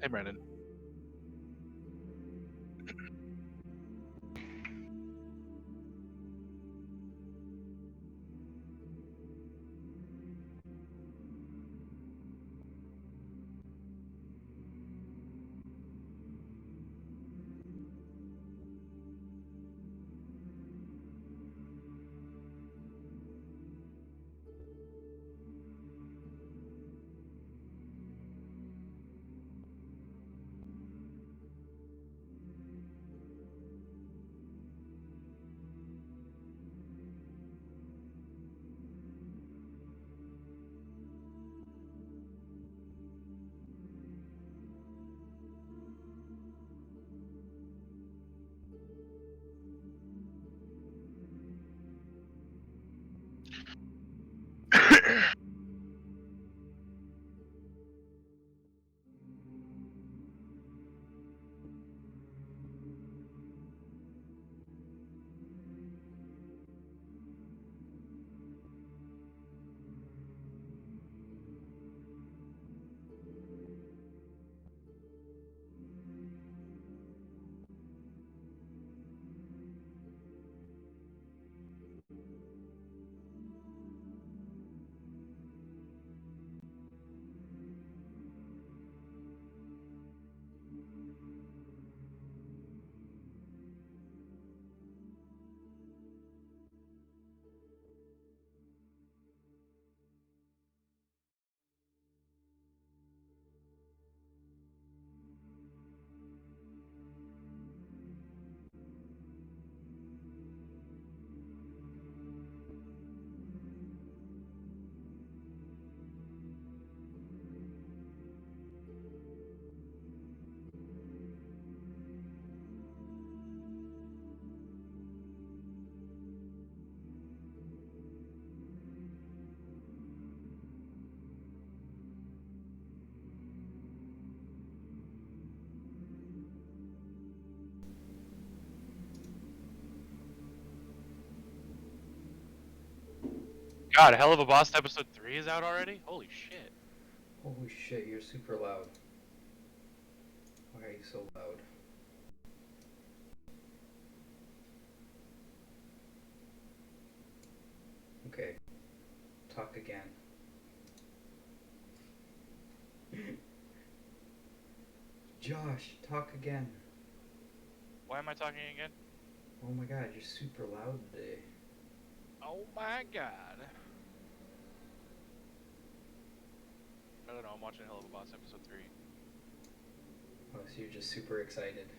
Hey, Brandon. God, Hell of a Boss episode 3 is out already? Holy shit. Holy shit, you're super loud. Why are you so loud? Okay. Talk again. Josh, talk again. Why am I talking again? Oh my god, you're super loud today. Oh my god. I don't know, I'm watching Hell of a Boss episode 3. Oh, so you're just super excited.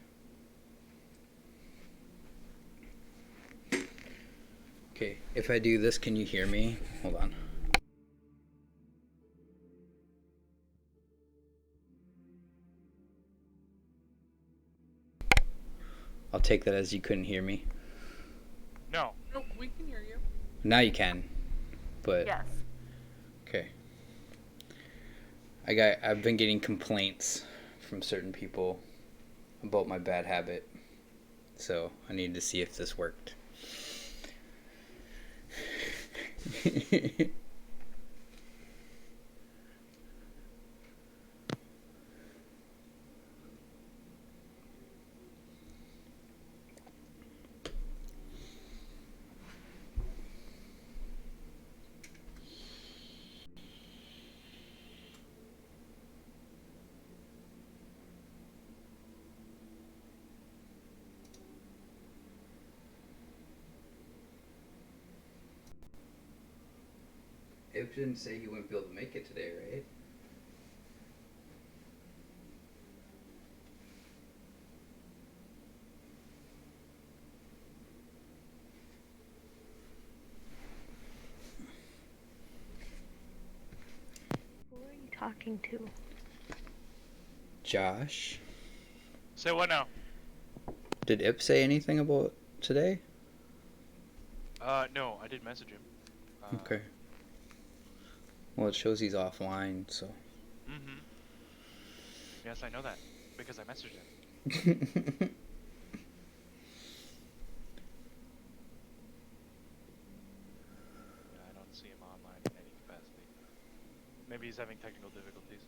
Okay, if I do this, can you hear me? Hold on. I'll take that as you couldn't hear me. No. Nope, we can hear you. Now you can, but... Yes. Okay. I've been getting complaints from certain people about my bad habit, so I need to see if this worked. It didn't say he wouldn't be able to make it today, right? Who are you talking to? Josh? Say what now? Did Ip say anything about today? No, I did message him. Okay. Well, it shows he's offline, so... Mm-hmm. Yes, I know that, because I messaged him. Yeah, I don't see him online in any capacity. Maybe he's having technical difficulties.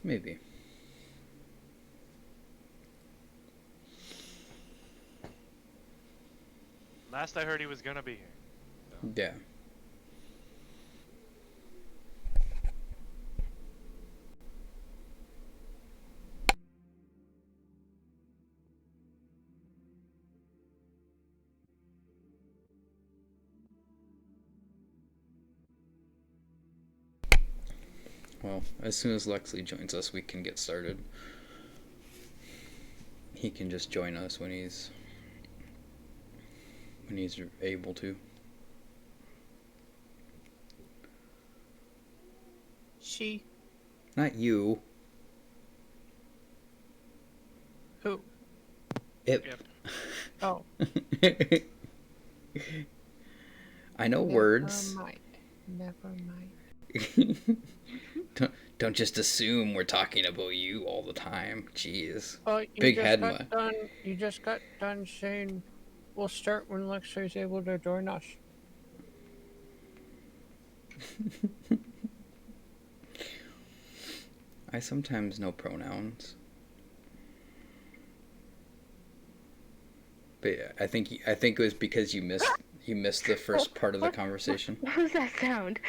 Maybe. Last I heard, he was gonna be here. So. Yeah. Well, as soon as Lexley joins us, we can get started. He can just join us when he's able to. She. Not you. Who? It. Yep. Oh. I know words. Never mind. Don't just assume we're talking about you all the time. Jeez. Oh, Big head. You just got done saying we'll start when Lexer's able to join us. I sometimes know pronouns. But yeah, I think it was because you missed the first part of the conversation. What was that sound?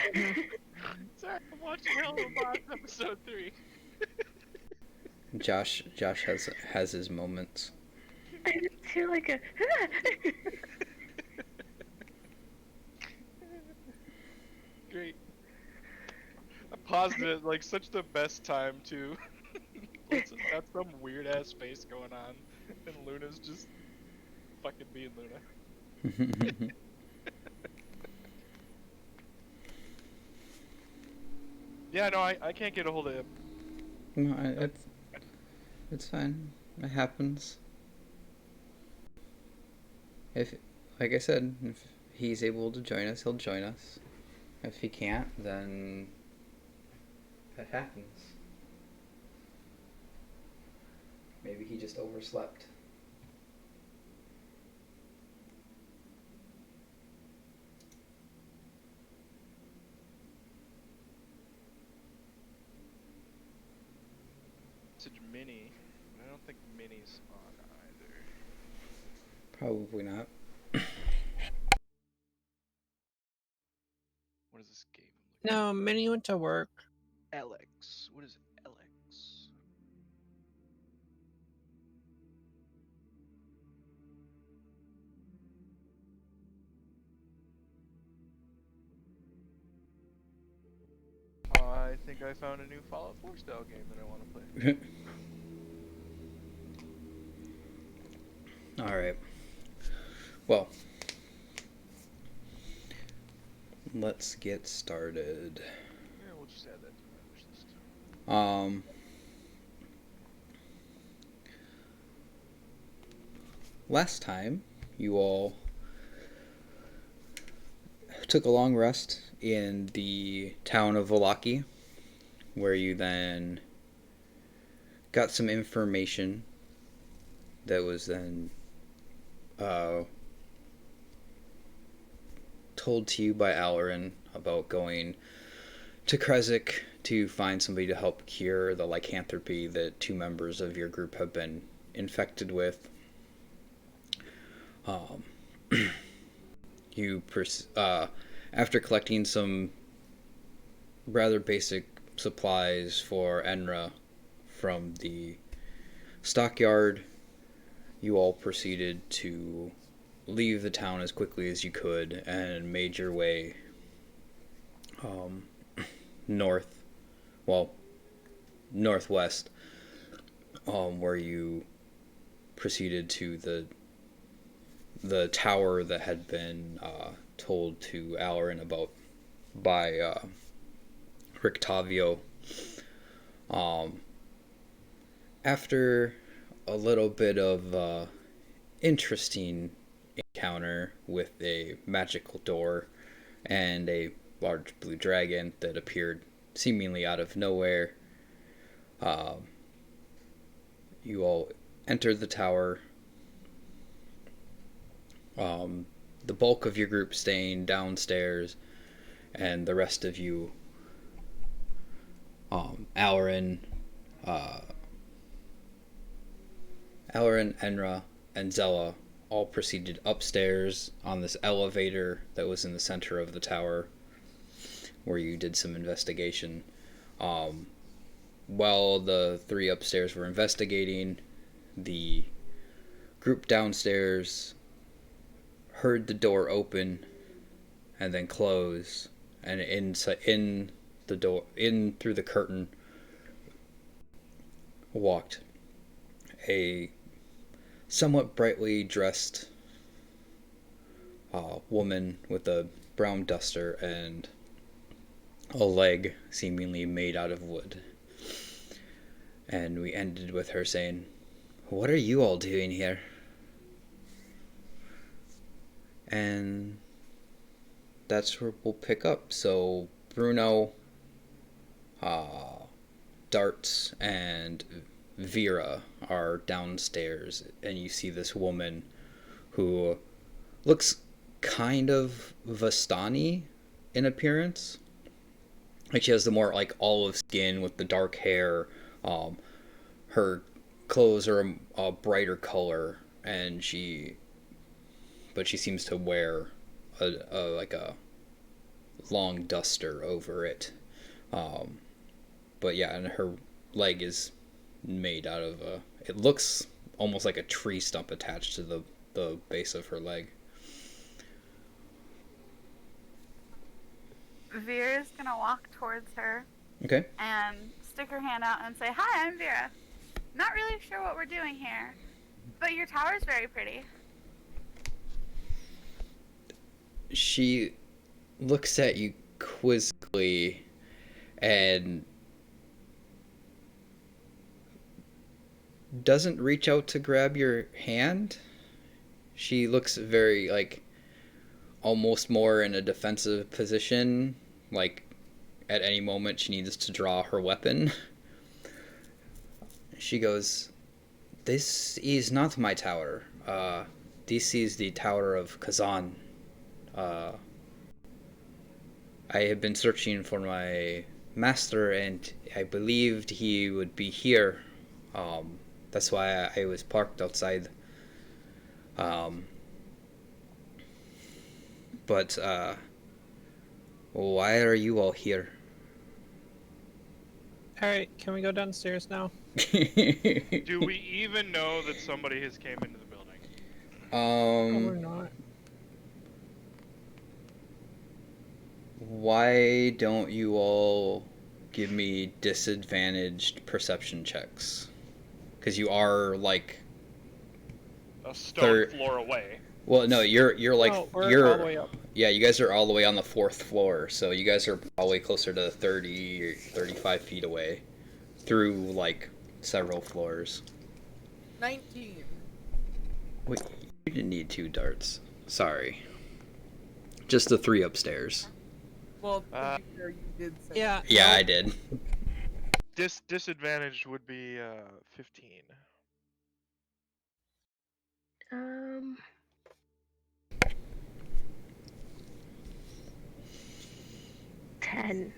Sorry, I'm watching Hell of a Boss episode 3. Josh has his moments. I just hear like a. Great. I paused it at like such the best time too. It's got some weird ass face going on, and Luna's just fucking being Luna. Yeah, no, I can't get a hold of him. No, it's fine. It happens. If, like I said, if he's able to join us, he'll join us. If he can't, then it happens. Maybe he just overslept. Message Minnie, but I don't think Minnie's on either. Probably not. What is this game? No, Minnie went to work. Alex. What is Alex? I think I found a new Fallout 4 style game that I want to play. Alright. Well, let's get started. Yeah, we'll just add that to my wish list. Last time, you all took a long rest in the town of Volaki, where you then got some information that was then told to you by Alarin about going to Krezik to find somebody to help cure the lycanthropy that 2 members of your group have been infected with. After collecting some rather basic supplies for Enra from the stockyard, you all proceeded to leave the town as quickly as you could and made your way northwest, where you proceeded to the tower that had been told to Alarin about by Rictavio. After a little bit of interesting encounter with a magical door and a large blue dragon that appeared seemingly out of nowhere, you all entered the tower. The bulk of your group staying downstairs, and the rest of you, Alarin, Enra, and Zella, all proceeded upstairs on this elevator that was in the center of the tower, where you did some investigation. While the three upstairs were investigating, the group downstairs heard the door open and then close, and in through the curtain walked a somewhat brightly dressed woman with a brown duster and a leg seemingly made out of wood. And we ended with her saying, "What are you all doing here?" And that's where we'll pick up. So Bruno, Darts, and Vera are downstairs, and you see this woman who looks kind of Vistani in appearance. Like, she has the more like olive skin with the dark hair. Her clothes are a brighter color, and she seems to wear a long duster over it. But yeah, and her leg is made out of it looks almost like a tree stump attached to the base of her leg. Vera's gonna walk towards her Okay. and stick her hand out and say, "Hi, I'm Vera. Not really sure what we're doing here, but your tower's very pretty." She looks at you quizzically and doesn't reach out to grab your hand. She looks very, like, almost more in a defensive position, like at any moment she needs to draw her weapon. She goes, "This is not my tower. This is the Tower of Kazan. I have been searching for my master, and I believed he would be here. That's why I was parked outside. But why are you all here?" Alright, can we go downstairs now? Do we even know that somebody has came into the building? Or not? Why don't you all give me disadvantaged perception checks? Because you are like A stone Third- floor away. well, no, you're like No, we're you're all the way up. yeah, you guys are all the way on the 4th floor, so you guys are probably closer to 30 or 35 feet away through like several floors. 19. Wait, you didn't need 2 darts. Sorry. Just the 3 upstairs. Well, to be fair, you did say. Yeah. Yeah, no, I did. Disadvantaged would be 15. Um, ten.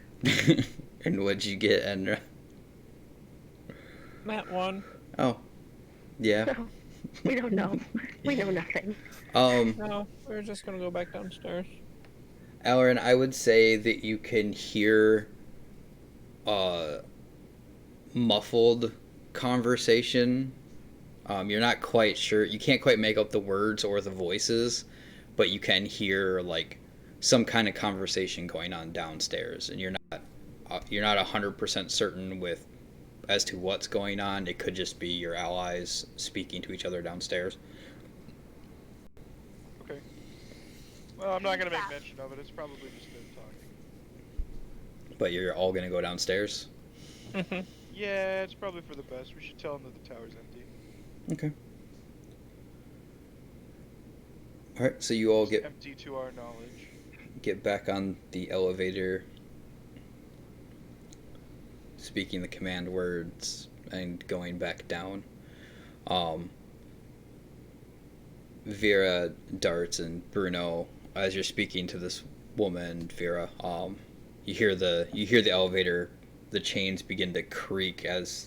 And what'd you get, Enra? Matt won. Oh. Yeah. No, we don't know. We know nothing. No, we're just gonna go back downstairs. Aaron, I would say that you can hear muffled conversation. You're not quite sure. You can't quite make out the words or the voices, but you can hear like some kind of conversation going on downstairs, and you're not 100% certain with as to what's going on. It could just be your allies speaking to each other downstairs. Okay. Well, I'm not gonna make Yeah. mention of it. It's probably just them talking. But you're all gonna go downstairs. Yeah, it's probably for the best. We should tell them that the tower's empty. Okay. All right. So you all It's empty to our knowledge. get back on the elevator, speaking the command words and going back down. Vera, Darts, and Bruno, as you're speaking to this woman, Vera, you hear the elevator, the chains begin to creak as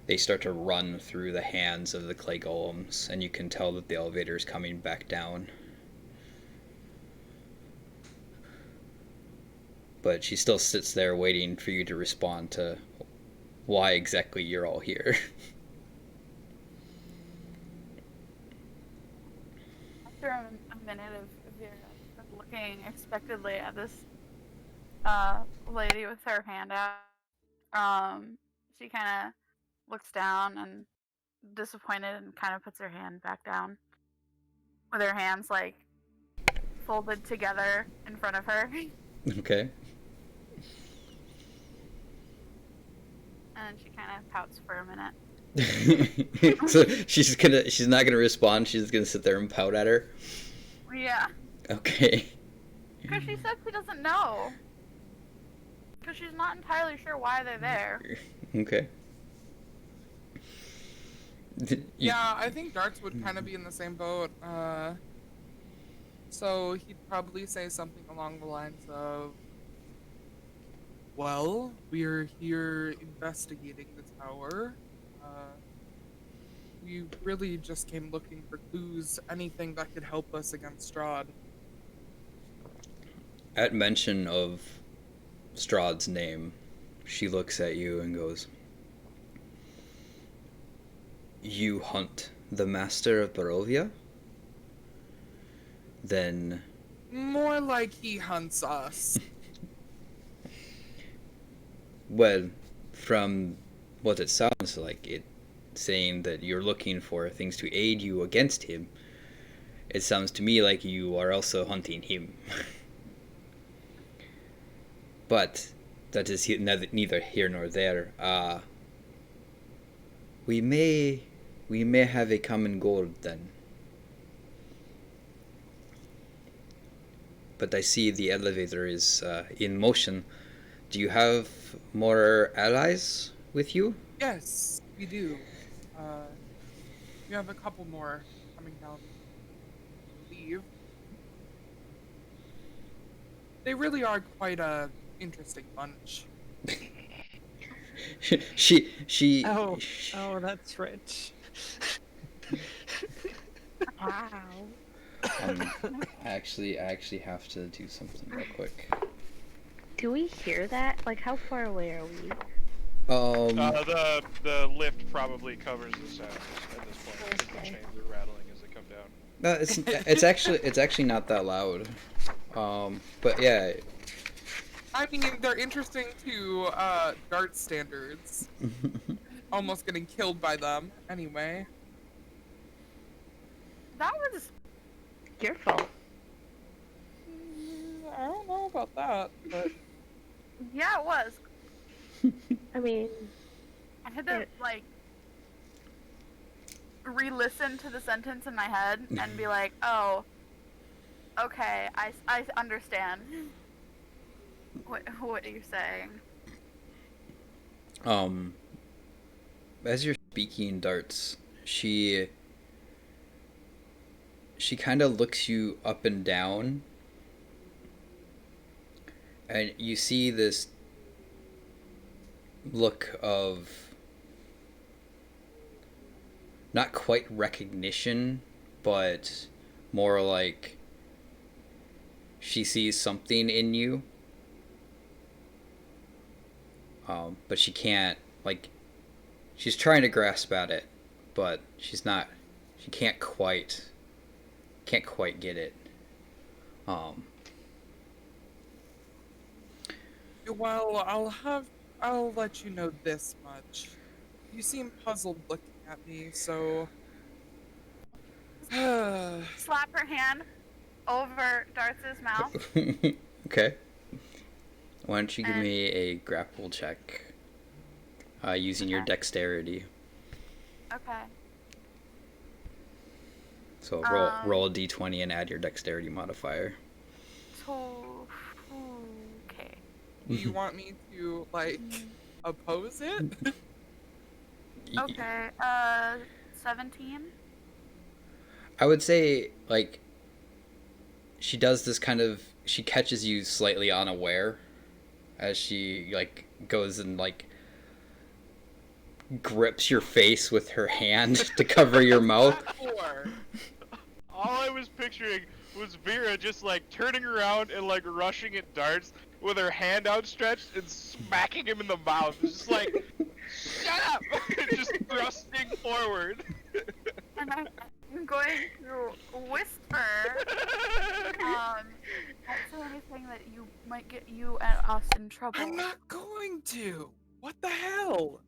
they start to run through the hands of the clay golems, and you can tell that the elevator is coming back down. But she still sits there waiting for you to respond to why exactly you're all here. After a minute of Vera looking expectantly at this lady with her hand out, she kind of looks down and disappointed and kind of puts her hand back down with her hands like folded together in front of her. Okay. And she kind of pouts for a minute. So she's not gonna respond, she's gonna sit there and pout at her. Yeah. Okay. Because she said she doesn't know. Because she's not entirely sure why they're there. Okay. Yeah, I think Darts would kind of be in the same boat. So he'd probably say something along the lines of, well, we're here investigating the tower. We really just came looking for clues, anything that could help us against Strahd. At mention of Strahd's name, she looks at you and goes, "You hunt the Master of Barovia? Then..." More like he hunts us. Well, from what it sounds like, it saying that you're looking for things to aid you against him, it sounds to me like you are also hunting him. But that is neither here nor there. We may have a common goal then. But I see the elevator is in motion. Do you have more allies with you? Yes, we do. We have a couple more coming down, I believe. They really are quite a interesting bunch. she Oh, that's rich. Wow. I actually have to do something real quick. Do we hear that? Like, how far away are we? The lift probably covers the sound at this point. I think the Okay. chains are rattling as they come down. No, it's actually not that loud. But yeah. I mean, they're interesting to Dart standards. Almost getting killed by them, anyway. That was Your fault. I don't know about that, but yeah, it was. I mean, I had to like re-listen to the sentence in my head and be like, oh, okay, I understand. What are you saying? As you're speaking, Darts, she kind of looks you up and down, and you see this look of not quite recognition, but more like she sees something in you. But she can't, like, she's trying to grasp at it, but she can't quite get it. well, I'll let you know this much. You seem puzzled looking at me, so Slap her hand over Dartz's mouth. Okay. Why don't you give me a grapple check using your dexterity? Okay. So roll a d20 and add your dexterity modifier. So, okay. do you want me to like oppose it? Okay. 17. I would say, like, she does this kind of, she catches you slightly unaware as she, like, goes and, like, grips your face with her hand to cover your mouth. Four. All I was picturing was Vera just like turning around and like rushing at darts with her hand outstretched and smacking him in the mouth. It's just like, shut up! Just thrusting forward. And I'm going to whisper. Don't say anything that you might get you and us in trouble. I'm not going to. What the hell?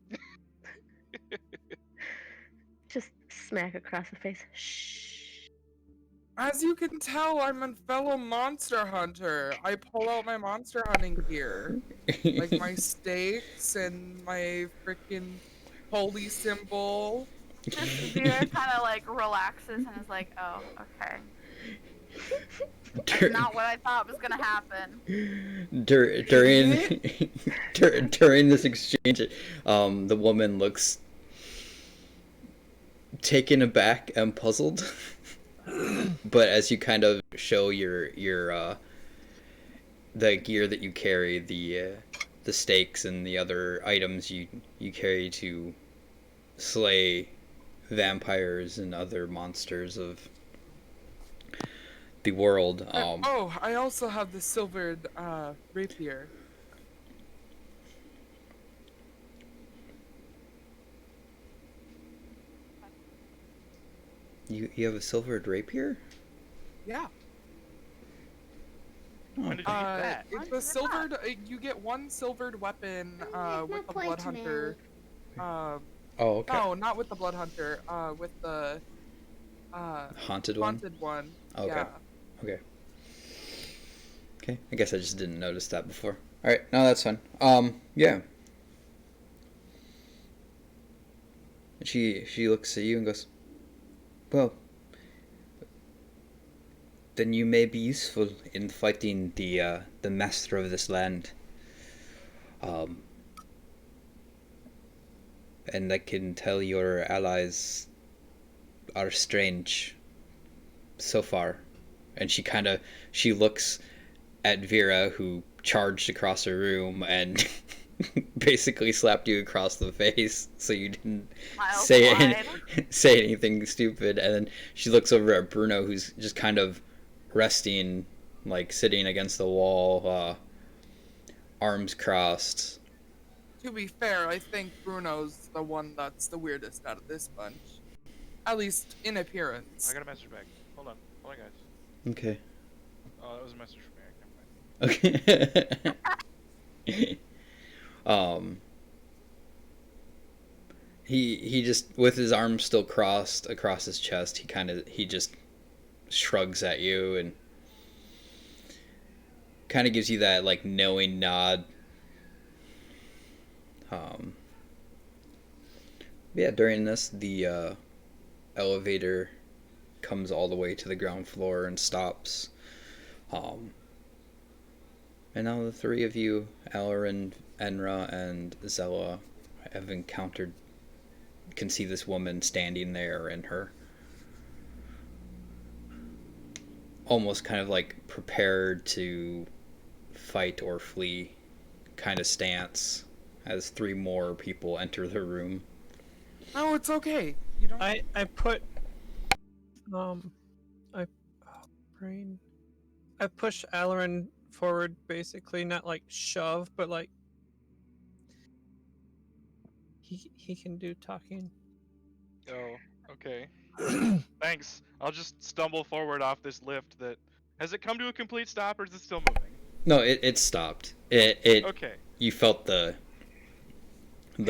Just smack across the face. Shh. As you can tell, I'm a fellow monster hunter. I pull out my monster hunting gear. Like my stakes and my freaking holy symbol. Vera kind of like relaxes and is like, "Oh, okay." That's Dur- not what I thought was gonna happen. during this exchange, the woman looks taken aback and puzzled. But as you kind of show your the gear that you carry, the stakes and the other items you carry to slay vampires and other monsters of the world. Oh, I also have the silvered rapier. You have a silvered rapier? Yeah. When did you get that? It's a silvered. You get one silvered weapon with the blood hunter. Oh, okay. No, not with the blood hunter. With the Haunted one? haunted one. Okay. Yeah. Okay. Okay, I guess I just didn't notice that before. Alright, no, that's fine. Yeah. She looks at you and goes, "Well, then you may be useful in fighting the master of this land. And I can tell your allies are strange so far." And she looks at Vera, who charged across her room and basically slapped you across the face so you didn't Miles say wide. say anything stupid. And then she looks over at Bruno, who's just kind of resting, like sitting against the wall, arms crossed. To be fair, I think Bruno's the one that's the weirdest out of this bunch. At least in appearance. I got a message back. Hold on, guys. Okay. Oh, that was a message from Eric. Never mind. Okay. He just, with his arms still crossed across his chest, he just shrugs at you and kind of gives you that like knowing nod. Yeah, during this, the elevator comes all the way to the ground floor and stops. And now the three of you, Alarin, Enra, and Zella, can see this woman standing there in her almost kind of like prepared to fight or flee kind of stance as three more people enter the room. No, it's okay. You don't. I put I brain I push Alarin forward, basically, not like shove, but like he can do talking. Oh, okay. Thanks. I'll just stumble forward off this lift that... Has it come to a complete stop, or is it still moving? No, it stopped. It Okay. You felt the I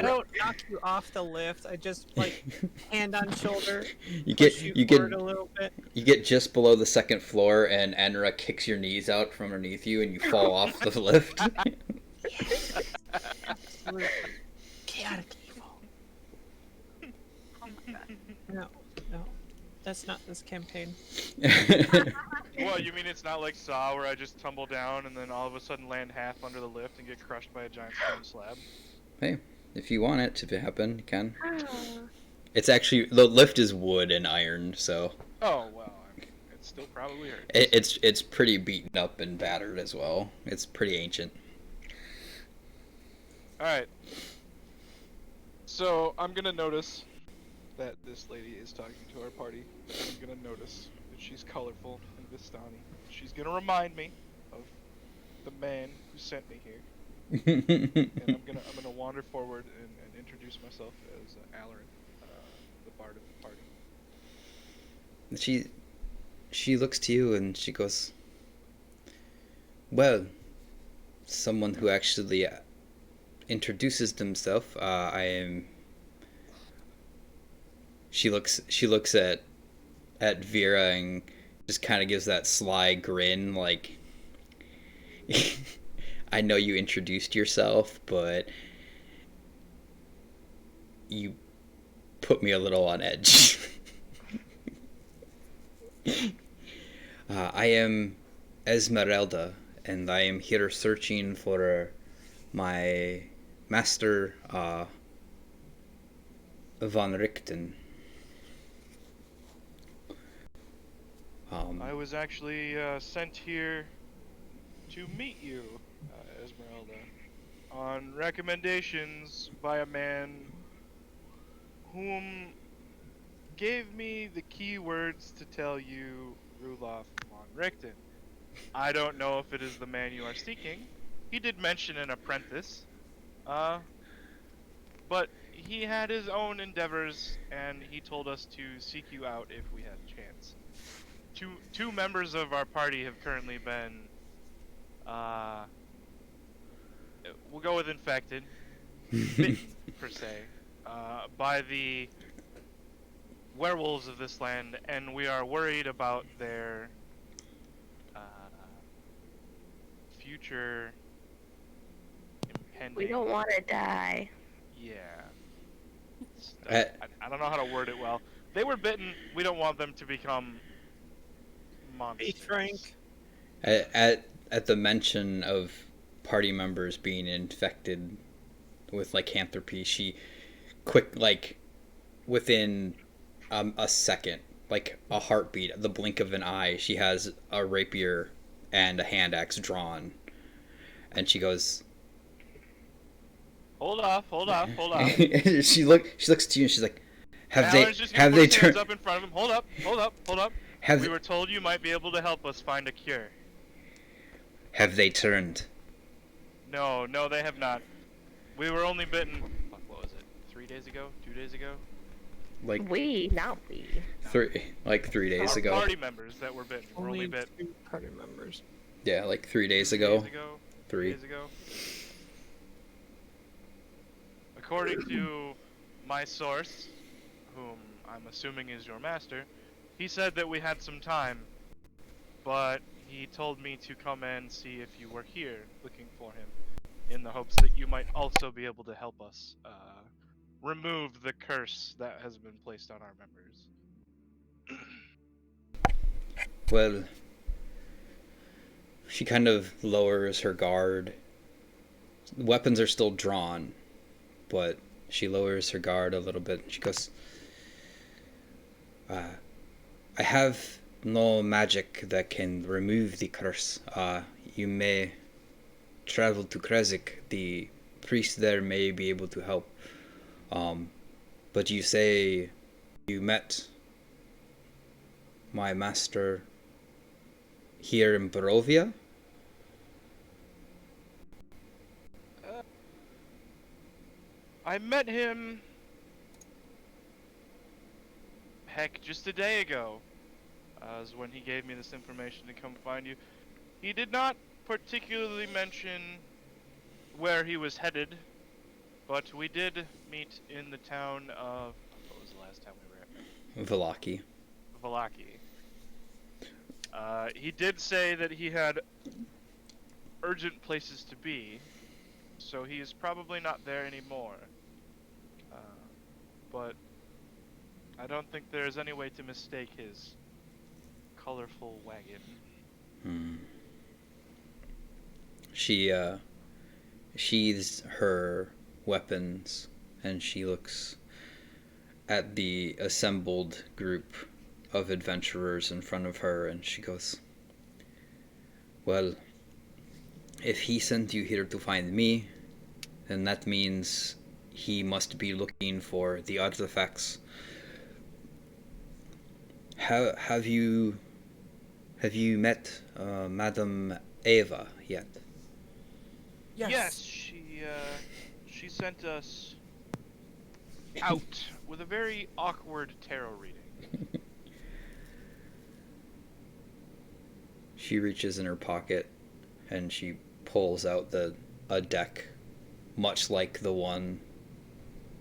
don't knock you off the lift. I just like hand on shoulder. you push get you forward a little bit. you get just below the second floor, and Enra kicks your knees out from underneath you, and you fall off the lift. Absolutely. Chaotic evil. Oh my god. No, that's not this campaign. Well, you mean it's not like Saw, where I just tumble down and then all of a sudden land half under the lift and get crushed by a giant stone slab? Hey, if you want it to happen, you can. It's actually, the lift is wood and iron, so Oh, well, I mean, it still probably hurts. it's pretty beaten up and battered as well. It's pretty ancient. Alright. So I'm gonna notice that this lady is talking to our party. And I'm gonna notice that she's colorful and Vistani. She's gonna remind me of the man who sent me here. And I'm gonna wander forward and introduce myself as Alarin, the bard of the party. She looks to you and she goes, "Well, someone who actually introduces themselves. I am." She looks at Vera and just kind of gives that sly grin, like, "I know you introduced yourself, but you put me a little on edge." I am Esmeralda, and I am here searching for my master, Von Richten. I was actually sent here to meet you, Esmeralda, on recommendations by a man whom gave me the key words to tell you Rulof von Richten. I don't know if it is the man you are seeking. He did mention an apprentice, but he had his own endeavors, and he told us to seek you out if we had a chance. Two members of our party have currently been, we'll go with infected, bitten per se, by the werewolves of this land, and we are worried about their future impending. We don't want to die. Yeah. Uh, I don't know how to word it well. They were bitten. We don't want them to become monsters. Be frank. at the mention of party members being infected with lycanthropy, she like within a second, like a heartbeat, the blink of an eye, she has a rapier and a hand axe drawn, and she goes, Hold off. she looks to you and she's like, Alan's just gonna have put they his hands turned up in front of him. Hold up. have We were told you might be able to help us find a cure. have they turned? No, they have not. We were only bitten. Fuck, what was it? 3 days ago? 2 days ago? Like Not we. 3 days Our ago. party members that were bitten were only bit 2 party members. Yeah, like 3 days 2 ago. days ago. 3. Days ago. According to my source, whom I'm assuming is your master, he said that we had some time, but he told me to come and see if you were here looking for him, in the hopes that you might also be able to help us remove the curse that has been placed on our members. Well, she kind of lowers her guard. Weapons are still drawn, but she lowers her guard a little bit. She goes, I have no magic that can remove the curse. You may travel to Krezik. The priest there may be able to help. But you say you met my master here in Barovia? I met him, heck, just a day ago, is when he gave me this information to come find you. He did not particularly mention where he was headed, but we did meet in the town of, what was the last town we were at? Valaki. Valaki. He did say that he had urgent places to be, so he is probably not there anymore. But I don't think there is any way to mistake his colorful wagon. She sheathes her weapons and she looks at the assembled group of adventurers in front of her and she goes, well, if he sent you here to find me, then that means he must be looking for the artifacts. Have you met Madame Eva yet? Yes. She sent us out with a very awkward tarot reading. She reaches in her pocket and she pulls out a deck, much like the one,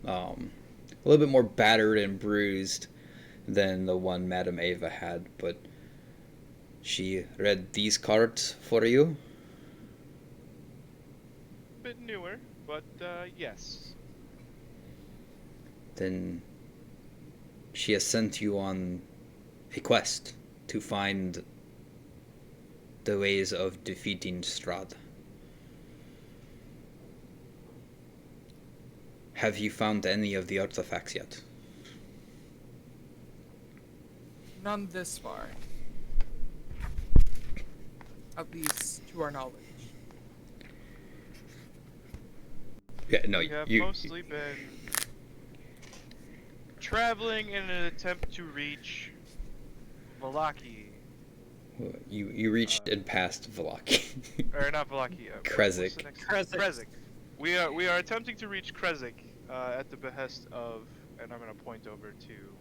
a little bit more battered and bruised than the one Madame Eva had, but she read these cards for you. Bit newer, but yes. Then she has sent you on a quest to find the ways of defeating Strahd. Have you found any of the artifacts yet? None this far. At least to our knowledge. Yeah, no, We have you mostly been traveling in an attempt to reach Valaki. you reached and passed Valaki. Or not Valaki. Krezik. Krezik. We are attempting to reach Krezik at the behest of, and I'm gonna point over to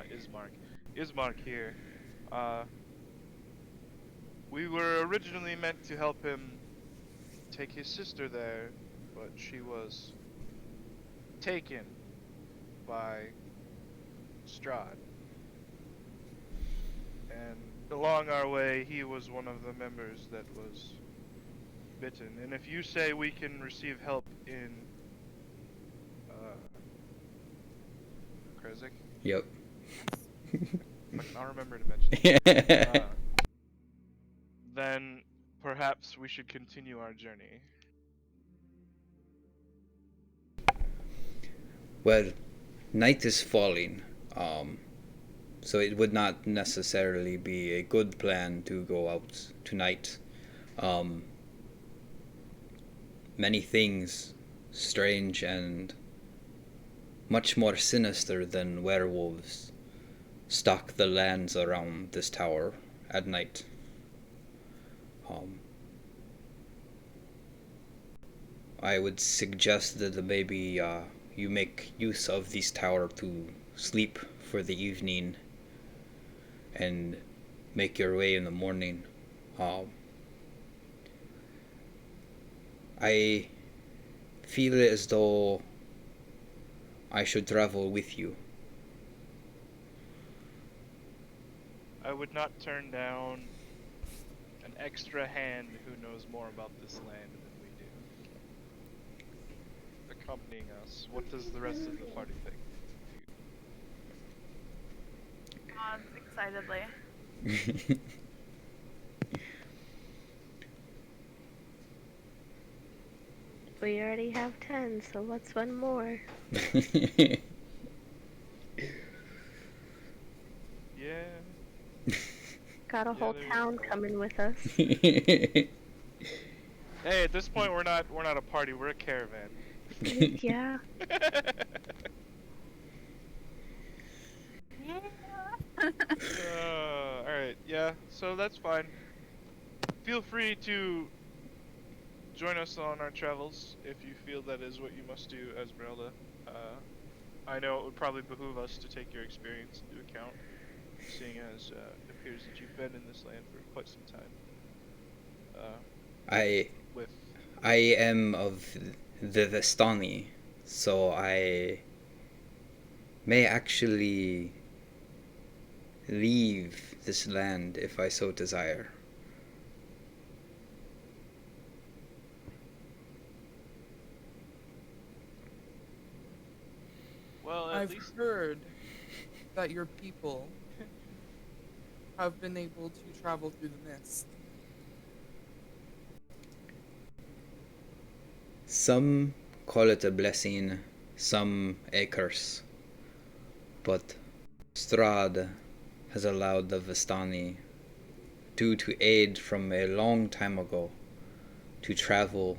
Ismark. Ismark here. We were originally meant to help him take his sister there, but she was taken by Strahd. And along our way, he was one of the members that was bitten. And if you say we can receive help in Krezik, Yep. I'll remember to mention it. Then perhaps we should continue our journey. Well, night is falling, so it would not necessarily be a good plan to go out tonight. Many things strange and much more sinister than werewolves stalk the lands around this tower at night. I would suggest that maybe you make use of this tower to sleep for the evening and make your way in the morning. I feel as though I should travel with you. I would not turn down an extra hand who knows more about this land than we do. Accompanying us. What does the rest of the party think? Excitedly. We already have 10, so what's one more? Yeah. Got a whole there we town go. coming with us. Hey, at this point we're not a party, we're a caravan. Yeah. Alright, yeah, so that's fine. Feel free to join us on our travels if you feel that is what you must do, Esmeralda. I know it would probably behoove us to take your experience into account, seeing as it appears that you've been in this land for quite some time. With I am of the Vestani, so I may actually leave this land if I so desire. well, at I've least heard that your people have been able to travel through the mist. Some call it a blessing, some a curse. But Strahd has allowed the Vestani, due to aid from a long time ago, to travel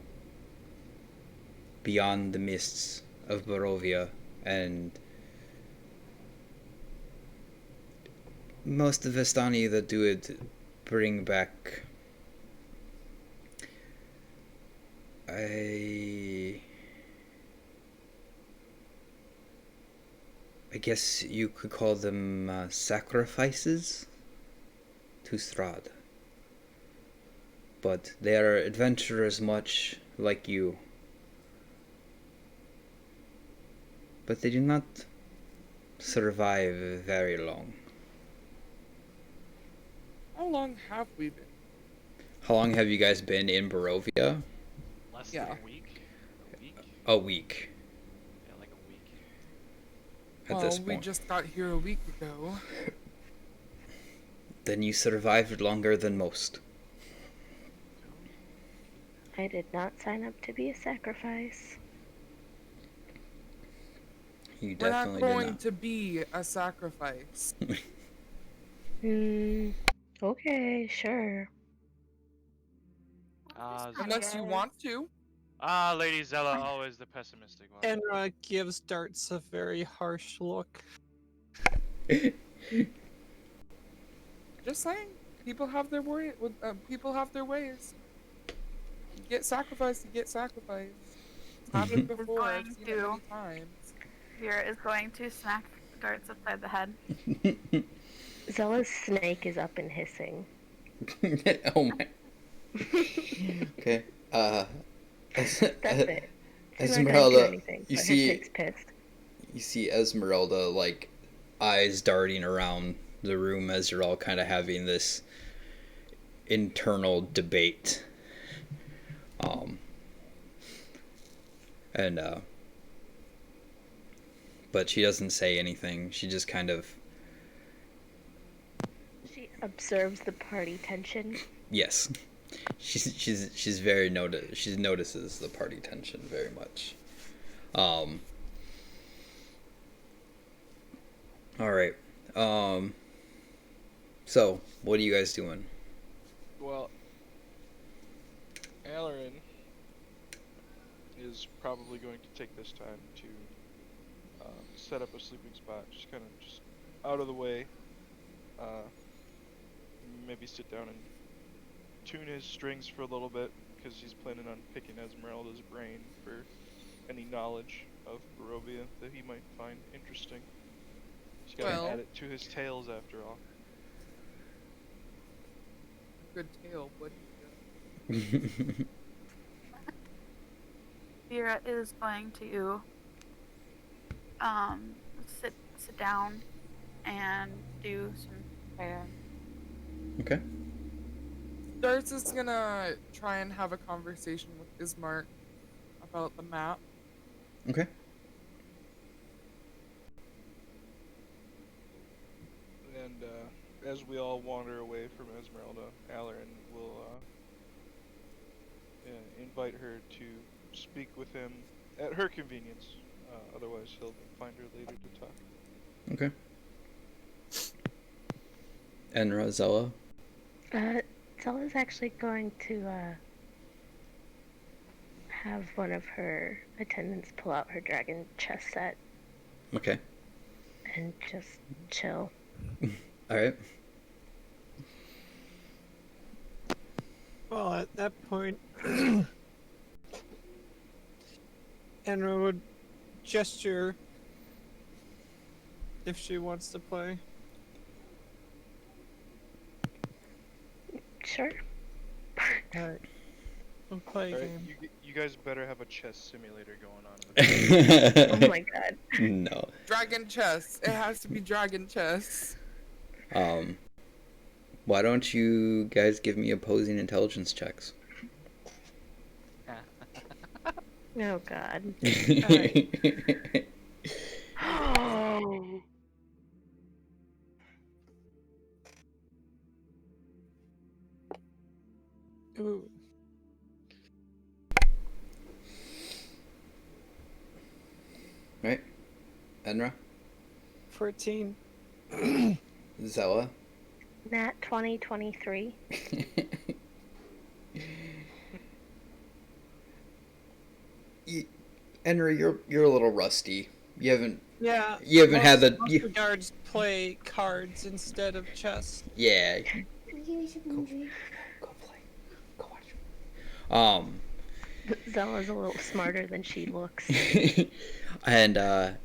beyond the mists of Barovia, and most of Vistani that do it bring back I guess you could call them sacrifices to Strahd. But they are adventurers much like you. But they do not survive very long. How long have we been? How long have you guys been in Barovia? Less Yeah. than a week. A week. A week Yeah, like a week. at this We point. just got here a week ago. Then you survived longer than most. I did not sign up to be a sacrifice. You We're not definitely going did to be a sacrifice. Okay, sure. Unless you want to. Lady Zella, always the pessimistic one. Enra gives Darts a very harsh look. not. Just saying. People have their people have their ways. You get sacrificed, you get sacrificed. It's happened before. I've going seen it to- many times. Vera is going to smack Darts upside the head. Zella's snake is up and hissing. Oh my. Okay. That's it. She's not gonna do Esmeralda, anything, you but her see, snake's pissed. you see Esmeralda like eyes darting around the room as you're all kind of having this internal debate. And but she doesn't say anything. She just kind of She observes the party tension. yes. She's very she notices the party tension very much. All right. So, what are you guys doing? Well, Alarin is probably going to take this time to set up a sleeping spot, just kind of just out of the way. Maybe sit down and tune his strings for a little bit, because he's planning on picking Esmeralda's brain for any knowledge of Barovia that he might find interesting. He's got to add it to his tales after all. Good tale, what? Vera is going to sit down and do some prayer. Okay. Darts is gonna try and have a conversation with Ismark about the map. Okay. And as we all wander away from Esmeralda, Alarin will invite her to speak with him at her convenience. Otherwise, he'll find her later to talk. Okay. And Rosella? Zella's actually going to have one of her attendants pull out her dragon chess set Okay. and just chill. All right. Well, at that point, Enra would gesture if she wants to play. Sure. Alright. We'll play a Alright, game. you guys better have a chess simulator going on. Oh my god. No. Dragon chess. It has to be dragon chess. Why don't you guys give me opposing intelligence checks? Oh god. Alright. Oh. Ooh. Right. Enra? 14. Zella? Nat 2023. Enra, you're a little rusty. Yeah. You haven't had the most you, guards play cards instead of chess. yeah. Go play. Go watch. Zella's a little smarter than she looks. And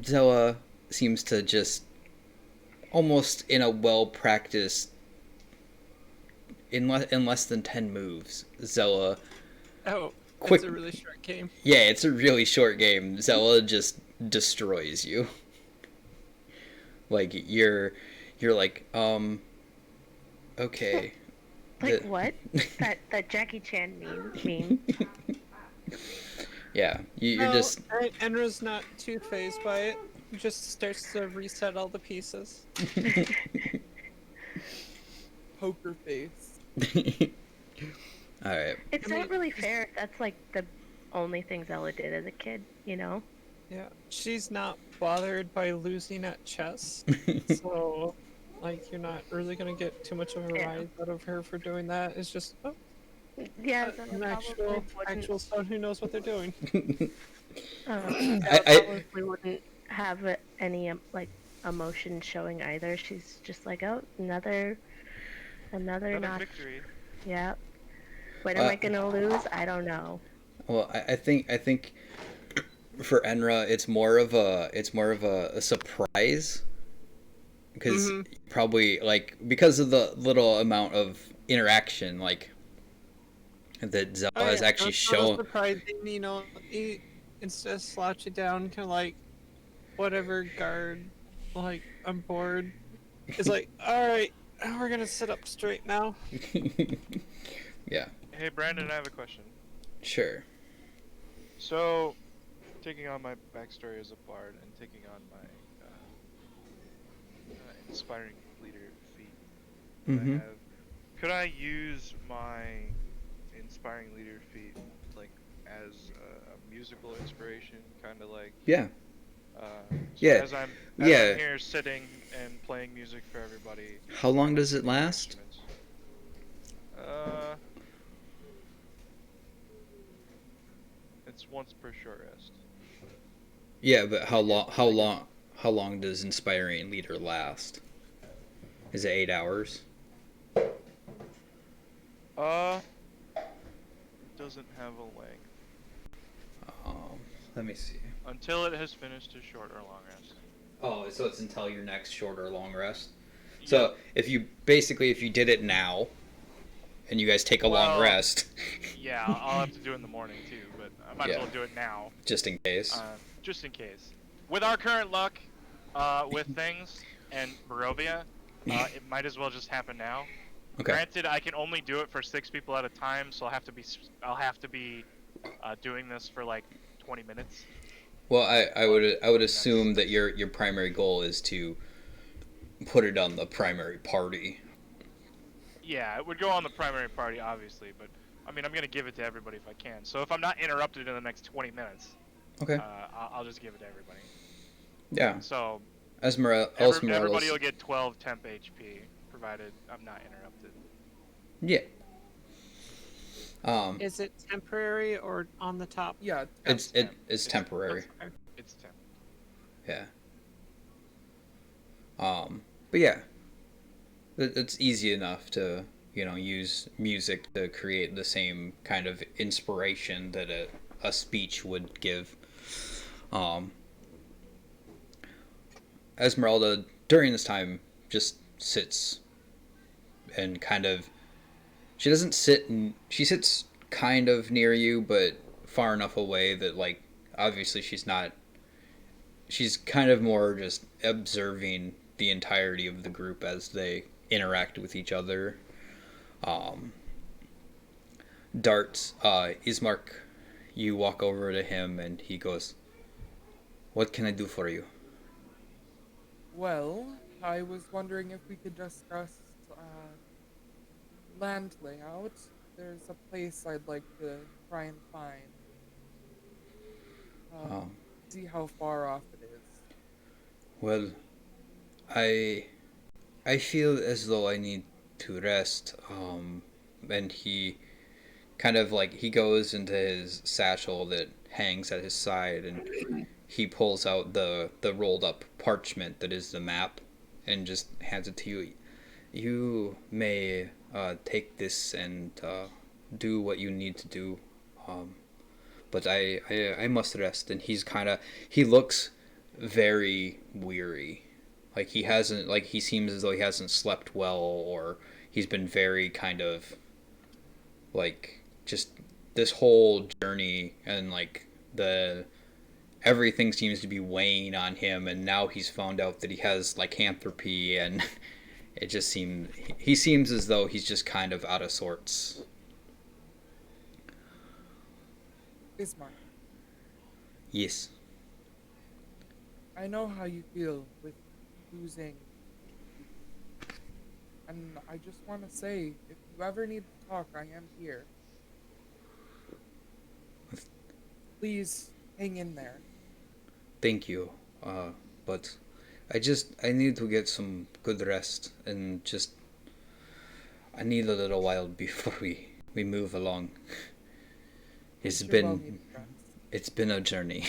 Zella seems to just almost in a well practiced in less than 10 moves. Zella Oh, quick. it's a really short game. Yeah, it's a really short game. Zella just destroys you. Like you're like okay. Like what? That Jackie Chan meme. Yeah, you're No, just Enra's not too phased by it. He just starts to reset all the pieces. Poker face. all right. It's I mean, not really fair if that's like the only thing Zella did as a kid, you know? Yeah, she's not bothered by losing at chess, so like you're not really gonna get too much of a Yeah. rise out of her for doing that. It's just Yeah, Zella an probably actual someone who knows what they're doing. Zella probably wouldn't have any like emotion showing either. She's just like, oh, another notch. victory. Yeah. When am I gonna lose? I don't know. Well, I think for Enra, it's more of a surprise because probably like because of the little amount of interaction like that Zella has actually it's not shown. surprising, you know. Instead of slouch it down, kind of like whatever guard, like I'm bored. It's like, all right, we're gonna sit up straight now. Yeah, Hey, Brandon, I have a question. sure. So, taking on my backstory as a bard and taking on my inspiring leader feat that I have, could I use my inspiring leader feat like as a musical inspiration, kind of like Yeah. so Yeah. as I'm here sitting and playing music for everybody. How long does it last? It's once per short rest. Yeah, but how long does inspiring leader last? Is it 8 hours? Doesn't have a length. Let me see. Until it has finished a short or long rest. Oh, so it's until your next short or long rest. So if you did it now, and you guys take a long rest. Yeah, I'll have to do it in the morning too, but I might as well do it now. Just in case. Just in case. With our current luck, with things and Barovia, it might as well just happen now. Okay. Granted, I can only do it for 6 people at a time, so I'll have to be doing this for like 20 minutes. Well, I would assume that your primary goal is to put it on the primary party. Yeah, it would go on the primary party, obviously, but I mean, I'm gonna give it to everybody if I can. So if I'm not interrupted in the next 20 minutes, okay, I'll just give it to everybody. Yeah. So Esmeralda's... everybody will get 12 temp HP, provided I'm not interrupted. Yeah. Is it temporary or on the top? Yeah, it's temporary. It's temp. Yeah. But yeah, it's easy enough to use music to create the same kind of inspiration that a speech would give. Esmeralda during this time just sits and kind of she sits kind of near you but far enough away that like obviously she's kind of more just observing the entirety of the group as they interact with each other. Darts, Ismark, you walk over to him and he goes, "What can I do for you?" Well, I was wondering if we could discuss land layout. There's a place I'd like to try and find. See how far off it is. Well, I feel as though I need to rest. And he kind of like he goes into his satchel that hangs at his side, and he pulls out the rolled up parchment that is the map and just hands it to you. You may take this and do what you need to do, but I must rest. And he looks very weary, like he seems as though he hasn't slept well, or he's been very kind of like just this whole journey, and like the everything seems to be weighing on him, and now he's found out that he has lycanthropy, and it just seems he seems as though he's just kind of out of sorts. Ismark, Yes. I know how you feel with losing. And I just want to say, if you ever need to talk, I am here. Please hang in there. Thank you. But I need to get some good rest, and just I need a little while before we move along. It's You're been well needed rest. it's been a journey.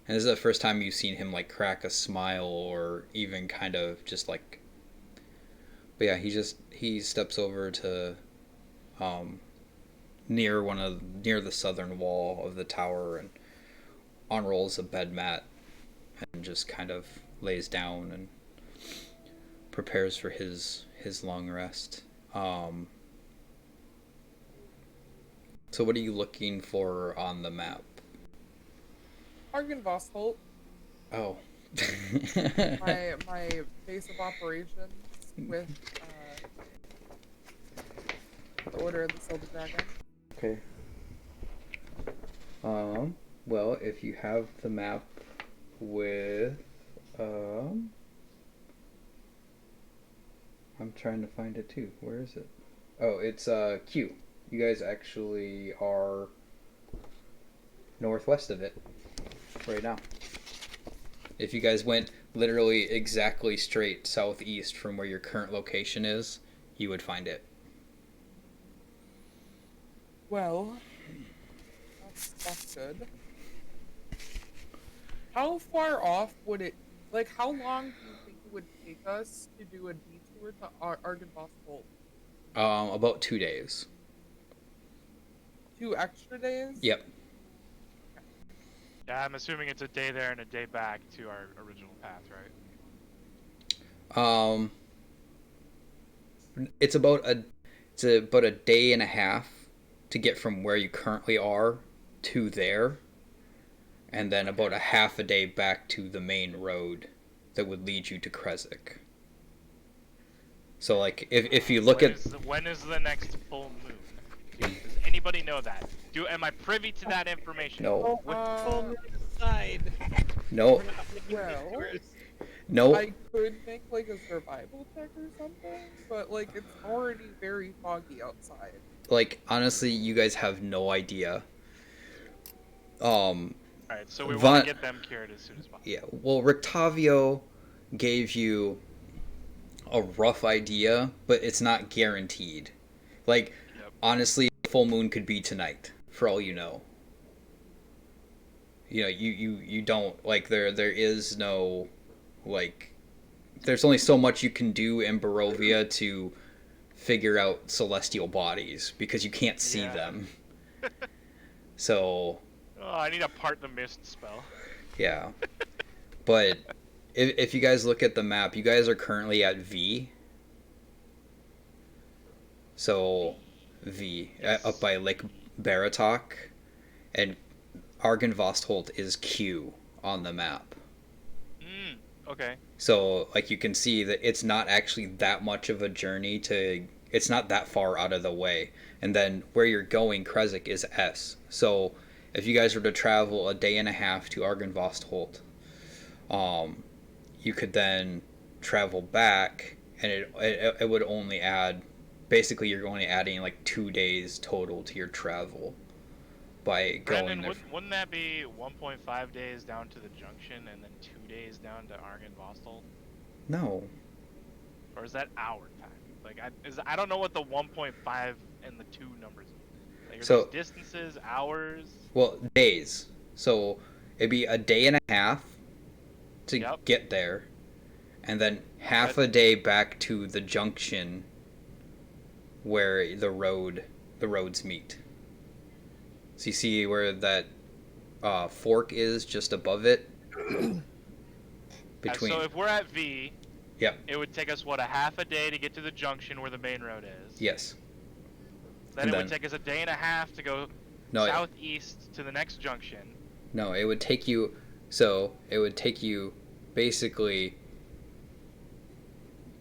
And this is the first time you've seen him like crack a smile, or even kind of just like. But yeah, he steps over to near the southern wall of the tower, and unrolls a bed mat, and just kind of lays down and prepares for his long rest. So what are you looking for on the map? Argenvostholt, Oh. my base of operations with the Order of the Silver Dragon. Okay. Well, if you have the map with, I'm trying to find it too. Where is it? Oh, it's, Q. You guys actually are northwest of it right now. If you guys went literally exactly straight southeast from where your current location is, you would find it. Well, that's good. How far off would it, like, how long do you think it would take us to do a detour to Argenvostholt? About 2 days. 2 extra days? Yep. Yeah, I'm assuming it's a day there and a day back to our original path, right? It's about a day and a half to get from where you currently are to there, and then about a half a day back to the main road that would lead you to Kresik. So like if you look When is the next full moon? Does anybody know that? Am I privy to that information? No. Full moon aside. No. We're not making Well, detours. No. I could make, like, a survival check or something, but, like, it's already very foggy outside. Like honestly, you guys have no idea. Alright, so we Von- want to get them cured as soon as possible. Yeah. Well, Rictavio gave you a rough idea, but it's not guaranteed. Like, Yep. honestly, full moon could be tonight, for all you know. You know, you don't, like, there is no, like, there's only so much you can do in Barovia to figure out celestial bodies, because you can't see Yeah. them. So, Oh, I need a part the mist spell. yeah. But if you guys look at the map, you guys are currently at V. So, V, Yes. up by Lake Baratok, and Argenvostholt is Q on the map. Okay. So, like, you can see that it's not actually that much of a journey it's not that far out of the way. And then where you're going, Kresik, is S. So, if you guys were to travel a day and a half to Argenvostholt, you could then travel back, and it would only add, basically you're only adding like 2 days total to your travel by going Brendan, there. wouldn't that be 1.5 days down to the junction and then 2 days down to Argenvostholt? No. Or is that our time? Like, I don't know what the 1.5 and the 2 numbers mean. Like, are So- these distances, hours? Well, days. So it'd be a day and a half to Yep. get there, and then half That- a day back to the junction where the roads meet. So you see where that fork is just above it. Between. So if we're at V, Yep. it would take us, what, a half a day to get to the junction where the main road is? Yes. Then And it then- would take us a day and a half to go No. southeast to the next junction. No, it would take you. So it would take you basically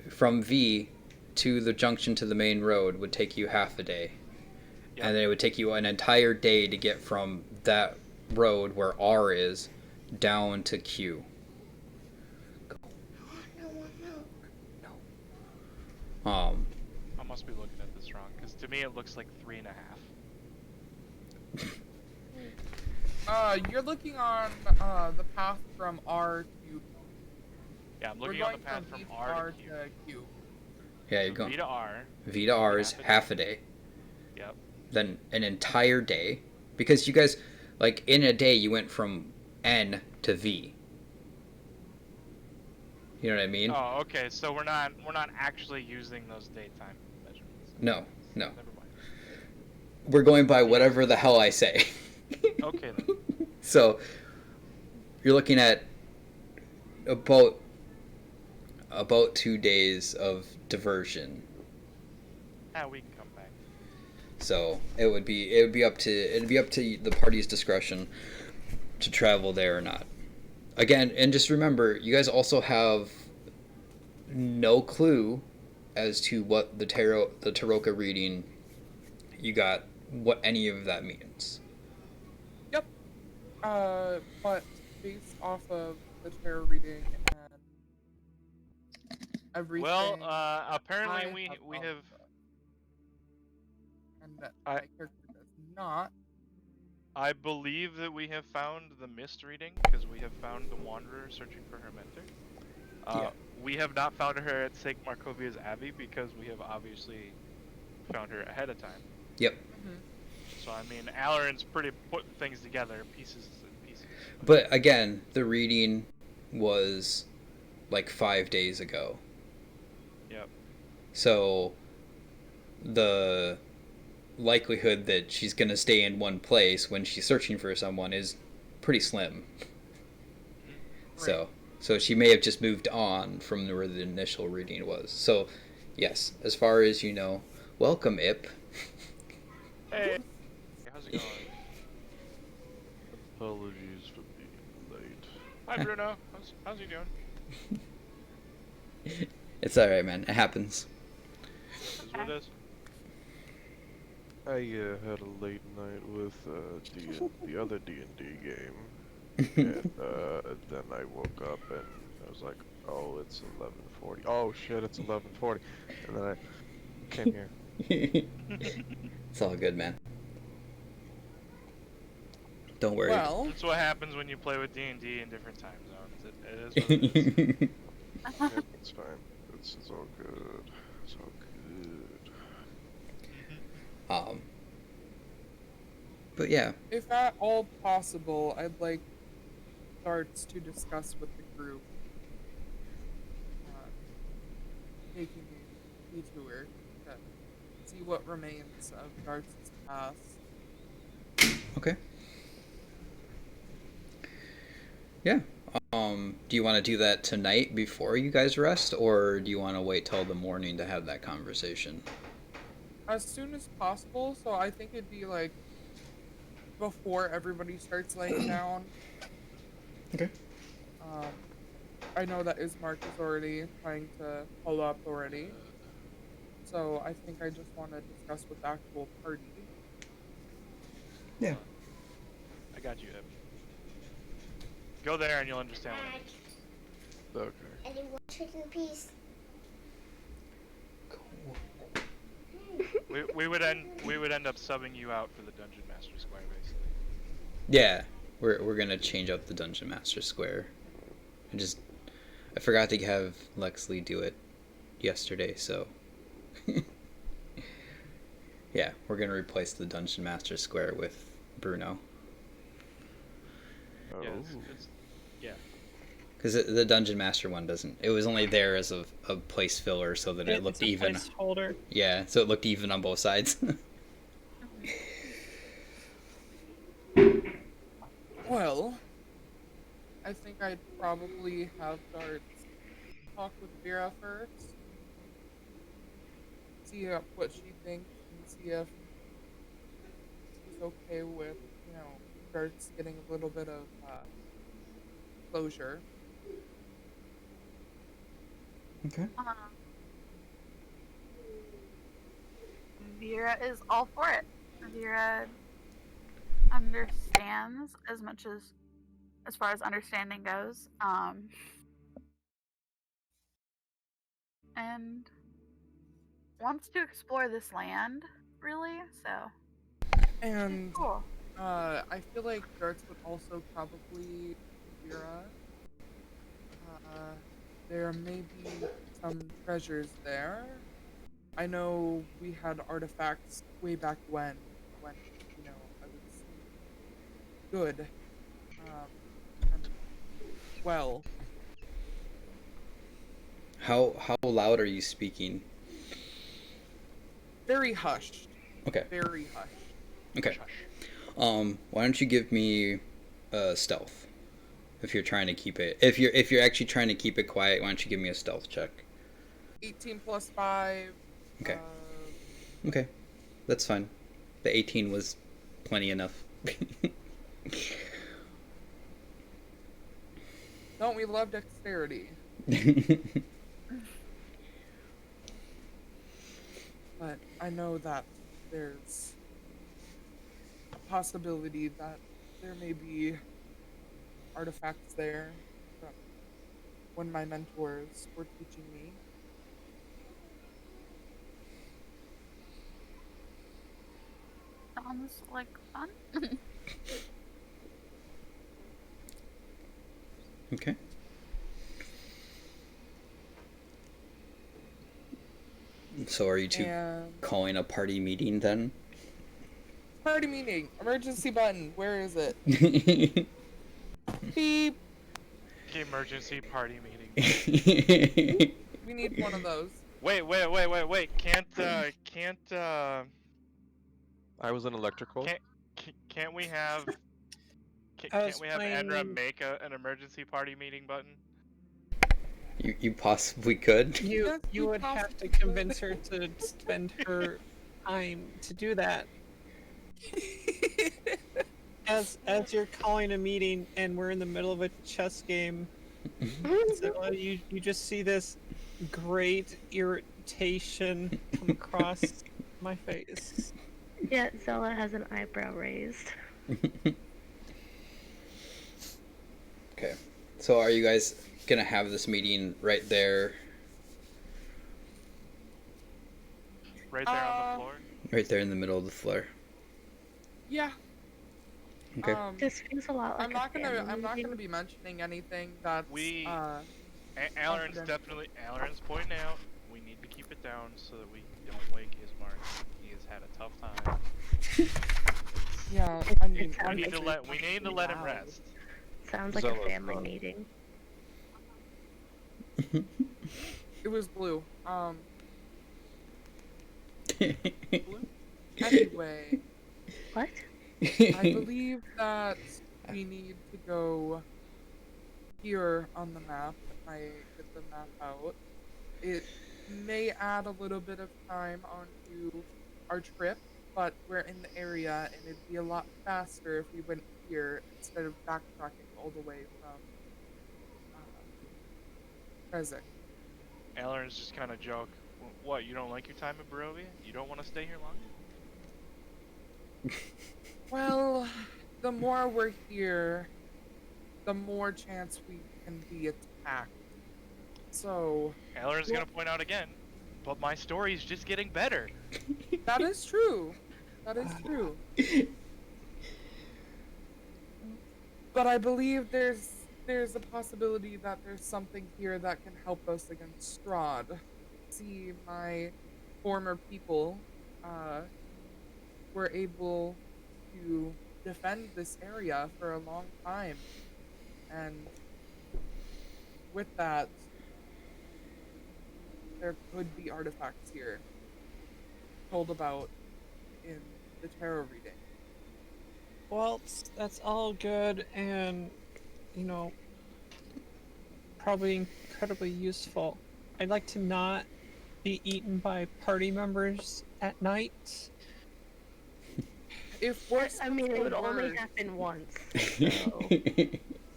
from V to the junction to the main road would take you half a day. Yep. And then it would take you an entire day to get from that road where R is down to Q. Go. No. I must be looking at this wrong, because to me it looks like 3.5. You're looking on the path from R to. Yeah, I'm We're looking on going the path from V to R to Q. Q. Yeah, you're So going. V to R. V to R is half a day. Yep. Then an entire day, because you guys, like in a day, you went from N to V. You know what I mean? Oh, okay. So we're not actually using those daytime measurements. No, no. Never mind. We're going by whatever the hell I say. Okay then. So you're looking at about 2 days of diversion. Ah, we can come back. So it'd be up to the party's discretion to travel there or not. Again, and just remember, you guys also have no clue as to what the Taroka reading you got, what any of that means. But based off of the tarot reading and everything. Well, apparently I we found have. that- and that I- my character does not. I believe that we have found the mist reading because we have found the Wanderer searching for her mentor. Yeah. We have not found her at St. Markovia's Abbey because we have obviously found her ahead of time. Yep. So I mean, Alarin's pretty putting things together, pieces and pieces. But again, the reading was like 5 days ago. Yep. So the likelihood that she's going to stay in one place when she's searching for someone is pretty slim. So she may have just moved on from where the initial reading was. So yes, as far as you know, welcome Ip. Hey, how's it going? Apologies for being late. Hi Bruno, how's he doing? It's alright, man. It happens. Is what it is. I had a late night with the other D&D game, and then I woke up and I was like, oh, it's 11:40. Oh shit, it's 11:40, and then I came here. It's all good, man. Don't worry. Well, That's what happens when you play with D&D in different time zones. It is what it is. Yeah, it's fine. It's all good. It's all good. But yeah, if at all possible, I'd like Darts to discuss with the group taking a detour to see what remains of Darts' past. okay. Yeah. Do you want to do that tonight before you guys rest, or do you want to wait till the morning to have that conversation? As soon as possible, so I think it'd be like before everybody starts laying down. Okay. I know that Ismark is already trying to pull up already. So I think I just want to discuss with the actual party. Yeah. I got you, Ip. Go there and you'll understand what I mean. Okay. And you want chicken piece? We would end up subbing you out for the Dungeon Master Square, basically. Yeah. We're gonna change up the Dungeon Master Square. I forgot to have Lexley do it yesterday, so Yeah, we're gonna replace the Dungeon Master Square with Bruno. Oh. Yeah, yeah. Because the Dungeon Master one doesn't. It was only there as a place filler so that it It's looked a even. placeholder. Yeah, so it looked even on both sides. Well, I think I'd probably have Darts talk with Vera first, see what she thinks, and see if she's okay with, Darts getting a little bit of closure. Okay. Vera is all for it. Vera understands as much as far as understanding goes, and wants to explore this land, really. So And cool. I feel like Darts would also probably Vera. Uh, there may be some treasures there. I know we had artifacts way back when I was good, and well, How loud are you speaking? very hushed, Okay. very hushed. Okay. Hush. Why don't you give me stealth? If you're trying to keep it, if you're actually trying to keep it quiet, why don't you give me a stealth check? 18 plus 5. Okay. Okay, that's fine. The 18 was plenty enough. Don't we love dexterity? But I know that there's a possibility that there may be artifacts there from when my mentors were teaching me. Sounds like fun. Okay. So are you two And calling a party meeting then? party meeting, emergency button, where is it? Beep. Emergency party meeting. We need one of those. Wait. Can't I was in electrical. can't we have I can't was we have Enra playing. make an emergency party meeting button? You possibly could. You Yes, you we would have to possibly convince her to spend her time to do that. As you're calling a meeting and we're in the middle of a chess game, so you just see this great irritation come across my face. Yeah, Zella has an eyebrow raised. Okay. So are you guys gonna have this meeting right there, Right there on the floor. right there in the middle of the floor? Yeah. Okay. This feels a lot like I'm not a gonna family I'm not gonna meeting. be mentioning anything that's We Aaron's confidential. pointing out we need to keep it down so that we don't wake his mark. He has had a tough time. Yeah, I mean, It sounds like We need to let him rest. sounds like a Zealous, family bro. meeting. it was blue. Anyway, What? I believe that we need to go here on the map. If I get the map out, it may add a little bit of time onto our trip, but we're in the area and it'd be a lot faster if we went here instead of backtracking all the way from Prezek. Aaron's just kind of joke. What? You don't like your time at Barovia? You don't want to stay here longer? Well, the more we're here, the more chance we can be attacked. So, Aaron's gonna point out again. But my story's just getting better. that is true. That is true. But I believe there's a possibility that there's something here that can help us against Strahd. See, my former people were able to defend this area for a long time. And with that, there could be artifacts here told about in the tarot reading. Well, that's all good and, you know, probably incredibly useful. I'd like to not be eaten by party members at night. If worse I comes mean, it to would only worse, happen once. So.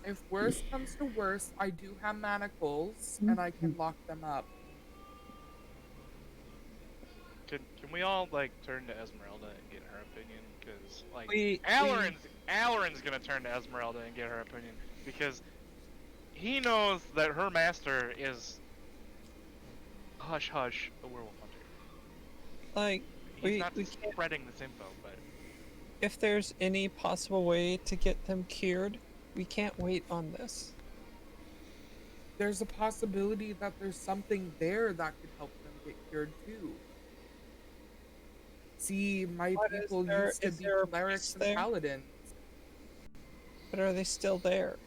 if worse comes to worse, I do have manacles and I can lock them up. Can we all like turn to Esmeralda and get her opinion? Because like We- Alarin's gonna turn to Esmeralda and get her opinion because he knows that her master is Hush Hush, the werewolf hunter. Like, He's not we can't, spreading this info, but if there's any possible way to get them cured, we can't wait on this. There's a possibility that there's something there that could help them get cured too. See, my What, is people there- used to is be there a clerics priest and there? paladins. But are they still there?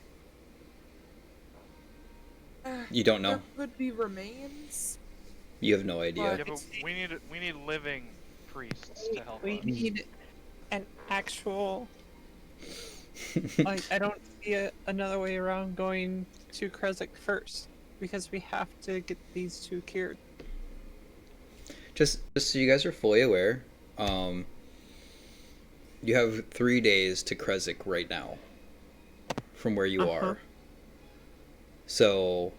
You don't know. There could be remains. You have no idea. yeah, but we need living priests to help We us. need an actual. Like, I don't see another way around going to Kresik first, because we have to get these two cured. Just so you guys are fully aware, you have 3 days to Kresik right now from where you are. So,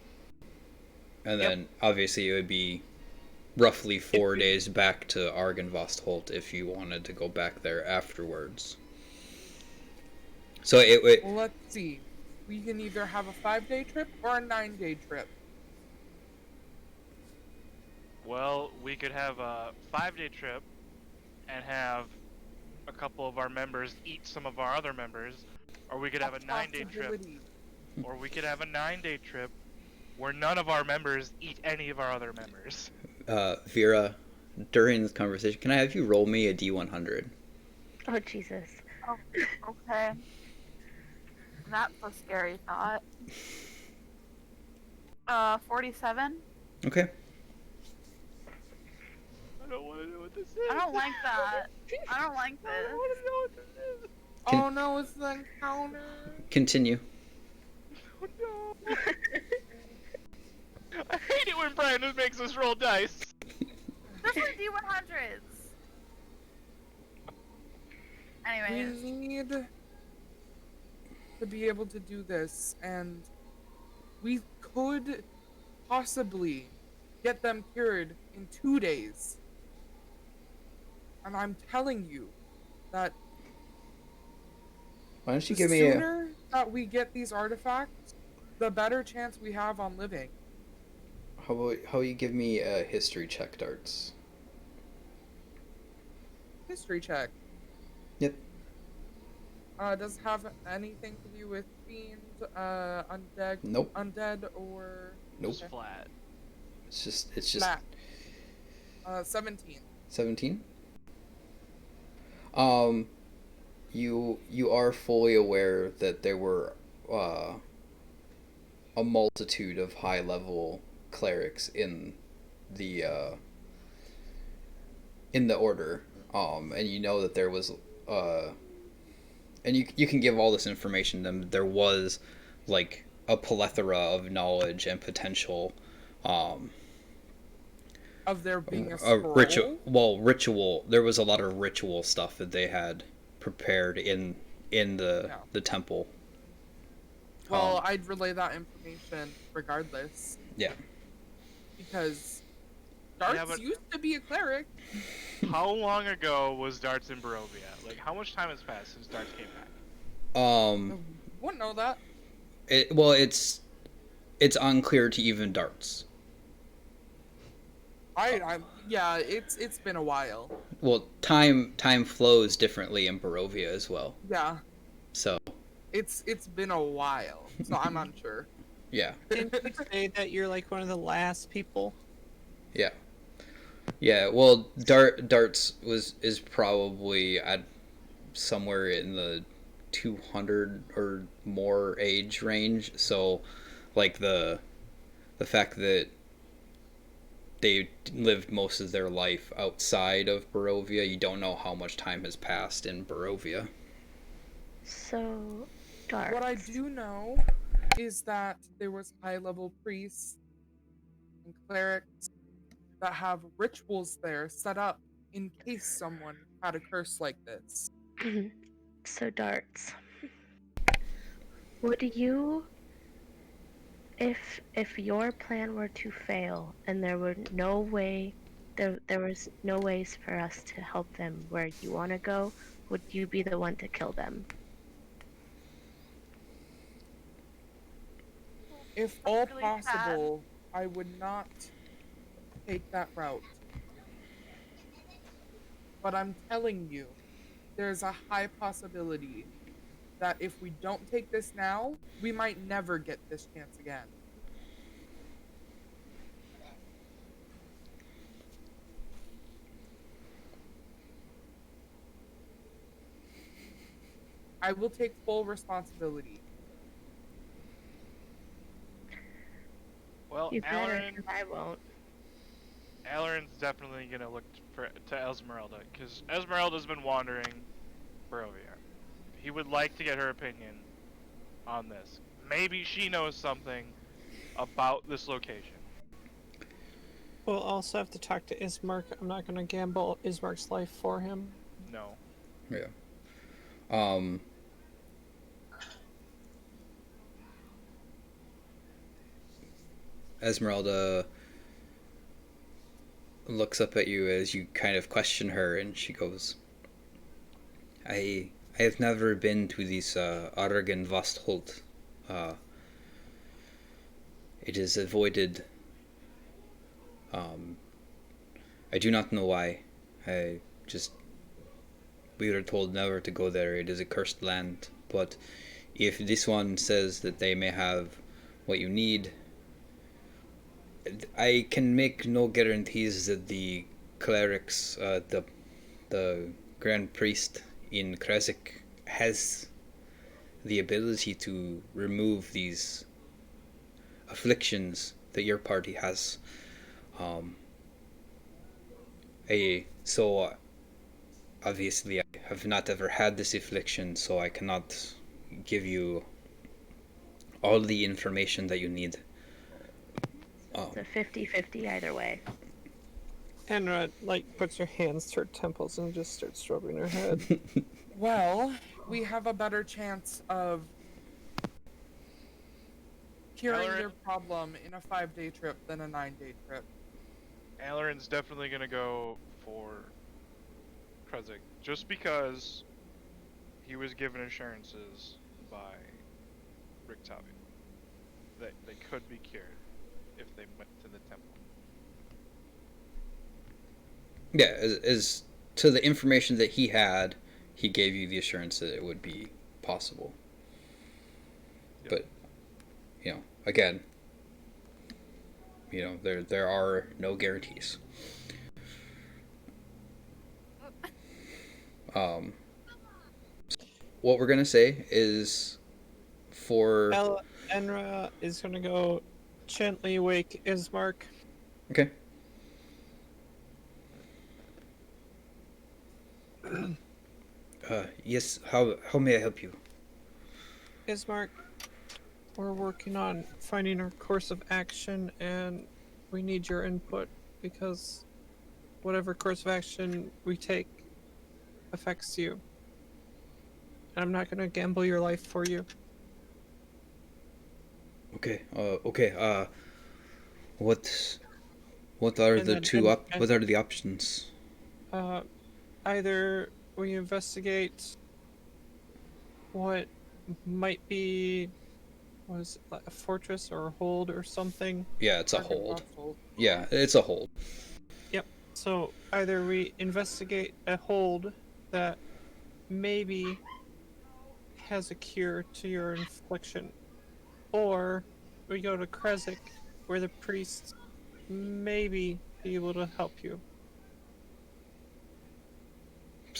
and then obviously it would be roughly 4 days back to Argynvostholt if you wanted to go back there afterwards. So it would. Well, let's see. We can either have a 5-day trip or a 9-day trip. Well, we could have a 5-day trip and have a couple of our members eat some of our other members, or we could have a 9-day trip, Possibility. or we could have a 9-day trip where none of our members eat any of our other members. Vera, during this conversation, can I have you roll me a D100? Oh Jesus. Oh, okay. That's a scary thought. 47? Okay. I don't want to know what this is. I don't like that. I don't like I don't this. want to know what this is. Oh no, it's the encounter. Continue. Oh no. I hate it when Brandon makes us roll dice. Especially D100s. Anyways. We need to be able to do this, and we could possibly get them cured in 2 days. And I'm telling you that Why don't you the give me a... sooner that we get these artifacts, the better chance we have on living. How about you give me a history check, Darts? History check. Yep. Does it have anything to do with fiend, undead, Nope. undead, or Nope. It's flat. It's just flat? 17. 17. You are fully aware that there were a multitude of high level clerics in the order, and you know that there was and you can give all this information to them. There was like a plethora of knowledge and potential Of there being a a scroll? ritual. There was a lot of ritual stuff that they had prepared in the temple. Well, I'd relay that information regardless. Yeah. Because Darts but- used to be a cleric. How long ago was Darts in Barovia? Like, how much time has passed since Darts came back? Wouldn't know that. It's unclear to even Darts. Yeah, it's been a while. Well, time flows differently in Barovia as well. Yeah, So it's been a while, so I'm unsure. yeah. Didn't you say that you're like one of the last people? Yeah. Yeah, well, darts is probably at somewhere in the 200 or more age range. So, like the fact that they lived most of their life outside of Barovia, you don't know how much time has passed in Barovia. So, What I darts. do know is that there was high-level priests and clerics that have rituals there set up in case someone had a curse like this. So, darts. Would you, if your plan were to fail and there were no way, there was no ways for us to help them where you want to go, would you be the one to kill them? If That's all really sad. possible, I would not take that route. But I'm telling you, there's a high possibility that if we don't take this now, we might never get this chance again. I will take full responsibility. Well, You better, because I won't. Alarin's definitely gonna look to Esmeralda, because Esmeralda's been wandering Barovia. He would like to get her opinion on this. Maybe she knows something about this location. We'll also have to talk to Ismark. I'm not going to gamble Ismark's life for him. No. Yeah. Um. Esmeralda looks up at you as you kind of question her, and she goes, I have never been to this Argen Vastholt. Uh, it is avoided. Um, I do not know why. I just we were told never to go there. It is a cursed land. But if this one says that they may have what you need, I can make no guarantees that the clerics, the grand priest in Kresik has the ability to remove these afflictions that your party has. Um, so obviously I have not ever had this affliction, so I cannot give you all the information that you need. It's a 50-50 either way. Enra, puts her hands to her temples and just starts stroking her head. Well, we have a better chance of curing Alarin, their problem in a 5-day trip than a 9-day trip. Alarin's definitely gonna go for Krezik, just because he was given assurances by Rictavia that they could be cured if they went to the temple. Yeah, as to the information that he had, he gave you the assurance that it would be possible. Yep. But again, there are no guarantees. Um, what we're gonna say is for Enra is going to go gently wake Ismark. okay. Yes. How may I help you? Ismark, we're working on finding our course of action, and we need your input because whatever course of action we take affects you. And I'm not going to gamble your life for you. Okay. Okay. What are And the then, two what are the options? Either we investigate what might be, was it, like a fortress or a hold or something. Yeah, it's a Argon hold. Vastholt. Yeah, it's a hold. Yep. So either we investigate a hold that maybe has a cure to your infliction, or we go to Kresik, where the priests maybe be able to help you.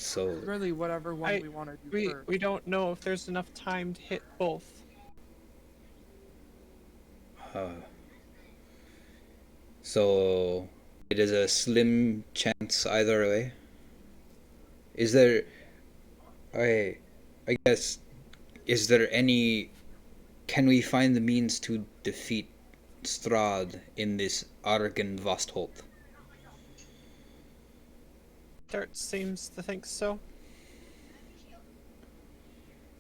So, Really, whatever one I- we want to do We first. we don't know if there's enough time to hit both. uh, so it is a slim chance either way. Is there, I guess, is there any, can we find the means to defeat Strahd in this Argen Vastholt? Dart seems to think so.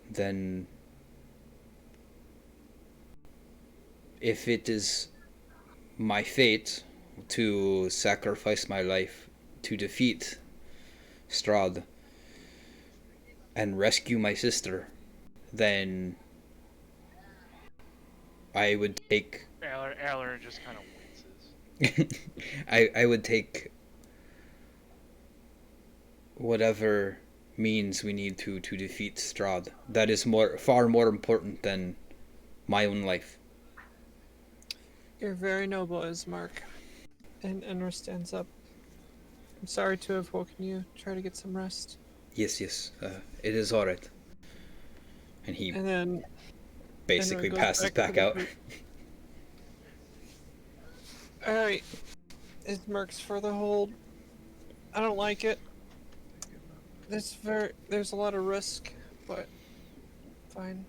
Then, if it is my fate to sacrifice my life to defeat Strahd and rescue my sister, then I would take Aller just kind of winces. I would take whatever means we need to defeat Strahd. That is far more important than my own life. You're very noble, Ismark. And Enra stands up. I'm sorry to have woken you. Try to get some rest. Yes, it is all right. And he And then basically Enra goes passes back back to the out. group. Alright. Ismark's for the hold. I don't like it. There's a lot of risk, but fine.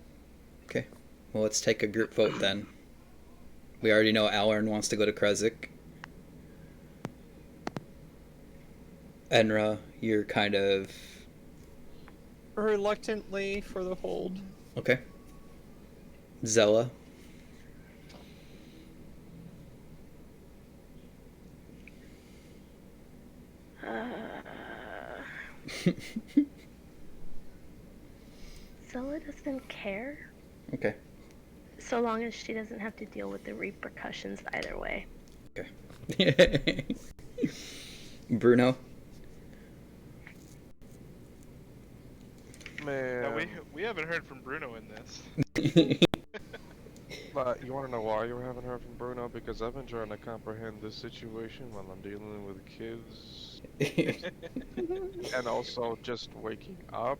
Okay, well, let's take a group vote then. We already know Alern wants to go to Krezk. Enra, you're kind of Reluctantly for the hold. okay. Zella. Zilla doesn't care, Okay. so long as she doesn't have to deal with the repercussions either way. Okay. Bruno. Man. Now we haven't heard from Bruno in this. But you want to know why you haven't heard from Bruno? Because I've been trying to comprehend this situation while I'm dealing with kids and also just waking up.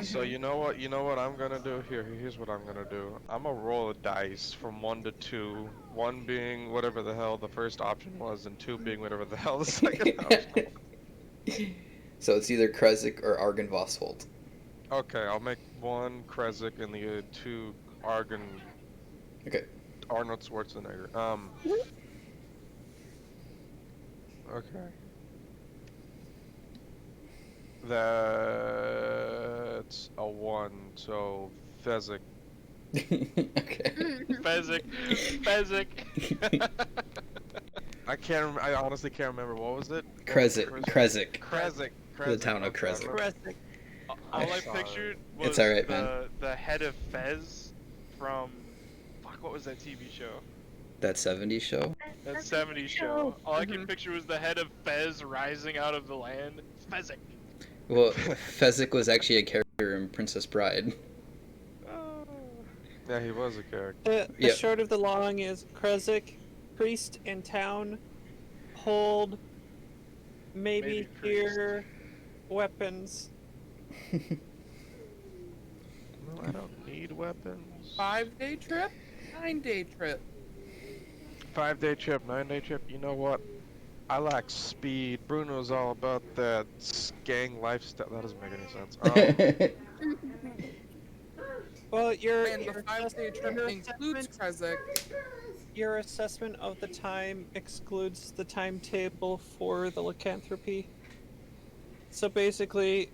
So you know what? You know what I'm gonna do? Here's what I'm gonna do. I'm gonna roll a dice from 1 to 2. 1 being whatever the hell the first option was, and 2 being whatever the hell the second option was. So it's either Krezk or Argen Vosholt. Okay, I'll make 1 Krezk and the 2 Argon. Okay. Arnold Schwarzenegger. Okay. That's a 1, so Fezzik. Okay. Fezzik. I honestly can't remember. What was it? Krezk. Krezzik. The town of okay, Krezk. Krezk. All I Sorry. pictured was It's alright, man. the head of Fez from what was that TV show? That 70s show? That 70s show. All I can picture was the head of Fez rising out of the land. Fezzik. Well, Fezzik was actually a character in Princess Bride. Yeah, he was a character. The Yep. short of the long is Krezk, priest in town, hold, maybe Maybe priest. here, weapons. No, I don't need weapons. 5-day trip? 9-day trip. 5-day trip, 9-day trip. You know what? I lack speed. Bruno's all about that gang lifestyle. That doesn't make any sense. Well, And the 5-day trip includes Krezk. your assessment of the time excludes the timetable for the lycanthropy. So basically,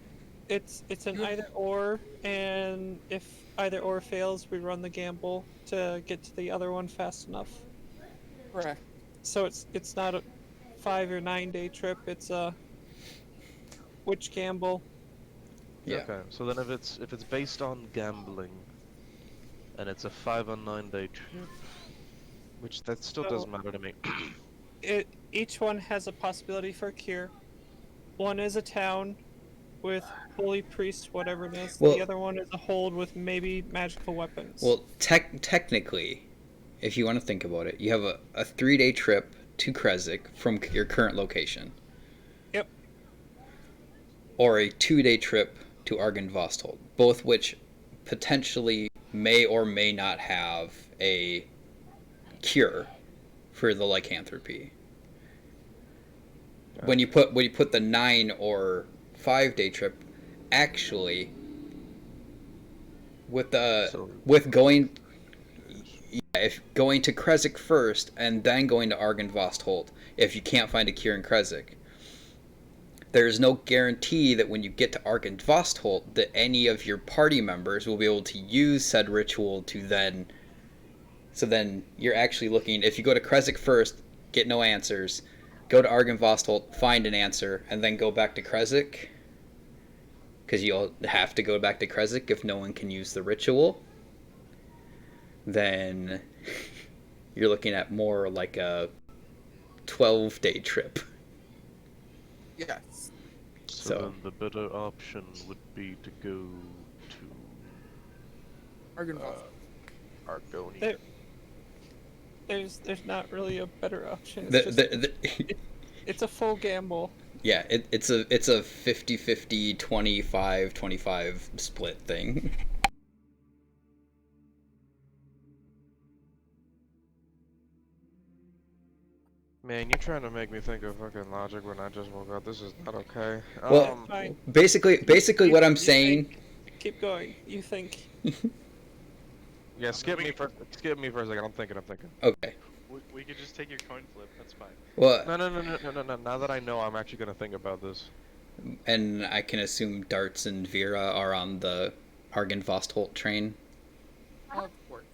it's an either or, and if either or fails, we run the gamble to get to the other one fast enough. Correct. So it's not a 5 or 9 day trip. It's a which gamble. Yeah. Okay, so then if it's based on gambling, and it's a 5 or 9-day trip, which that still doesn't matter to me. Each one has a possibility for a cure. One is a town with holy priest, whatever it is. Well- The other one is a hold with maybe magical weapons. Well, technically, if you want to think about it, you have a 3-day trip to Krezk from your current location. Yep. or a 2-day trip to Argynvostholt, both which potentially may or may not have a cure for the lycanthropy. When you put the 9 or 5-day trip, actually, with going, yeah, if going to Kresik first and then going to Argynvostholt, if you can't find a cure in Kresik, there's no guarantee that when you get to Argynvostholt that any of your party members will be able to use said ritual to then. So then you're actually looking, if you go to Kresik first, get no answers, go to Argynvostholt, find an answer, and then go back to Kresik, because you'll have to go back to Kresik if no one can use the ritual, then you're looking at more like a 12-day trip. Yes. So then the better option would be to go to Argynvostholt. Argonian. There's not really a better option. It's it's a full gamble. Yeah, it's a 50-50, 25-25 split thing. Man, you're trying to make me think of fucking logic when I just woke up. This is not okay. Well, Fine. basically what I'm saying. Keep going. You think. Yeah, skip me for a second. I'm thinking. Okay. We could just take your coin flip. That's fine. Well, No. Now that I know, I'm actually gonna think about this. and I can assume Darts and Vera are on the Argynvostholt train. Of course.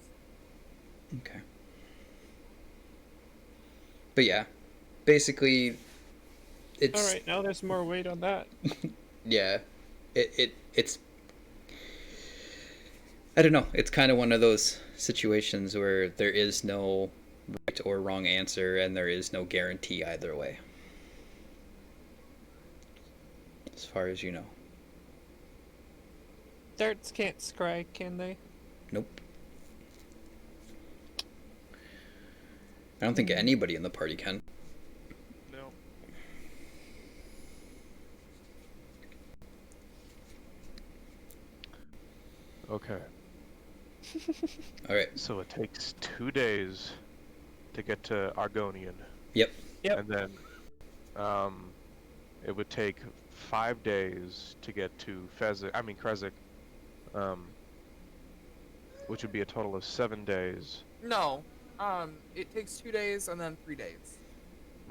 Okay. But yeah, basically, it's All right, now there's more weight on that. yeah, it's I don't know. It's kind of one of those situations where there is no right or wrong answer, and there is no guarantee either way, as far as you know. Darts can't scry, can they? Nope. I don't think anybody in the party can. No. Okay. All right. So it takes 2 days to get to Argonian. Yep. Yep. And then, it would take 5 days to get to Kresik, which would be a total of 7 days. No. It takes 2 days and then 3 days.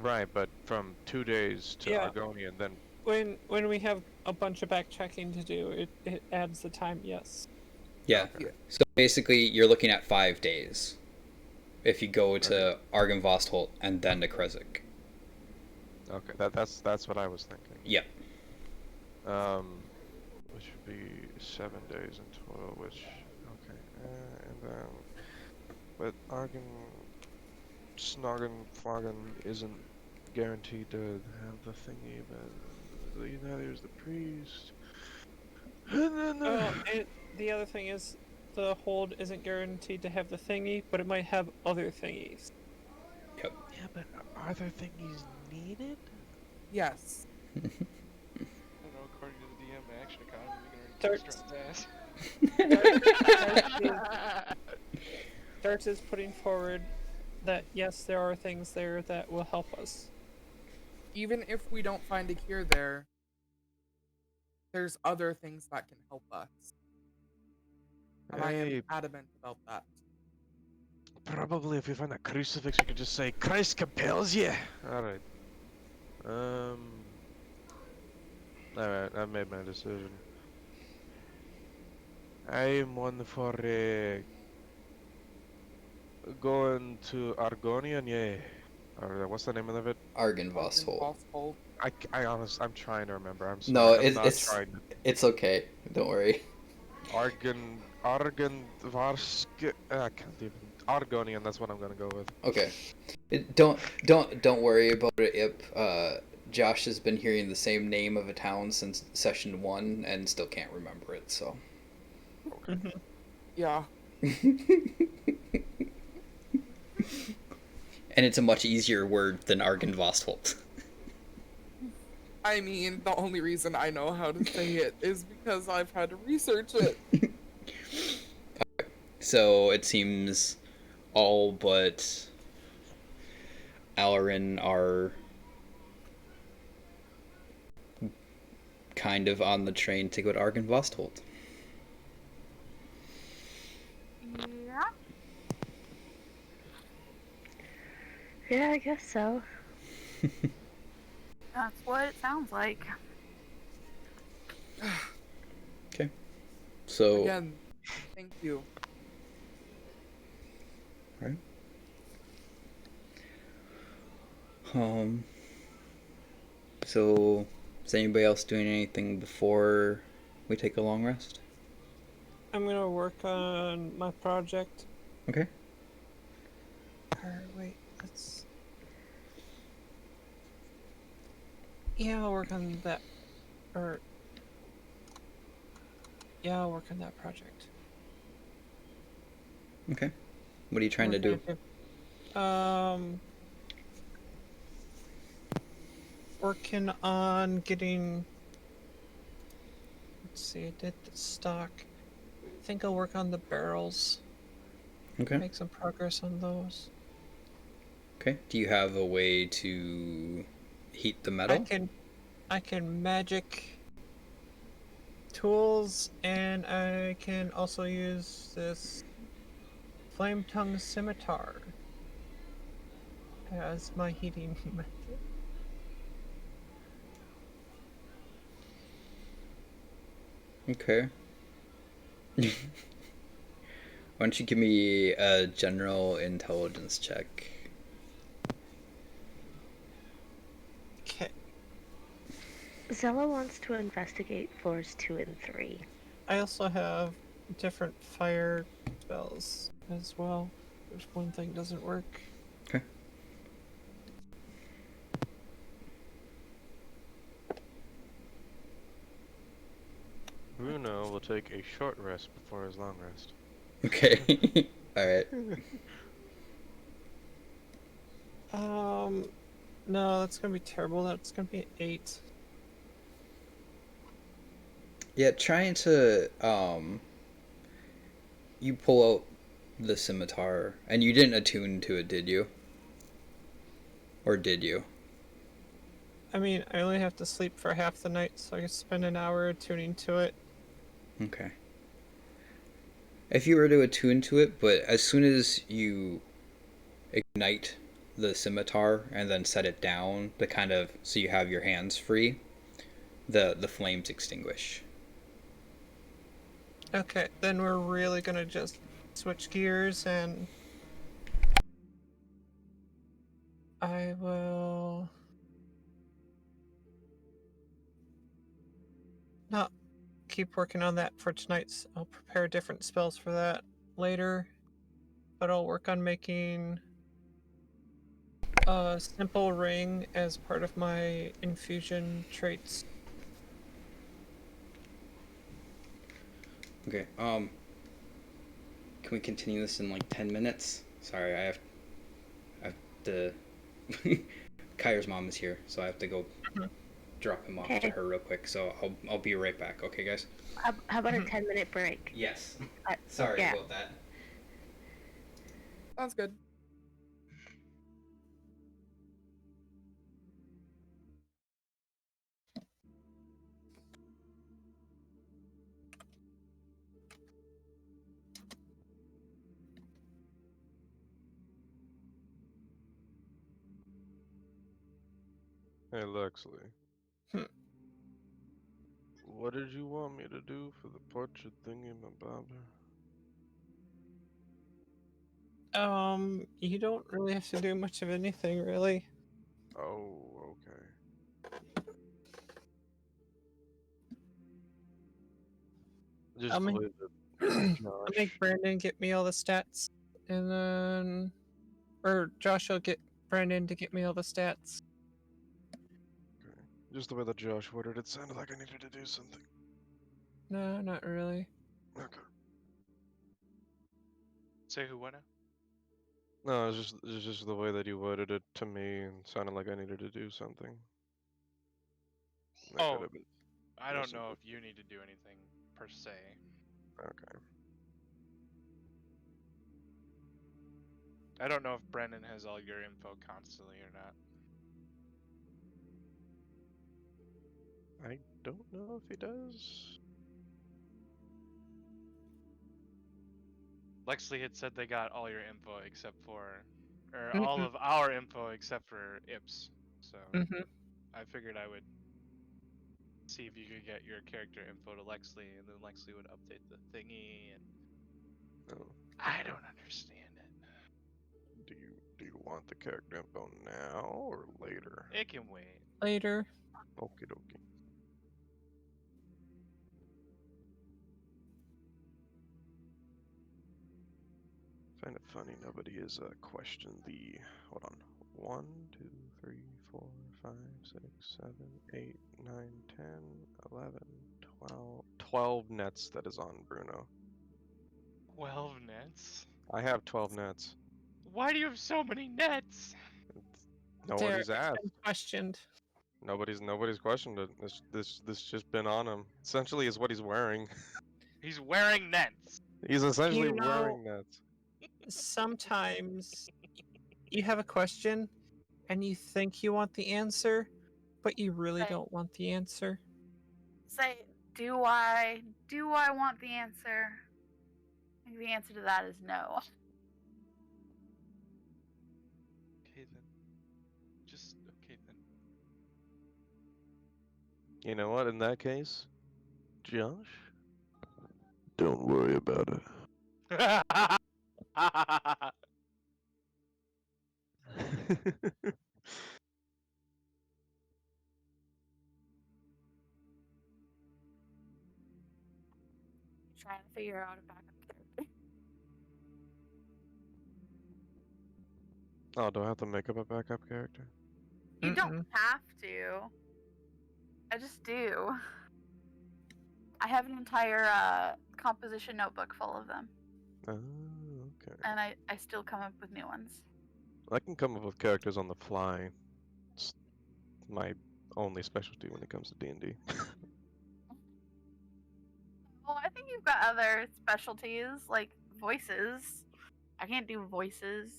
Right, but from 2 days to Yeah. Argonian, then When we have a bunch of backchecking to do, it adds the time. Yes. Yeah. Okay. So basically, you're looking at 5 days if you go to Argynvostholt and then to Kresik. okay, that's what I was thinking. Yep. Which would be 7 days in total. Which and then, but Snoggin isn't guaranteed to have the thingy, but there's the priest. And then The other thing is, the hold isn't guaranteed to have the thingy, but it might have other thingies. Yep. yeah, but are there thingies needed? Yes. I don't know. According to the DM action economy, Darts. we're gonna ass. Darts is putting forward that yes, there are things there that will help us. Even if we don't find a cure there, there's other things that can help us. And I am Hey, adamant about that. probably if we find a crucifix, we could just say, Christ compels you! Alright. Alright, I've made my decision. I'm one for, going to Argonian, yeah. Or, what's the name of it? Argynvostholt. Argynvostholt. I'm trying to remember, I'm sorry. No, I'm not it's trying to... it's okay. Don't worry. Argynvarsk... I can't even... Argonian, that's what I'm gonna go with. Okay. Don't worry about it, Ip. Josh has been hearing the same name of a town since session 1 and still can't remember it, so. Yeah. And it's a much easier word than Argynvostholt. I mean, the only reason I know how to say it is because I've had to research it. So it seems all but Alarin are kind of on the train to go to Argynvostold. Yeah. Yeah, I guess so. That's what it sounds like. Okay. So, Again, thank you. right. Um. So, is anybody else doing anything before we take a long rest? I'm gonna work on my project. Okay. Or wait, let's. Yeah, I'll work on that. Or yeah, I'll work on that project. Okay. What are you trying We're to do? gonna working on getting. Let's see, I did the stock. I think I'll work on the barrels. Okay. Make some progress on those. Okay. Do you have a way to heat the I metal? can magic tools, and I can also use this flame tongue scimitar as my heating method. Okay. Why don't you give me a general intelligence check? Okay. Zella wants to investigate floors 2 and 3. I also have different fire spells as well. If one thing doesn't work. Okay. Bruno will take a short rest before his long rest. Okay. All right. No, that's gonna be terrible. That's gonna be an 8. Yeah, trying to you pull out the scimitar and you didn't attune to it, did you? Or did you? I mean, I only have to sleep for half the night, so I can spend an hour tuning to it. Okay. If you were to attune to it, but as soon as you ignite the scimitar and then set it down, the kind of so you have your hands free, the flames extinguish. Okay, then we're really gonna just switch gears, and I will not keep working on that for tonight. I'll prepare different spells for that later, but I'll work on making a simple ring as part of my infusion traits. Okay. Can we continue this in like 10 minutes? Sorry, I have to Kyra's mom is here, so I have to go Mhm. drop him off to Okay. her real quick. So I'll be right back. Okay, guys. How about a Mhm. 10-minute break? Yes. Uh, Sorry yeah. about that. Sounds good. Hey, Lexley, Hmm. what did you want me to do for the portrait thingy, my bobber? You don't really have to do much of anything, really. Oh, okay. I'll Just the make way that I'll Josh. make Brandon get me all the stats, and then or Josh will get Brandon to get me all the stats. Okay. Just the way that Josh worded it sounded like I needed to do something. No, not really. Okay. Say who won it? No, it's just the way that you worded it to me and sounded like I needed to do something. That could have been. I don't Listen, know if you need to do anything per se. Okay. I don't know if Brennan has all your info constantly or not. I don't know if he does. Lexley had said they got all your info except for, or Mm-mm. all of our info except for Ips. So Mhm. I figured I would see if you could get your character info to Lexley, and then Lexley would update the thingy. And Oh. I don't understand it. Do you want the character info now or later? It can wait. Later. Okie dokie. Find it funny nobody has questioned the. Hold on. 1, 2, 3, 4, 5, 6, 7, 8, 9, 10, 11, 12. 12 nets that is on Bruno. 12 nets? I have 12 nets. Why do you have so many nets? Nobody's There, it's asked. been questioned. Nobody's questioned it. This just been on him. Essentially, is what he's wearing. He's wearing nets. He's essentially You know- wearing nets. Sometimes you have a question and you think you want the answer, but you really Right. don't want the answer. Say, do I want the answer? I think the answer to that is no. Okay then. Just okay then. You know what? In that case, Josh, don't worry about it. Trying to figure out a backup character. Oh, do I have to make up a backup character? You don't have to. I just do. I have an entire composition notebook full of them, Oh, okay. and I still come up with new ones. I can come up with characters on the fly. It's my only specialty when it comes to D&D. Well, I think you've got other specialties like voices. I can't do voices.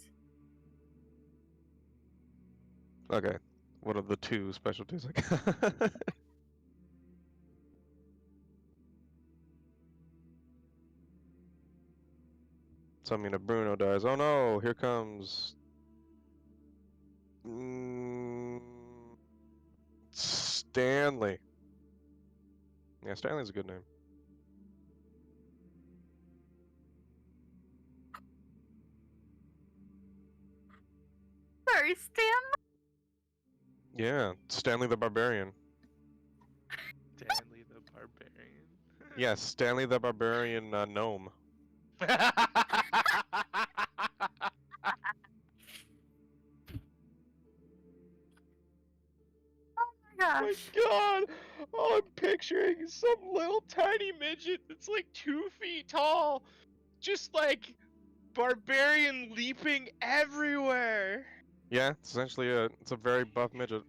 Okay, what are the two specialties I got? So I mean, if Bruno dies, oh no, here comes Stanley. Yeah, Stanley's a good name. Sorry, Stan. Yeah, Stanley the Barbarian. Stanley the Barbarian. Yes, Stanley the Barbarian gnome. Oh my My gosh. God! Oh, I'm picturing some little tiny midget that's like 2 feet tall, just like barbarian leaping everywhere. Yeah, it's essentially it's a very buff midget.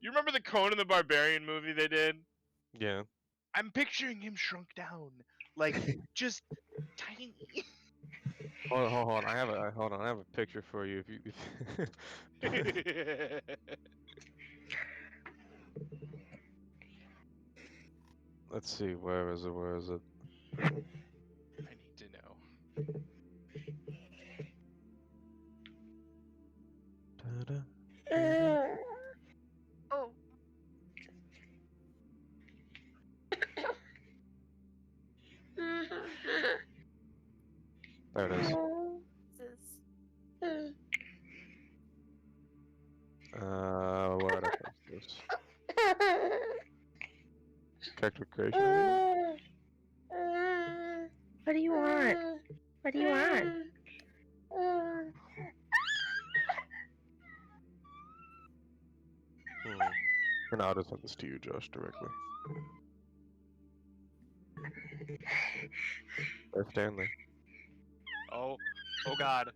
You remember the Conan the Barbarian movie they did? Yeah. I'm picturing him shrunk down, like just tiny. Hold on. I have a picture for you. If you. Let's see. Where is it? Where is it? I need to know. Ta-da. Oh, There it is. this is Where did I post this? Character creation. What do you want? What do you want? For now, I'll just send this to you, Josh, directly. There's Stanley. Oh God.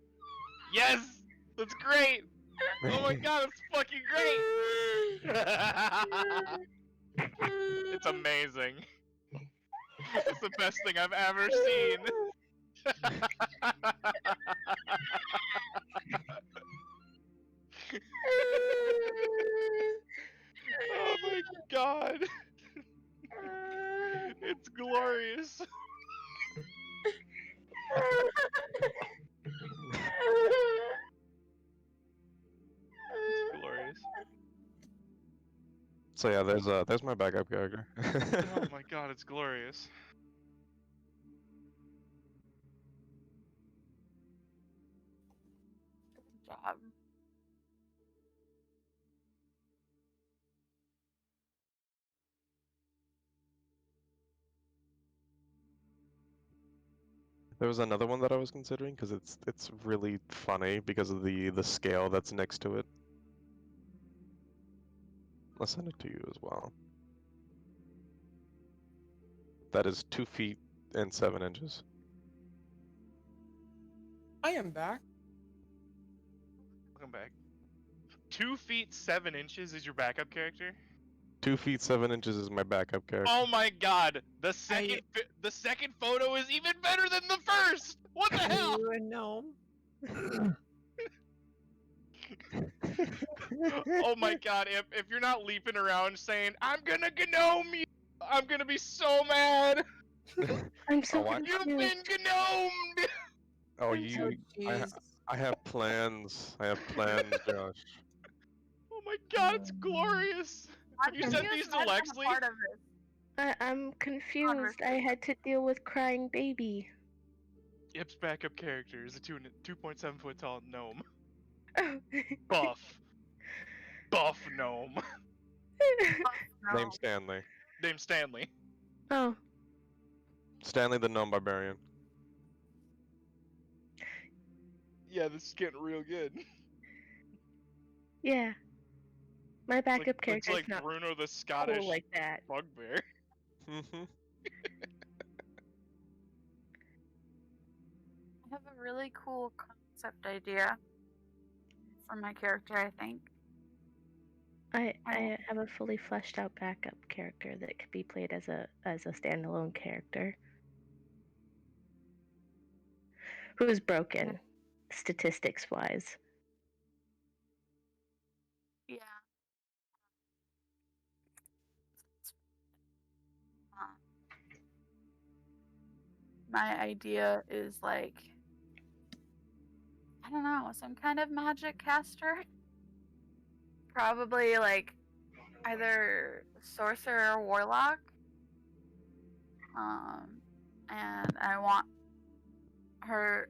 Yes! That's great! Oh my god, it's fucking great! It's amazing. It's the best thing I've ever seen. Oh my god. It's glorious. It's glorious. So yeah, there's my backup character. Oh my god, it's glorious. Good job. There was another one that I was considering because it's really funny because of the scale that's next to it. I'll send it to you as well. That is 2 feet and 7 inches. I am back. Welcome back. 2 feet 7 inches is your backup character? 2 feet 7 inches is my backup character. Oh my god! The second photo is even better than the first. What the Are hell? you a gnome? Oh my god! If you're not leaping around saying I'm gonna gnome you, I'm gonna be so mad. I'm so Oh, You've confused. been gnomed. Oh, Oh, you. jeez. I have plans. I have plans, Josh. Oh my god! It's glorious. Have you I'm sent confused these to I've been a Lexley? part of this I'm confused. I conversation. had to deal with crying baby. Yep's backup character is a 2.7 foot tall gnome. Oh. Buff gnome Name No. Stanley. named Stanley. Oh, Stanley the Gnome Barbarian. Yeah, this is getting real good. yeah. My backup It's character's like not Bruno the Scottish cool like that. bugbear. Mm-hmm. I have a really cool concept idea for my character, I think. I have a fully fleshed out backup character that could be played as a standalone character who's broken statistics wise. Yeah. Um, my idea is like, I don't know, some kind of magic caster. Probably like either sorcerer or warlock. And I want her,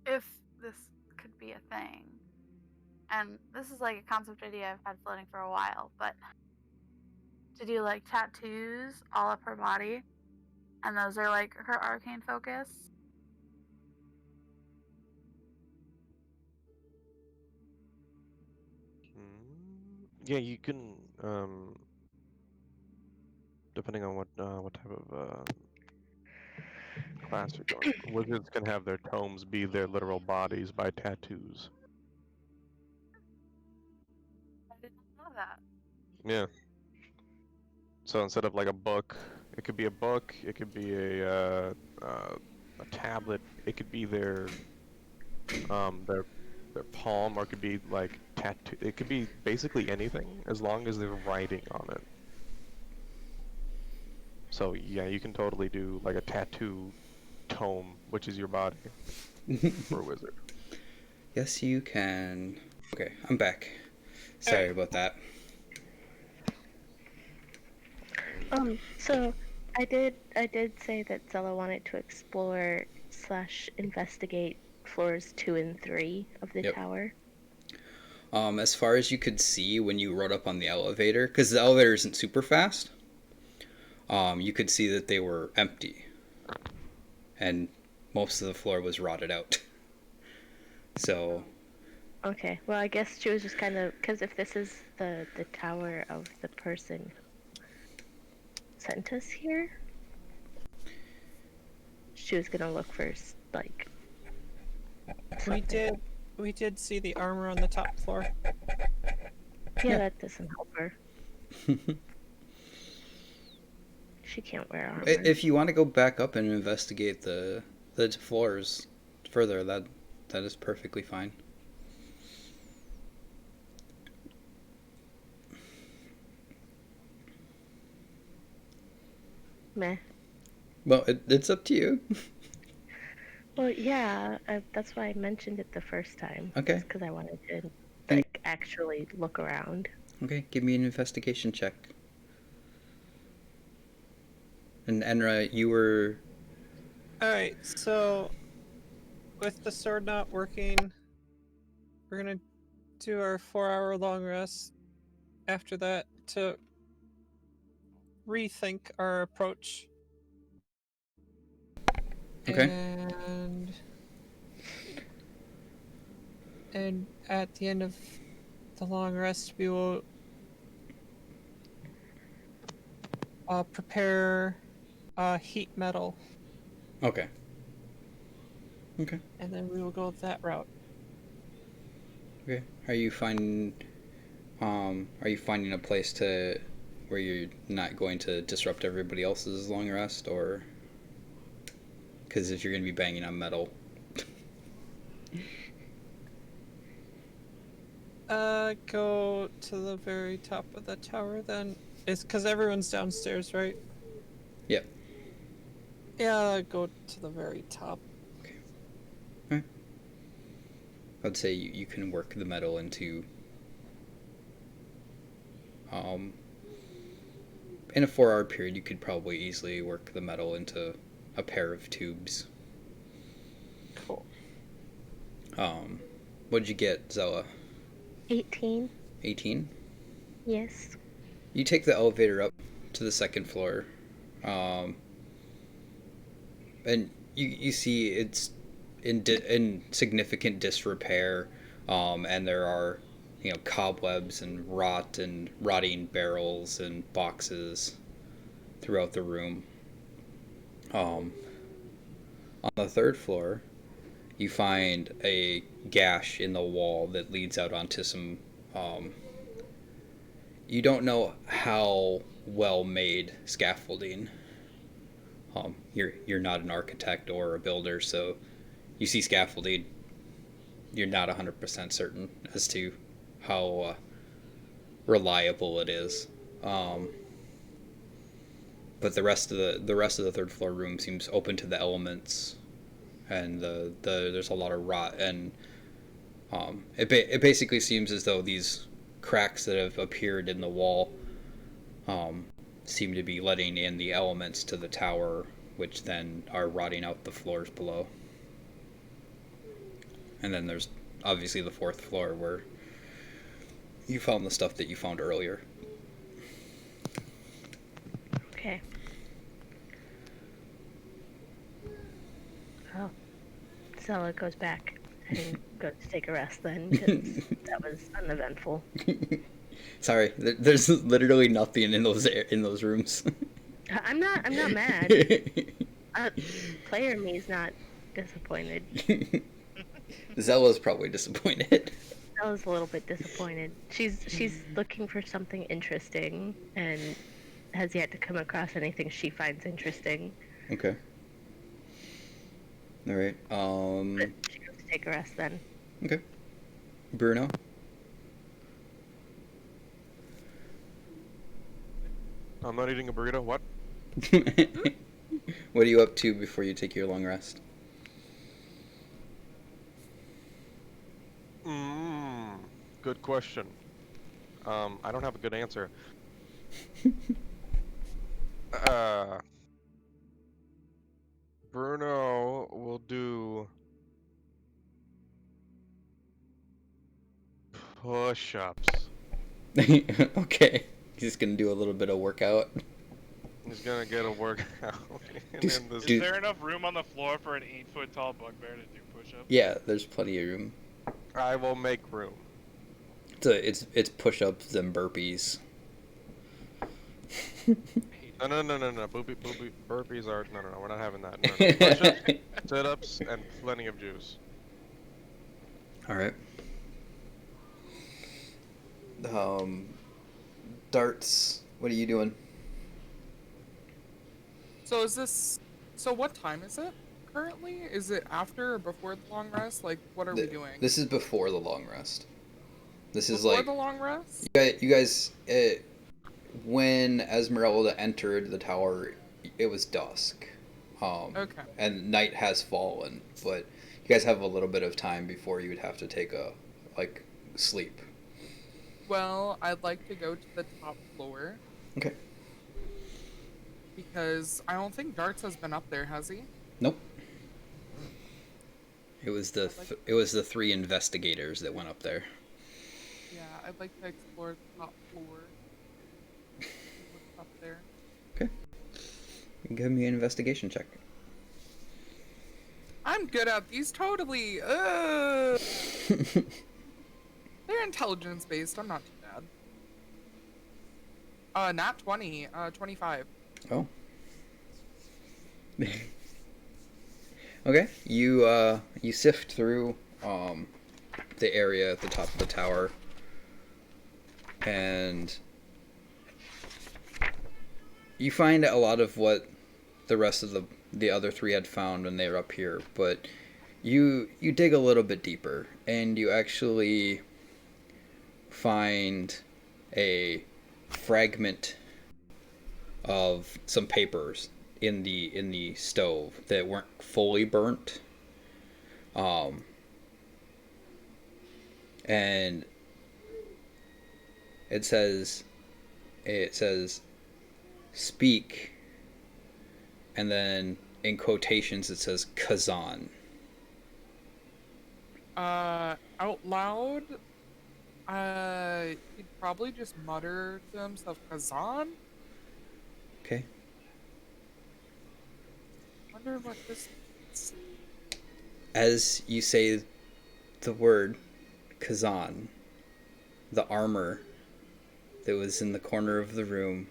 if this could be a thing, and this is like a concept idea I've had floating for a while, but to do like tattoos all up her body, and those are like her arcane focus. Yeah, you can. Depending on what type of class you're going for. Wizards can have their tomes be their literal bodies by tattoos. I didn't know that. Yeah. So instead of like a book, it could be a book. It could be a tablet. It could be their palm, or it could be like tattoo. It could be basically anything as long as they're writing on it. So yeah, you can totally do like a tattoo tome, which is your body, for a wizard. Yes, you can. Okay, I'm back. Sorry about that. So I did say that Zella wanted to explore / investigate floors 2 and 3 of the Yep. tower. As far as you could see when you rode up on the elevator, because the elevator isn't super fast, you could see that they were empty, and most of the floor was rotted out. So, Okay, well I guess she was just kind of, because if this is the tower of the person who sent us here, she was gonna look for like We did see the armor on the top floor. Yeah, that doesn't help her. She can't wear armor. If you want to go back up and investigate the floors further, that is perfectly fine. Meh. Well, it's up to you. Well, yeah, that's why I mentioned it the first time. Okay. Because I wanted to, Then- like, actually look around. Okay, give me an investigation check. And Enra, you were... Alright, so with the sword not working, we're gonna do our 4-hour long rest after that to rethink our approach. Okay. And at the end of the long rest, we will prepare heat metal, Okay. Okay. and then we will go that route. Okay. Are you finding a place to where you're not going to disrupt everybody else's long rest, or because if you're going to be banging on metal? Go to the very top of the tower then. It's because everyone's downstairs, right? Yep. Yeah, go to the very top. I'd say you can work the metal into in a 4-hour period you could probably easily work the metal into a pair of tubes. Cool. What'd you get, Zella? 18? 18? Yes. You take the elevator up to the second floor, and you see it's in significant disrepair, and there are cobwebs and rotting barrels and boxes throughout the room. On the third floor, you find a gash in the wall that leads out onto some. You don't know how well made scaffolding. You're not an architect or a builder, so you see scaffolding. You're not 100% certain as to how reliable it is. But the rest of the third floor room seems open to the elements, and there's a lot of rot, and it basically seems as though these cracks that have appeared in the wall seem to be letting in the elements to the tower, which then are rotting out the floors below. And then there's obviously the fourth floor where you found the stuff that you found earlier. Okay. Oh. Zella goes back and goes to take a rest then, because that was uneventful. Sorry, there's literally nothing in those rooms. I'm not mad. Player me's not disappointed. Zella's probably disappointed. I was a little bit disappointed. She's looking for something interesting and has yet to come across anything she finds interesting. Okay. All right. But she goes to take a rest then. Okay. Bruno. I'm not eating a burrito. What? What are you up to before you take your long rest? Good question. I don't have a good answer. Bruno will do push-ups. Okay. He's just gonna do a little bit of workout. He's gonna get a workout. And Dude, then this- Is there enough room on the floor for an 8-foot tall bugbear to do push-ups? Yeah, there's plenty of room. I will make room. It's push-ups and burpees. No. Burpees are no. We're not having that. No. Push-ups, sit-ups, and plenty of juice. All right. Um, Darts, what are you doing? So is this? So what time is it currently? Is it after or before the long rest? Like, what are we doing? This is before the long rest. This is Before like the long rest? you guys when Esmeralda entered the tower, it was dusk, Okay. and night has fallen. But you guys have a little bit of time before you would have to take a like sleep. Well, I'd like to go to the top floor Okay. because I don't think Darts has been up there, has he? Nope. It was the I'd like- it was the three investigators that went up there. Yeah, I'd like to explore the top floor. See what's up there. Okay. Give me an investigation check. I'm good at these totally. They're intelligence based. I'm not too bad. Not 20. 25. Oh. Okay. You sift through the area at the top of the tower, and you find a lot of what the rest of the other three had found when they were up here, but you dig a little bit deeper, and you actually find a fragment of some papers in the stove that weren't fully burnt, and it says speak, and then in quotations it says Kazan. Out loud, he'd probably just mutter to himself, Kazan? Okay. Wonder what this means. As you say the word Kazan, the armor that was in the corner of the room,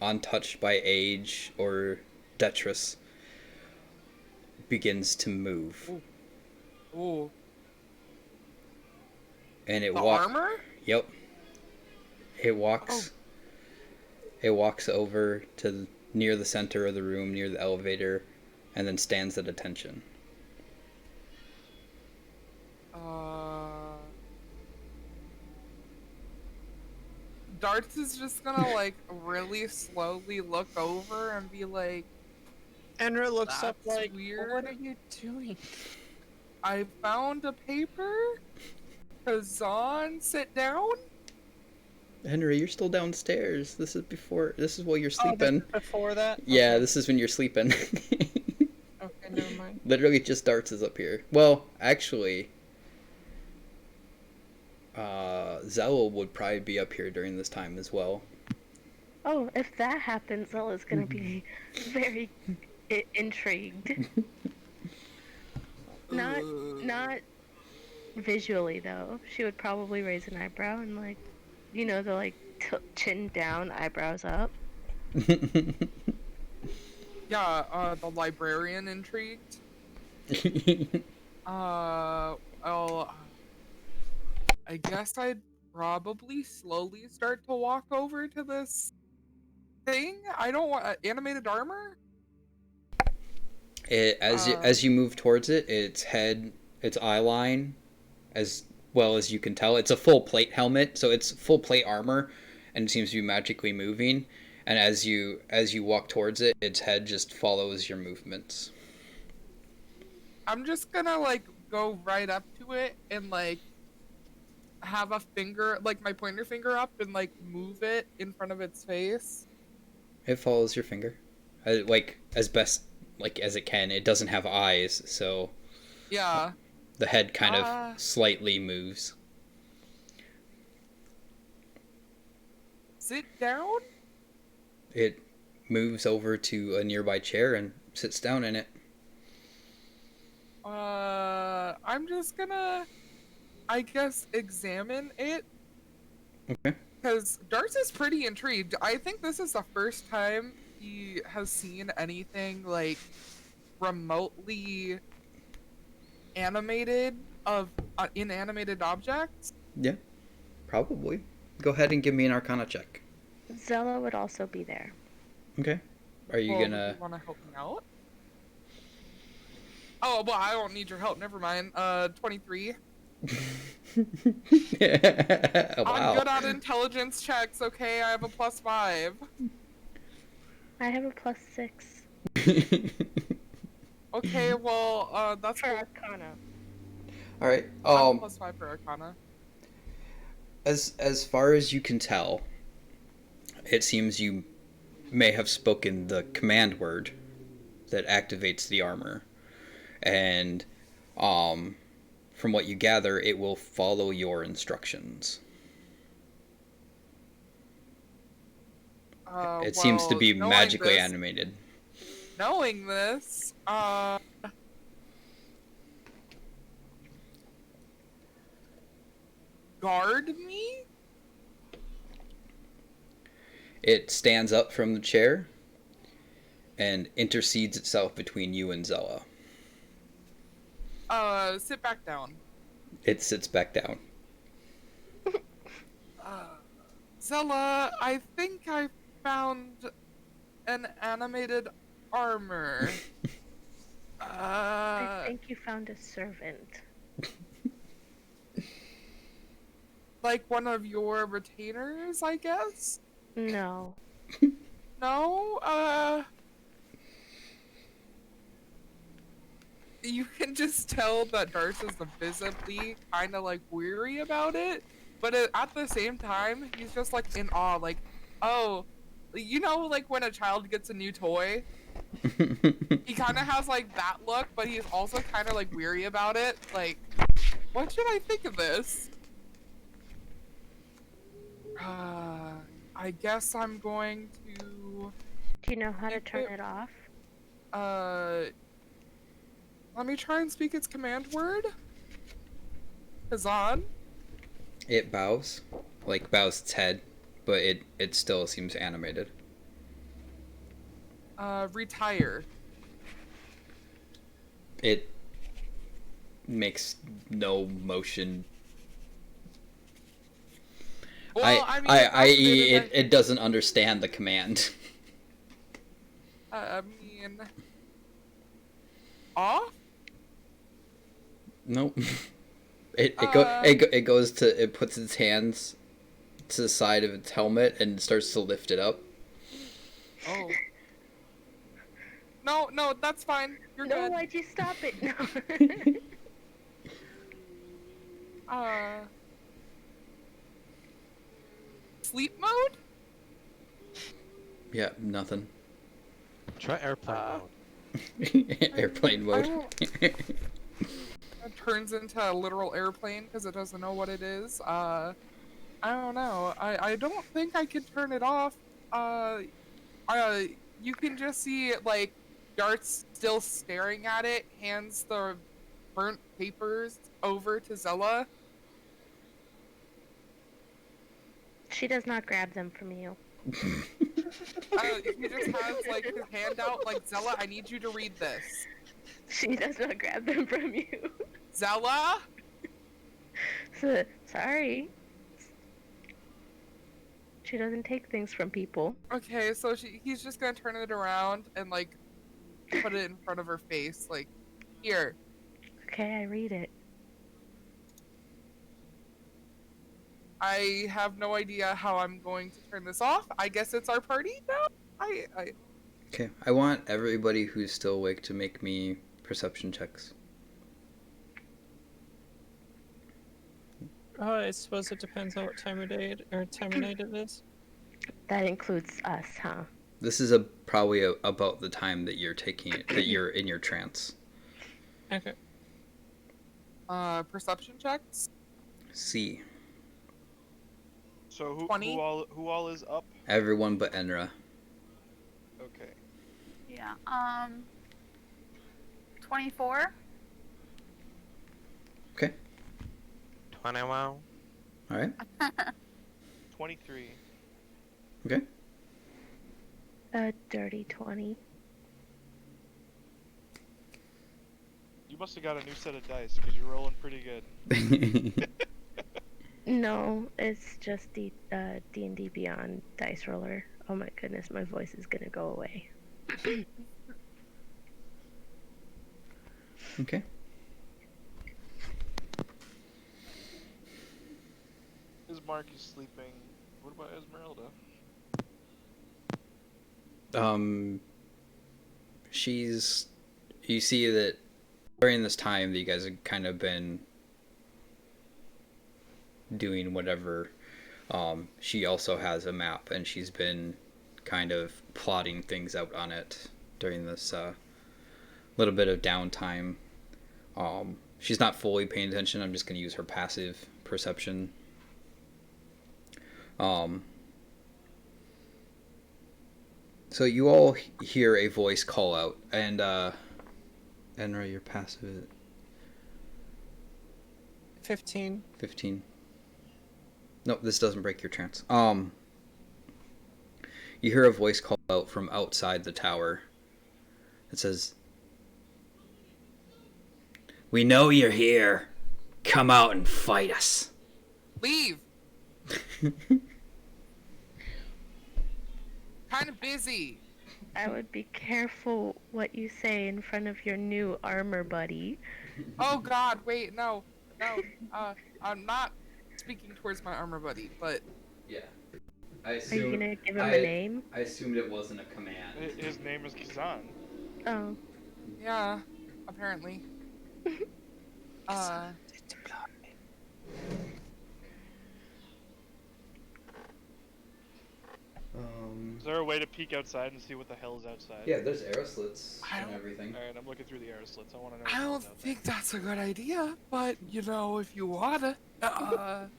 untouched by age or detritus, begins to move. Ooh. And it The armor? Yep. It walks. It walks over to near the center of the room, near the elevator, and then stands at attention. Darts is just gonna like really slowly look over and be like, Enra looks up That's like, weird. what are you doing? I found a paper? Kazan, sit down? Henry, you're still downstairs. This is while you're Oh, this sleeping. is before that? Yeah, Okay. this is when you're sleeping. Okay, never mind. Literally just Darts is up here. Well, actually, Zella would probably be up here during this time as well. Oh, if that happens, Zella's gonna be very intrigued. Not visually though. She would probably raise an eyebrow and like, the like chin down, eyebrows up. Yeah, the librarian intrigued. Well, I guess I'd probably slowly start to walk over to this thing. I don't want animated armor. As you move towards it, its head, its eye line, as well as you can tell, it's a full plate helmet, so it's full plate armor, and it seems to be magically moving. And as you walk towards it, its head just follows your movements. I'm just gonna like go right up to it and like have a finger, like my pointer finger up, and like move it in front of its face. It follows your finger, like as best like as it can. It doesn't have eyes, so Yeah. the head kind of slightly moves. Sit down? It moves over to a nearby chair and sits down in it. I'm just gonna, I guess, examine it. Okay. Because Darts is pretty intrigued. I think this is the first time he has seen anything like remotely animated of inanimated objects? Yeah, probably. Go ahead and give me an Arcana check. Zella would also be there. Okay. Are you Well, do gonna? you want to help me out? Oh, well, I don't need your help. Never mind. 23. I'm Wow. good on intelligence checks, okay? I have a +5. I have a +6 Okay, well, that's for cool. Arcana. All right. I have a +5 for Arcana. As far as you can tell, it seems you may have spoken the command word that activates the armor, and from what you gather, it will follow your instructions. It seems to Well, be magically animated. knowing this, guard me? It stands up from the chair and intercedes itself between you and Zella. Sit back down. It sits back down. Zella, I think I found an animated armor. I think you found a servant. Like one of your retainers, I guess? No. No? You can just tell that Darce is visibly kind of like weary about it, but at the same time, he's just like in awe, like, oh, you know, like when a child gets a new toy? He kind of has like that look, but he's also kind of like weary about it. Like, what should I think of this? I guess I'm going to. Do you know how to turn it off? Let me try and speak its command word. Kazan? It bows, like bows its head, but it still seems animated. Retire. It makes no motion. Well, It doesn't understand the command. Off? Nope. It puts its hands to the side of its helmet and starts to lift it up. Oh. No, that's fine. You're No, good. why'd you stop it? No. Sleep mode? Yeah, nothing. Try airplane mode. Airplane mode. It turns into a literal airplane because it doesn't know what it is. I don't know. I don't think I could turn it off. You can just see like Dart's still staring at it, hands the burnt papers over to Zella. She does not grab them from you. He just has like his hand out like, Zella, I need you to read this. She does not grab them from you. Zella? Sorry. She doesn't take things from people. Okay, so he's just gonna turn it around and like put it in front of her face, like, here. Okay, I read it. I have no idea how I'm going to turn this off. I guess it's our party now? Okay, I want everybody who's still awake to make me perception checks. I suppose it depends on what time of day or time of night it is. That includes us, huh? This is probably about the time that you're taking it, that you're in your trance. Okay. Perception checks? C. So who 20? who all is up? Everyone but Enra. Okay. Yeah. 24. Okay. 20 wow. All right. 23. Okay. A dirty 20. You must have got a new set of dice because you're rolling pretty good. No, it's just the D&D Beyond dice roller. Oh my goodness, my voice is gonna go away. Okay. His Mark is sleeping. What about Esmeralda? She's. You see that during this time that you guys have kind of been doing whatever. She also has a map, and she's been kind of plotting things out on it during this little bit of downtime. She's not fully paying attention. I'm just going to use her passive perception. So you all hear a voice call out, and Enra, your passive is 15. 15. Nope, this doesn't break your trance. You hear a voice call out from outside the tower. It says, "We know you're here. Come out and fight us." Leave. Kind of busy. I would be careful what you say in front of your new armor buddy. Oh God, wait, no. I'm not speaking towards my armor buddy, but Yeah. Are you gonna give him a name? I assumed it wasn't a command. His name is Kazan. Oh. yeah, apparently. Is there a way to peek outside and see what the hell is outside? Yeah, there's arrow slits I and don't- everything. Alright, I'm looking through the arrow slits. I want to know. I don't think that's a good idea, but you know, if you wanna, I'm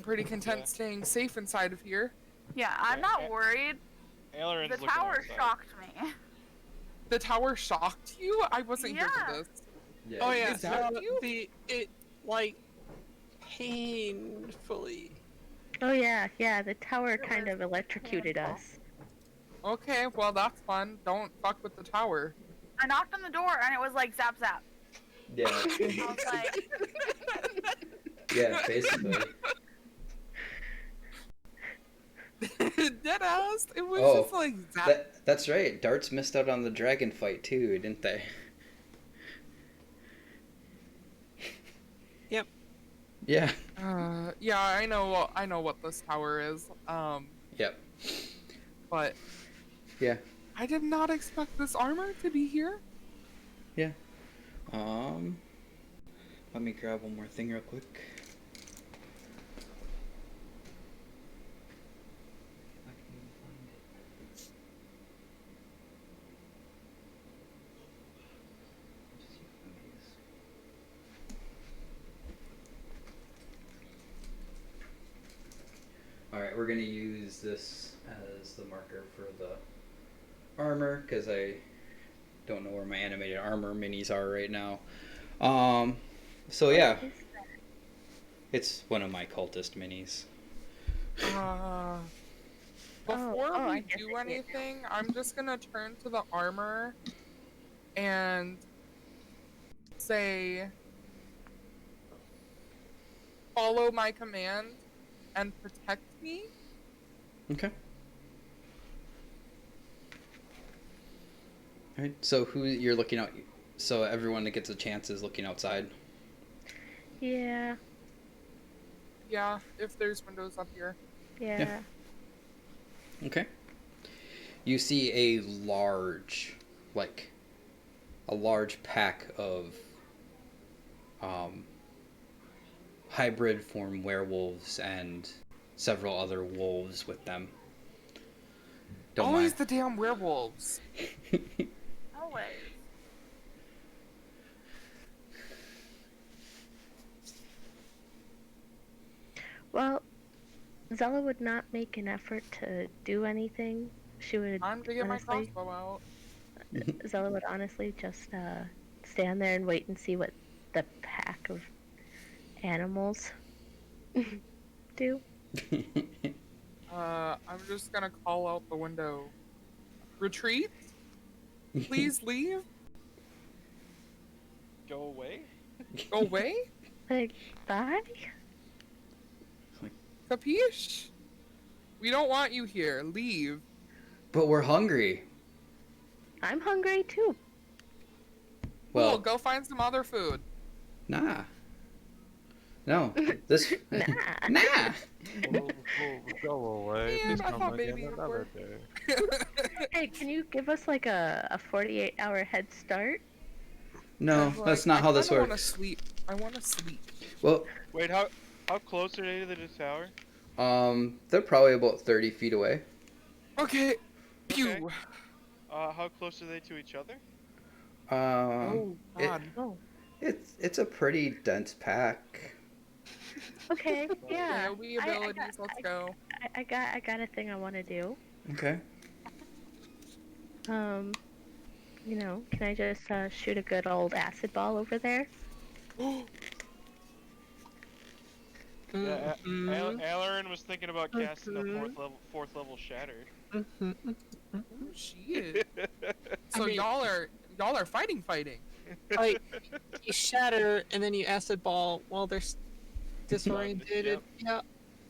pretty content Yeah. staying safe inside of here. Yeah, I'm not worried. Aileron's The looking tower outside. shocked me. The tower shocked you? I wasn't here Yeah. for this. Yeah, Oh yeah, Is that no, you? it like painfully. Oh yeah, the tower kind was of electrocuted painful. us. Okay, well that's fun. Don't fuck with the tower. I knocked on the door and it was like zap zap. Yeah. I was like, Yeah, basically. Dead ass. It was Oh, just like zap. That's right. Darts missed out on the dragon fight too, didn't they? Yep. Yeah. Yeah, I know what this tower is. Yep. But Yeah. I did not expect this armor to be here. Yeah. Let me grab one more thing real quick. Alright, we're gonna use this as the marker for the armor, because I don't know where my animated armor minis are right now. So yeah, it's one of my cultist minis. Before I we guess do I see it now. anything, I'm just gonna turn to the armor and say, follow my command and protect me. Okay. Alright, so who you're looking out? So everyone that gets a chance is looking outside. Yeah. Yeah, if there's windows up here. Yeah. Okay. You see a large pack of hybrid form werewolves and several other wolves with them. Don't Always mind. the damn werewolves. always. Well, Zella would not make an effort to do anything. She would Time to get my honestly, crossbow out. Zella would honestly just stand there and wait and see what the pack of animals do. I'm just gonna call out the window. Retreat? Please leave? go away. Go away? Like, bye? Capiche? We don't want you here. Leave. But we're hungry. I'm hungry too. Cool, Well, go find some other food. nah. No. This. Nah. Nah. We'll go away. Man, Please I come thought again maybe it another worked. day. Hey, can you give us like a 48-hour head start? No, that's not how this I want to works. sleep. I want to sleep. Well, Wait, how close are they to the tower? they're probably about 30 feet away. Okay. Okay. Pew. How close are they to each other? Oh, God. Oh. It's a pretty dense pack. Okay, yeah. AoE abilities, let's go. I got a thing I want to do. Okay. You know, can I just shoot a good old acid ball over there? Yeah, Mhm. Alarin was thinking about casting a Mhm. fourth level shatter. Mhm. Oh, shit. So I mean- y'all are fighting. Like, you shatter and then you acid ball while they're disorientated. Yeah.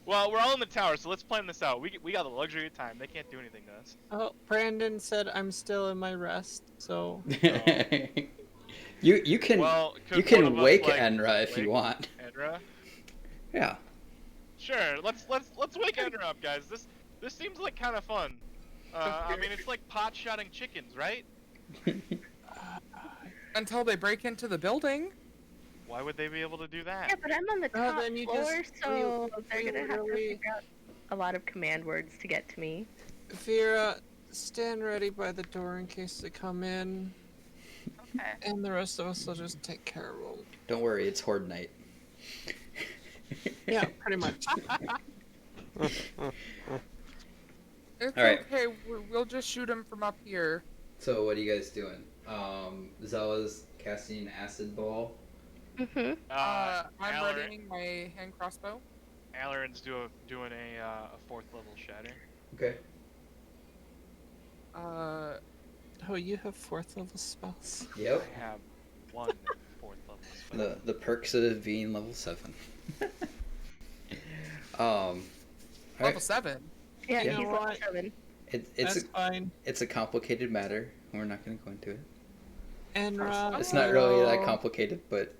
Well, we're all in the tower, so let's plan this out. We got the luxury of time. They can't do anything to us. Oh, Brandon said I'm still in my rest, so You can Well, you could one can of us, wake like, Enra if you wake want. Edra? Yeah. Sure. Let's wake Edra up, guys. This seems like kind of fun. I mean, it's like pot shotting chickens, right? Until they break into the building. Why would they be able to do that? Yeah, but I'm on the Oh, top then you floor, just- so they're we gonna have to literally- figure out a lot of command words to get to me. Vera, stand ready by the door in case they come in, Okay. and the rest of us will just take care of them. Don't worry, it's Horde Night. Yeah, pretty much. It's Alright. okay. We'll just shoot him from up here. So what are you guys doing? Zella's casting an acid ball. Mm-hmm. I'm Alarin- readying my hand crossbow. Alarin's doing a fourth level shatter. Okay. Oh, you have 4th level spells. Yep. I have one fourth level spell. The perks of being level 7. Alright. Level 7. Yeah, You he's know level what? 7. That's fine. It's a complicated matter. We're not going to go into it. Enra. It's not really that will- complicated, but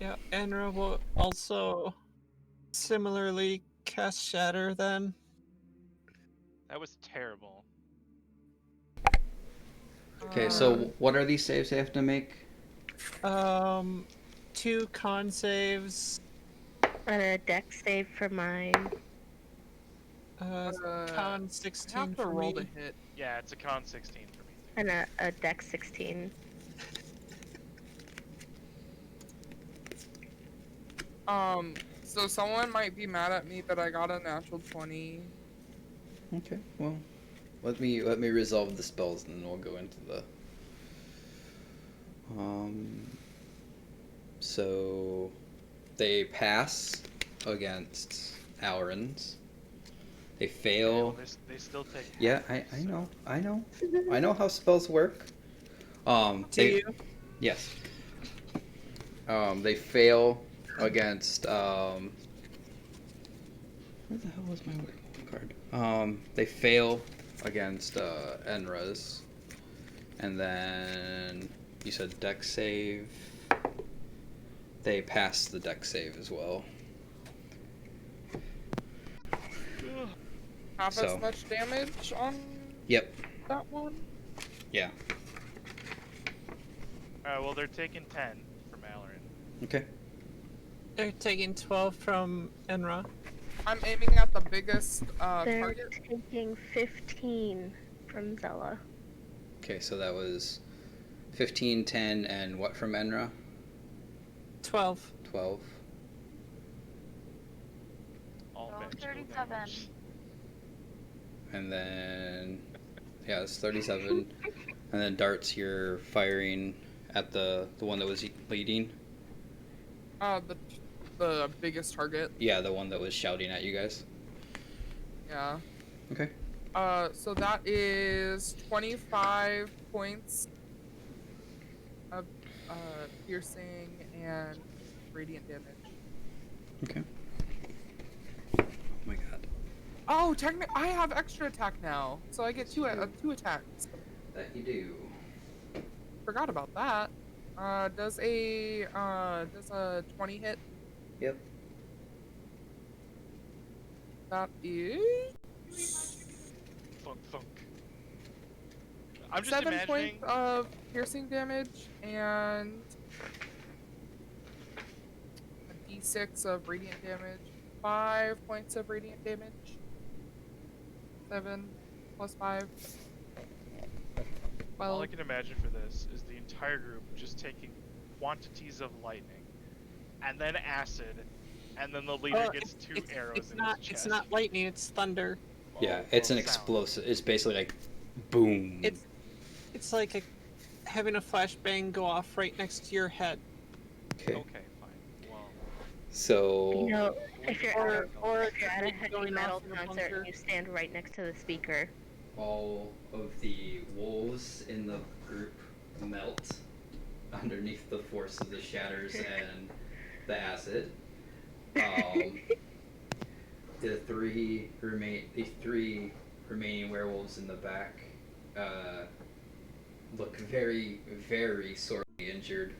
Yeah, Enra will also similarly cast Shatter then. That was terrible. okay. So what are these saves they have to make? 2 con saves. And a deck save for mine. Con I 16 have to for roll me. to hit. Yeah, it's a con 16 for me. And a deck 16. So someone might be mad at me that I got a natural 20. Okay. Well, let me resolve the spells, and then we'll go into the. So, they pass against Alarin's. They fail. They still take. Yeah, I know, I know how spells work. Do They, you? yes. They fail against where the hell was my card? They fail against Enra's, and then you said deck save. They pass the deck save as well. Half So- as much damage on Yep. that one. Yeah. Alright, well they're taking 10 from Alarin. Okay. They're taking 12 from Enra. I'm aiming at the biggest They're target. taking 15 from Zella. Okay, so that was 15, 10, and what from Enra? 12. 12. All So magical 37. damage. And then, yeah, it's 37. And then darts, you're firing at the one that was leading. The biggest target. Yeah, the one that was shouting at you guys. Yeah. Okay. So that is 25 points of piercing and radiant damage. Okay. Oh my god. Oh, technically, I have extra attack now, so I get two attacks. That you do. Forgot about that. Does a 20 hit? Yep. That is Thunk, thunk. I'm just 7 imagining. points of piercing damage and a d6 of radiant damage. 5 points of radiant damage. 7 plus 5. All I 12. can imagine for this is the entire group just taking quantities of lightning, and then acid, and then the leader gets two arrows It's in not. his chest. It's not lightning. It's thunder. Yeah, Oh, it's well, an sound. explosive. It's basically like, boom. It's like having a flashbang go off right next to your head. Okay. Okay, fine. Well, So. You know, if you're Or- at a, or if you're at a it's heavy going metal off in a concert bunker. and you stand right next to the speaker, All of the wolves in the group melt underneath the force of the shatters and the acid. The three remaining werewolves in the back look very, very sorely injured.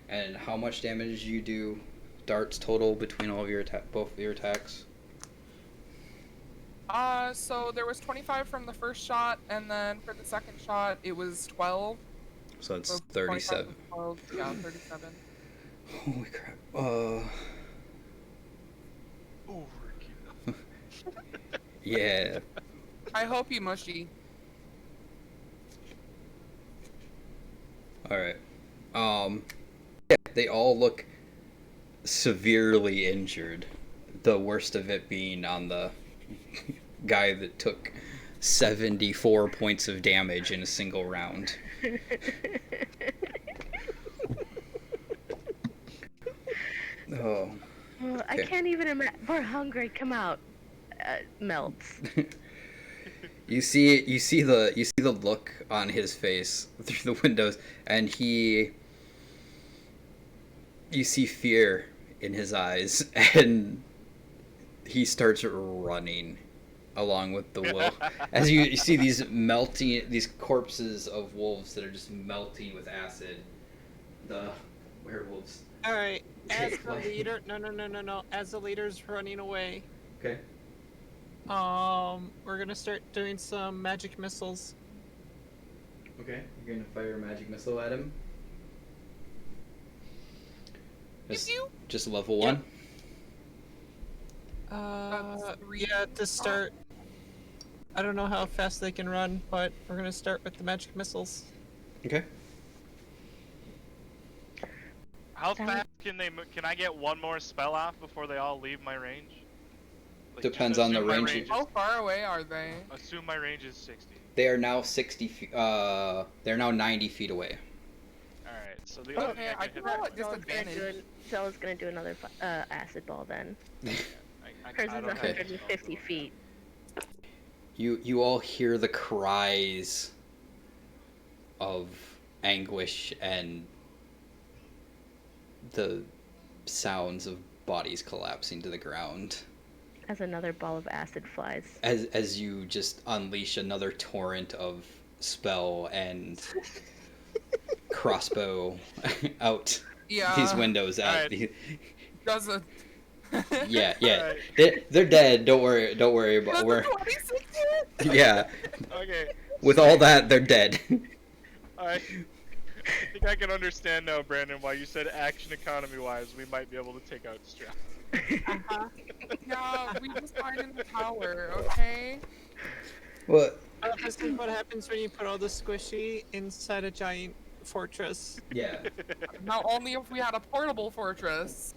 And how much damage you do, darts total between all of your both of your attacks? So there was 25 from the first shot, and then for the second shot, it was 12. So it's So 37. 12, yeah, 37. Holy crap. overkill. Yeah. I hope you mushy. Alright. Yeah, they all look severely injured. The worst of it being on the guy that took 74 points of damage in a single round. Oh. I Okay. can't even imagine. We're hungry. Come out. Melts. You see the look on his face through the windows, and you see fear in his eyes, and he starts running along with the wolf. As you see these corpses of wolves that are just melting with acid. The werewolves. All right. As Take the light. leader, no. As the leader's running away, Okay. we're gonna start doing some magic missiles. Okay. You're gonna fire a magic missile at him. Just level Yep. 1. That's 3. Yeah, to start. I don't know how fast they can run, but we're gonna start with the magic missiles. Okay. How fast can they? Can I get one more spell off before they all leave my range? Like, just Depends on the assume my range. is- How far away are they? Assume my range is 60. They are now 60 feet. They're now 90 feet away. All right, so the other Okay, thing I I can can roll hit. it. Disadvantage. Zella's gonna do another acid ball then. I Hers is don't have 150 spells. feet. You all hear the cries of anguish and the sounds of bodies collapsing to the ground As another ball of acid flies. as you just unleash another torrent of spell and crossbow out Yeah. these windows out. Alright. Does a. Yeah. Alright. They're dead. Don't worry about Does a we're 26 hit? yeah. Okay. With all that, they're dead. I think I can understand now, Brandon, why you said action economy wise we might be able to take out Strahd. Uh-huh. Yeah, we just hide in the tower, okay? What? This is what happens when you put all the squishy inside a giant fortress. Yeah. Now only if we had a portable fortress.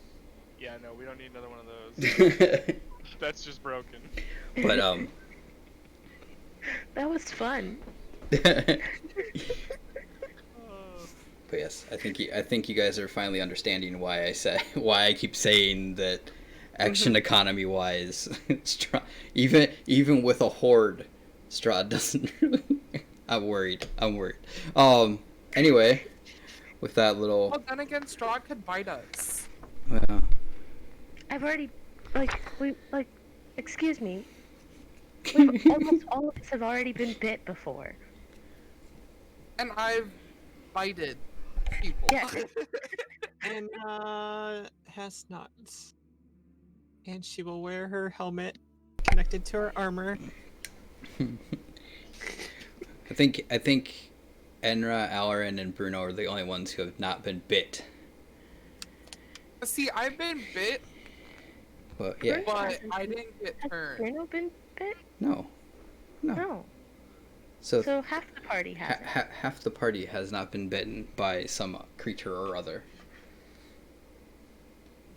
Yeah, no, we don't need another one of those. That's just broken. But That was fun. But Oh. yes, I think you guys are finally understanding why I keep saying that action economy wise, even with a horde, Strahd doesn't really. I'm worried. Anyway, with that little. Well, then again, Strahd could bite us. I've already, excuse me. We've almost all of us have already been bit before. And I've bited people. Yeah. And has not. And she will wear her helmet connected to her armor. I think Enra, Alarin, and Bruno are the only ones who have not been bit. See, I've been bit, But yeah, but I didn't get Has turned. Bruno been bit? no. No. So So half the party hasn't. half the party has not been bitten by some creature or other.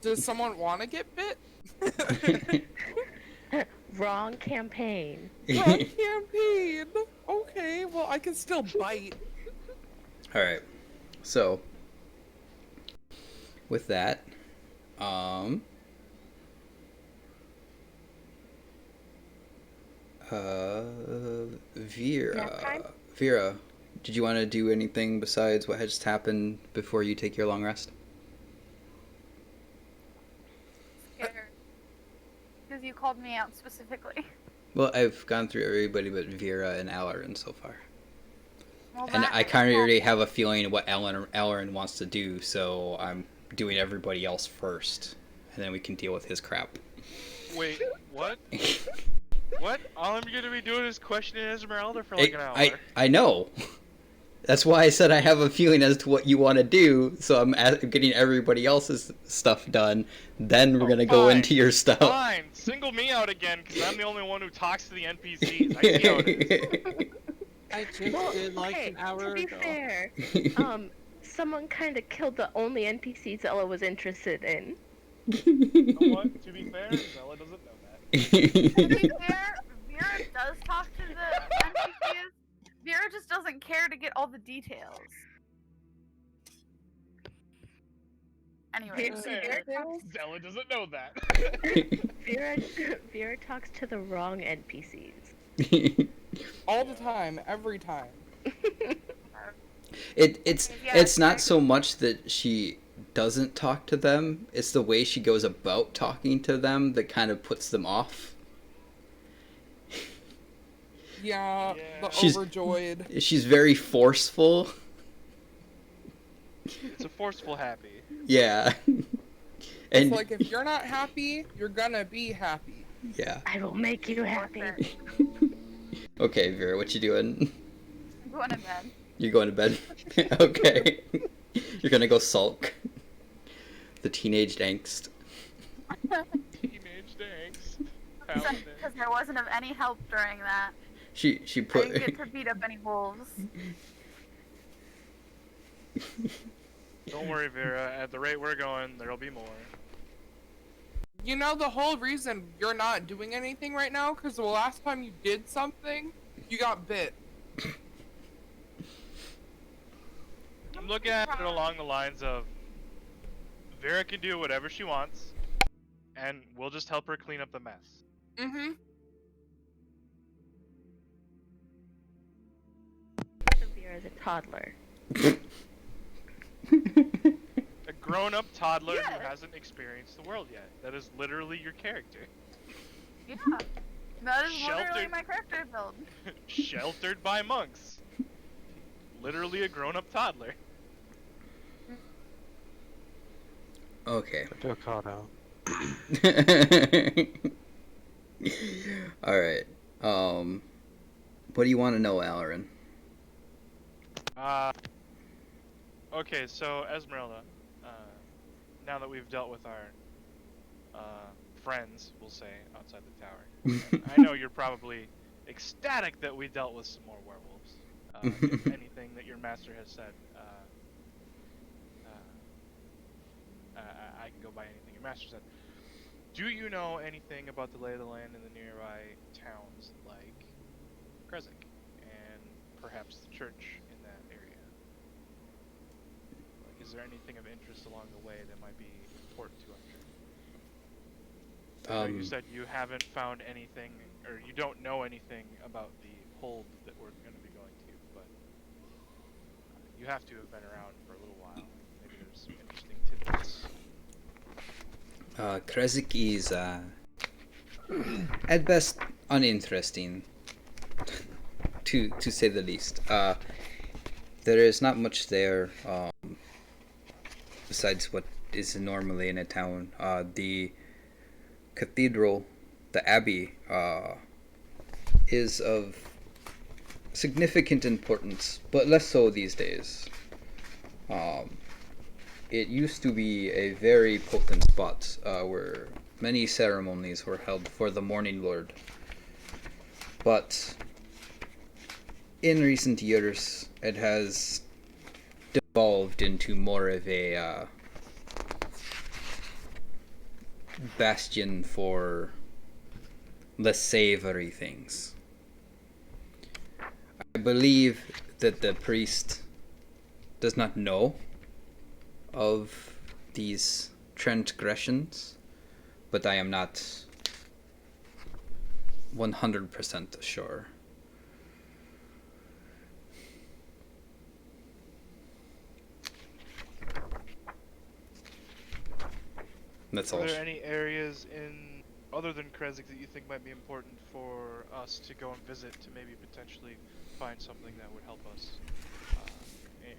Does someone want to get bit? Wrong campaign. Wrong campaign. Okay, well, I can still bite. All right. So with that, Nap time? Vera, did you want to do anything besides what had just happened before you take your long rest? Scared. Because you called me out specifically. Well, I've gone through everybody but Vera and Alarin so far. Well, And that I kind of is already helpful. have a feeling what Alarin wants to do, so I'm doing everybody else first. And then we can deal with his crap. Wait, what? What? All I'm gonna be doing is questioning Esmeralda for like an hour. I know. That's why I said I have a feeling as to what you want to do, so I'm getting everybody else's stuff done. Then we're Oh, going to go fine. into your stuff. Fine, single me out again, because I'm the only one who talks to the NPCs. I see how it is. I just did like okay, an hour to be ago. fair, someone kind of killed the only NPC Zella was interested in. You know what? To be fair, Zella doesn't know that. To be fair, Vera does talk to the NPCs. Vera just doesn't care to get all the details. Anyway, To be fair, Zella doesn't know that. Vera talks to the wrong NPCs. All the time, every time. It's not so much that she doesn't talk to them, it's the way she goes about talking to them that kind of puts them off. Yeah, the She's- overjoyed. She's very forceful. It's a forceful happy. Yeah. It's And like, if you're not happy, you're gonna be happy. yeah. I will make you happy. Okay, Vera, what you doing? I'm going to bed. You're going to bed? Okay. You're gonna go sulk. The teenage angst. Teenage angst. Pounding. Because I wasn't of any help during that. She I put didn't get to beat up any wolves. Don't worry, Vera. At the rate we're going, there'll be more. You know, the whole reason you're not doing anything right now, because the last time you did something, you got bit. I'm looking at it along the lines of Vera can do whatever she wants, and we'll just help her clean up the mess. Mm-hmm. Vera's a toddler. A grown-up toddler Yeah. who hasn't experienced the world yet. That is literally your character. Yeah. That is literally Sheltered. my character build. Sheltered by monks. Literally a grown-up toddler. Okay. I feel caught out. Alright. What do you want to know, Alarin? Okay, so Esmeralda, now that we've dealt with our friends, we'll say, outside the tower, I know you're probably ecstatic that we dealt with some more werewolves. If anything that your master has said, I can go by anything your master said. Do you know anything about the lay of the land in the nearby towns like Kresik and perhaps the church in that area? Like, is there anything of interest along the way that might be important to our journey? You said you haven't found anything, or you don't know anything about the hold that we're going to be going to, but you have to have been around for a little while. Maybe there's some interesting tidbits. Krezik is, at best, uninteresting, to say the least. There is not much there, besides what is normally in a town. The cathedral, the abbey, is of significant importance, but less so these days. It used to be a very potent spot where many ceremonies were held for the Morning Lord. But in recent years, it has devolved into more of a bastion for less savory things. I believe that the priest does not know of these transgressions, but I am not 100% sure. That's all. Are there any areas in other than Krezik that you think might be important for us to go and visit to maybe potentially find something that would help us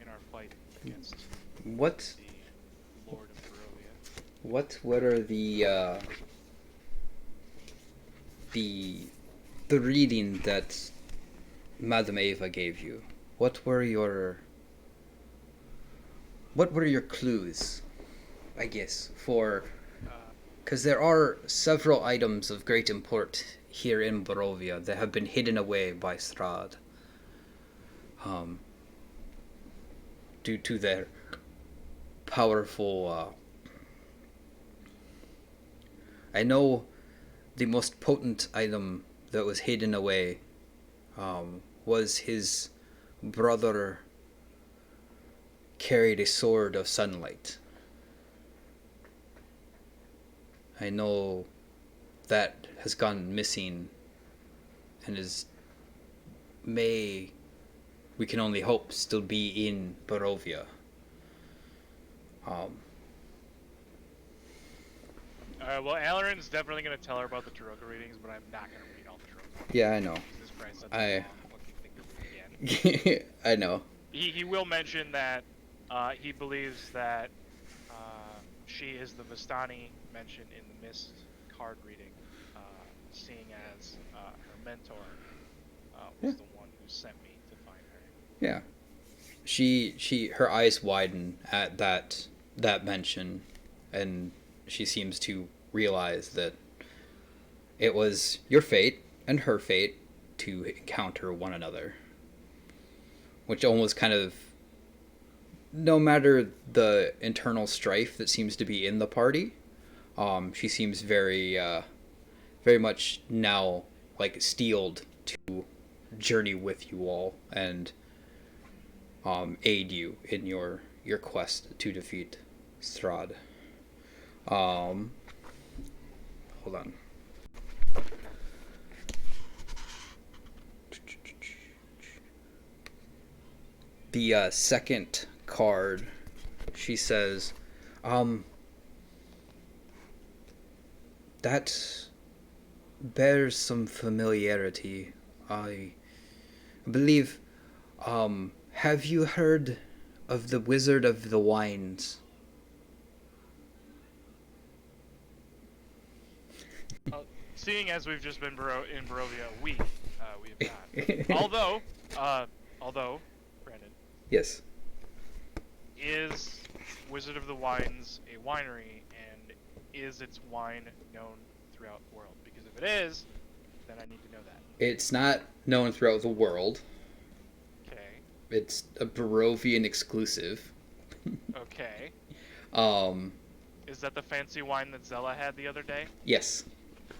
in our fight against What the Lord of Barovia? what are the reading that Madame Ava gave you? What were your clues, I guess, for, because there are several items of great import here in Barovia that have been hidden away by Strahd, due to their powerful. I know the most potent item that was hidden away was his brother carried a sword of sunlight. I know that has gone missing and we can only hope, still be in Barovia. Well, Alarin's definitely going to tell her about the Taroka readings, but I'm not going to read all the Taroka. Yeah, I know. Jesus Christ, that's a long fucking thing to read again. I know. He will mention that he believes that she is the Vistani mentioned in the Mist card reading, seeing as her mentor was the one who sent me to find her. Yeah. Her eyes widen at that mention, and she seems to realize that it was your fate and her fate to encounter one another. Which almost kind of, no matter the internal strife that seems to be in the party, she seems very much now like steeled to journey with you all and aid you in your quest to defeat Strahd. Hold on. The second card, she says, that bears some familiarity. I believe, have you heard of the Wizard of the Wines? Seeing as we've just been in Barovia a week, we have not. although, Brandon. Yes. Is Wizard of the Wines a winery, and is its wine known throughout the world? Because if it is, then I need to know that. It's not known throughout the world. Okay. It's a Barovian exclusive. Okay. Um. Is that the fancy wine that Zella had the other day? Yes.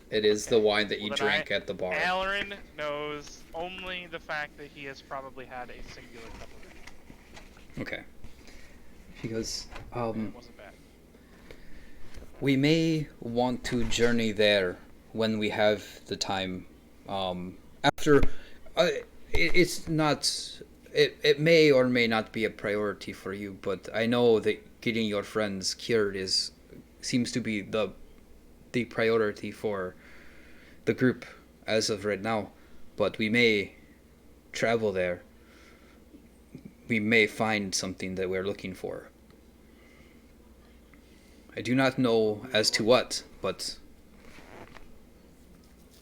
It is the wine that you drank at the bar. Alarin knows only the fact that he has probably had a singular cup of it. Okay. He goes, It wasn't bad. we may want to journey there when we have the time. After, it's not it may or may not be a priority for you, but I know that getting your friends cured seems to be the priority for the group as of right now. But we may travel there. We may find something that we're looking for. I do not know as to what, but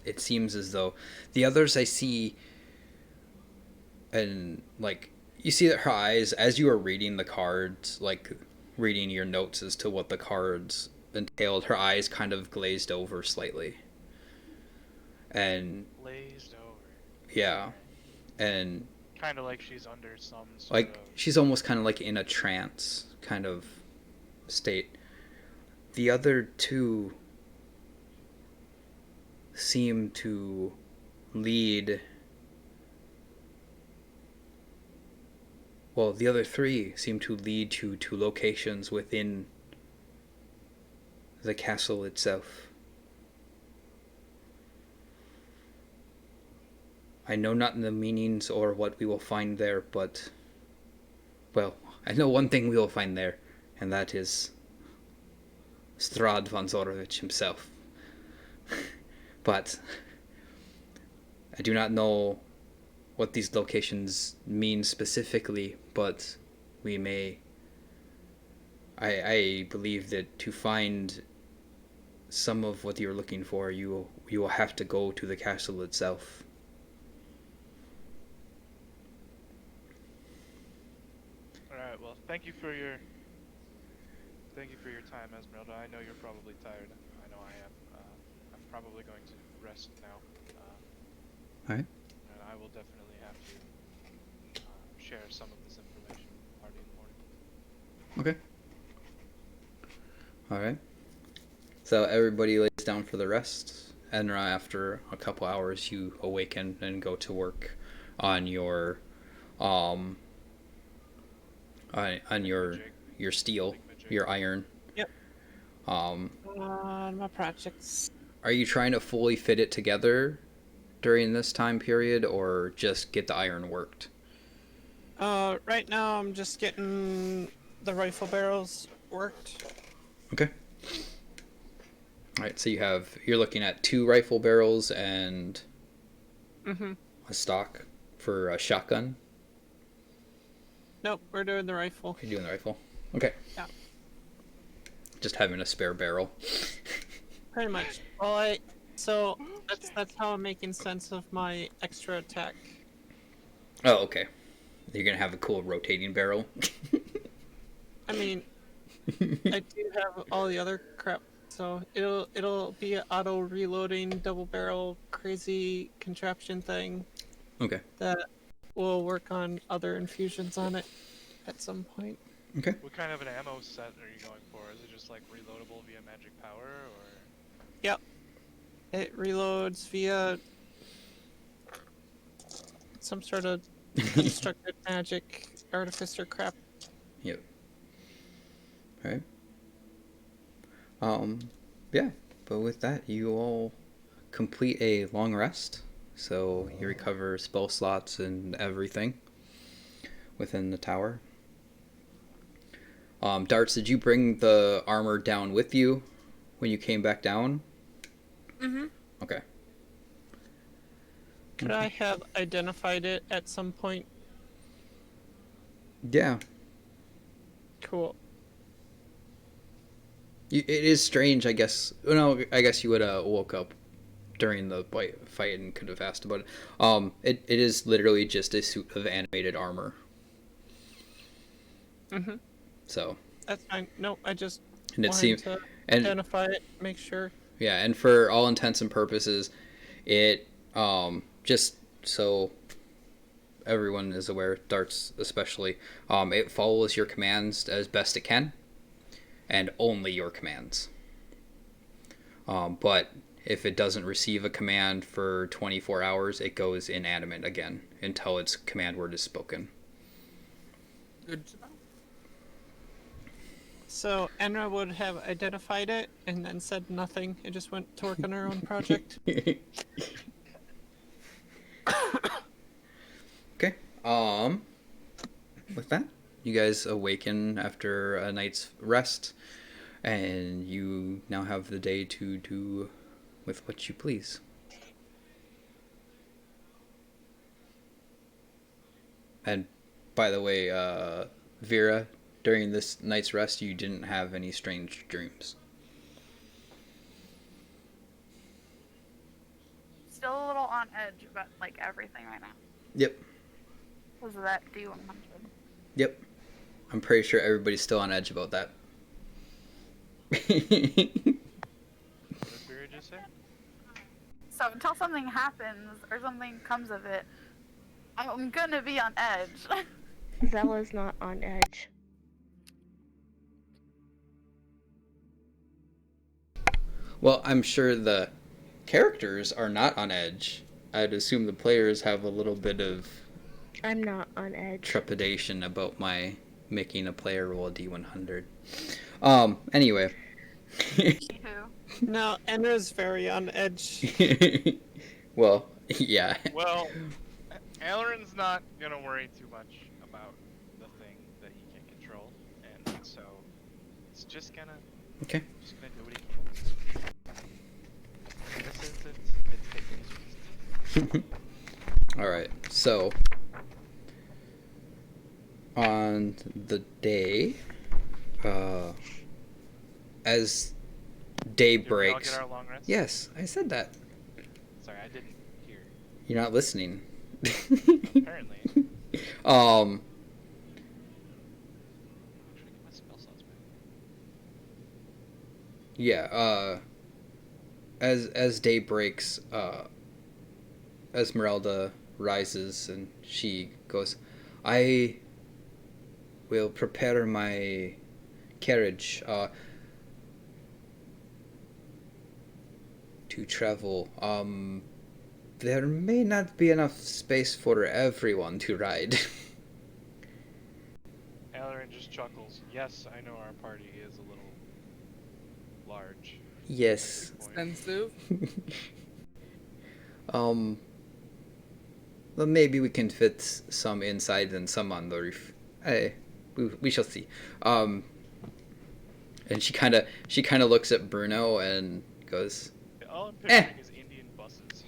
it seems as though the others I see, and like you see that her eyes, as you are reading the cards, like reading your notes as to what the cards entailed, her eyes kind of glazed over slightly. And Glazed over. yeah, and Kind of like she's under some sort like of. she's almost kind of like in a trance kind of state. The other two seem to lead. Well, the other three seem to lead to locations within the castle itself. I know not the meanings or what we will find there, but, well, I know one thing we will find there, and that is Strahd von Zorovich himself. But I do not know what these locations mean specifically, but we may. I believe that to find some of what you're looking for, you will have to go to the castle itself. All right. Well, thank you for your time, Esmeralda. I know you're probably tired. I know I am. I'm probably going to rest now. All right. And I will definitely have to share some of this information with the party in the morning. Okay. All right. So everybody lays down for the rest. Enra, after a couple hours, you awaken and go to work on your on your steel, your iron. Yep. Um, On my projects. are you trying to fully fit it together during this time period, or just get the iron worked? Right now I'm just getting the rifle barrels worked. Okay. All right. So you're looking at 2 rifle barrels and Mm-hmm. a stock for a shotgun. Nope, we're doing the rifle. You're doing the rifle. Okay. Yeah. Just having a spare barrel. Pretty much. Well, so that's how I'm making sense of my extra attack. Oh, okay. You're gonna have a cool rotating barrel. I mean, I do have all the other crap, so it'll be an auto reloading double barrel crazy contraption thing Okay. that will work on other infusions on it at some point. Okay. What kind of an ammo set are you going for? Is it just like reloadable via magic power, or? Yep. It reloads via some sort of constructed magic artificer crap. Yep. All right. Yeah. But with that, you all complete a long rest. So you recover spell slots and everything within the tower. Darts, did you bring the armor down with you when you came back down? Mm-hmm. Okay. Could I have identified it at some point? Yeah. Cool. It is strange, I guess. No, I guess you would have woke up during the fight and could have asked about it. It is literally just a suit of animated armor. Mm-hmm. So. That's fine. No, I just And it wanted seems, to and identify it, make sure. yeah, and for all intents and purposes, it just so everyone is aware, Darts especially, it follows your commands as best it can, and only your commands. But if it doesn't receive a command for 24 hours, it goes inanimate again until its command word is spoken. Good to know. So Enra would have identified it and then said nothing and just went to work on her own project. Okay. with that, you guys awaken after a night's rest, and you now have the day to do with what you please. And by the way, Vera, during this night's rest, you didn't have any strange dreams. Still a little on edge about like everything right now. Yep. Because of that D100. Yep. I'm pretty sure everybody's still on edge about that. What did Vera just say? So until something happens or something comes of it, I'm gonna be on edge. Zella's not on edge. Well, I'm sure the characters are not on edge. I'd assume the players have a little bit of I'm not on edge. trepidation about my making a player roll a D100. Anyway. Anywho. No, Enra's very on edge. Well, yeah. Well, Aileron's not gonna worry too much about the thing that he can control, and so it's just gonna do what he can. It's taking his rest. Alright, so on the day, as day Did we all breaks. get our long rest? Yes, I said that. Sorry, I didn't hear. You're not listening. Apparently. Um, Should I get my spell slots back? yeah, as day breaks, Esmeralda rises and she goes, I will prepare my carriage, to travel. There may not be enough space for everyone to ride. Aileron just chuckles. Yes, I know our party is a little large. Yes. Expensive. Well, maybe we can fit some inside and some on the roof. We shall see. And she kind of looks at Bruno and goes, All I'm picturing is Indian buses.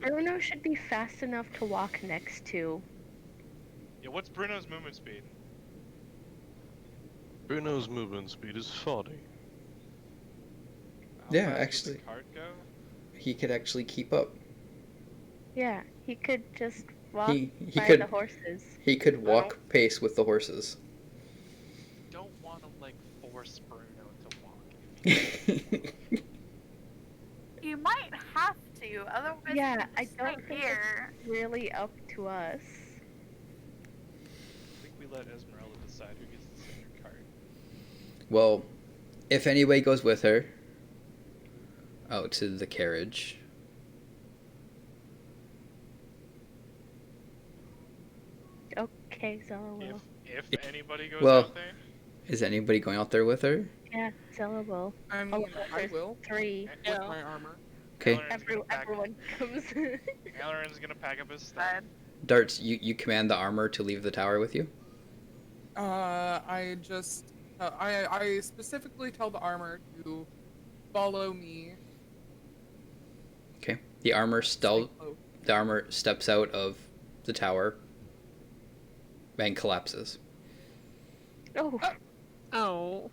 Bruno should be fast enough to walk next to. Yeah, what's Bruno's movement speed? Bruno's movement speed is 40. How Yeah, fast does actually. the cart go? he could actually keep up. Yeah, he could just walk He by could the horses. he could walk pace with the horses. Don't want to like force Bruno to walk. You might have to, otherwise Yeah, you I just don't stay think here. it's really up to us. I think we let Esmeralda decide who gets to sit in her cart. Well, if anybody goes with her out to the carriage, Okay, Zella will. If anybody goes Well- out there, is anybody going out there with her? Yeah, Zella will. I Oh, mean, I there's will. 3. With Yeah. my armor. Okay, Aileron's gonna pack- Everyone comes. Aileron's gonna pack up his stuff. Bad. Darts, you command the armor to leave the tower with you. I just, I specifically tell the armor to follow me. Okay, the armor Stay close. the armor steps out of the tower and collapses. Oh, Oh.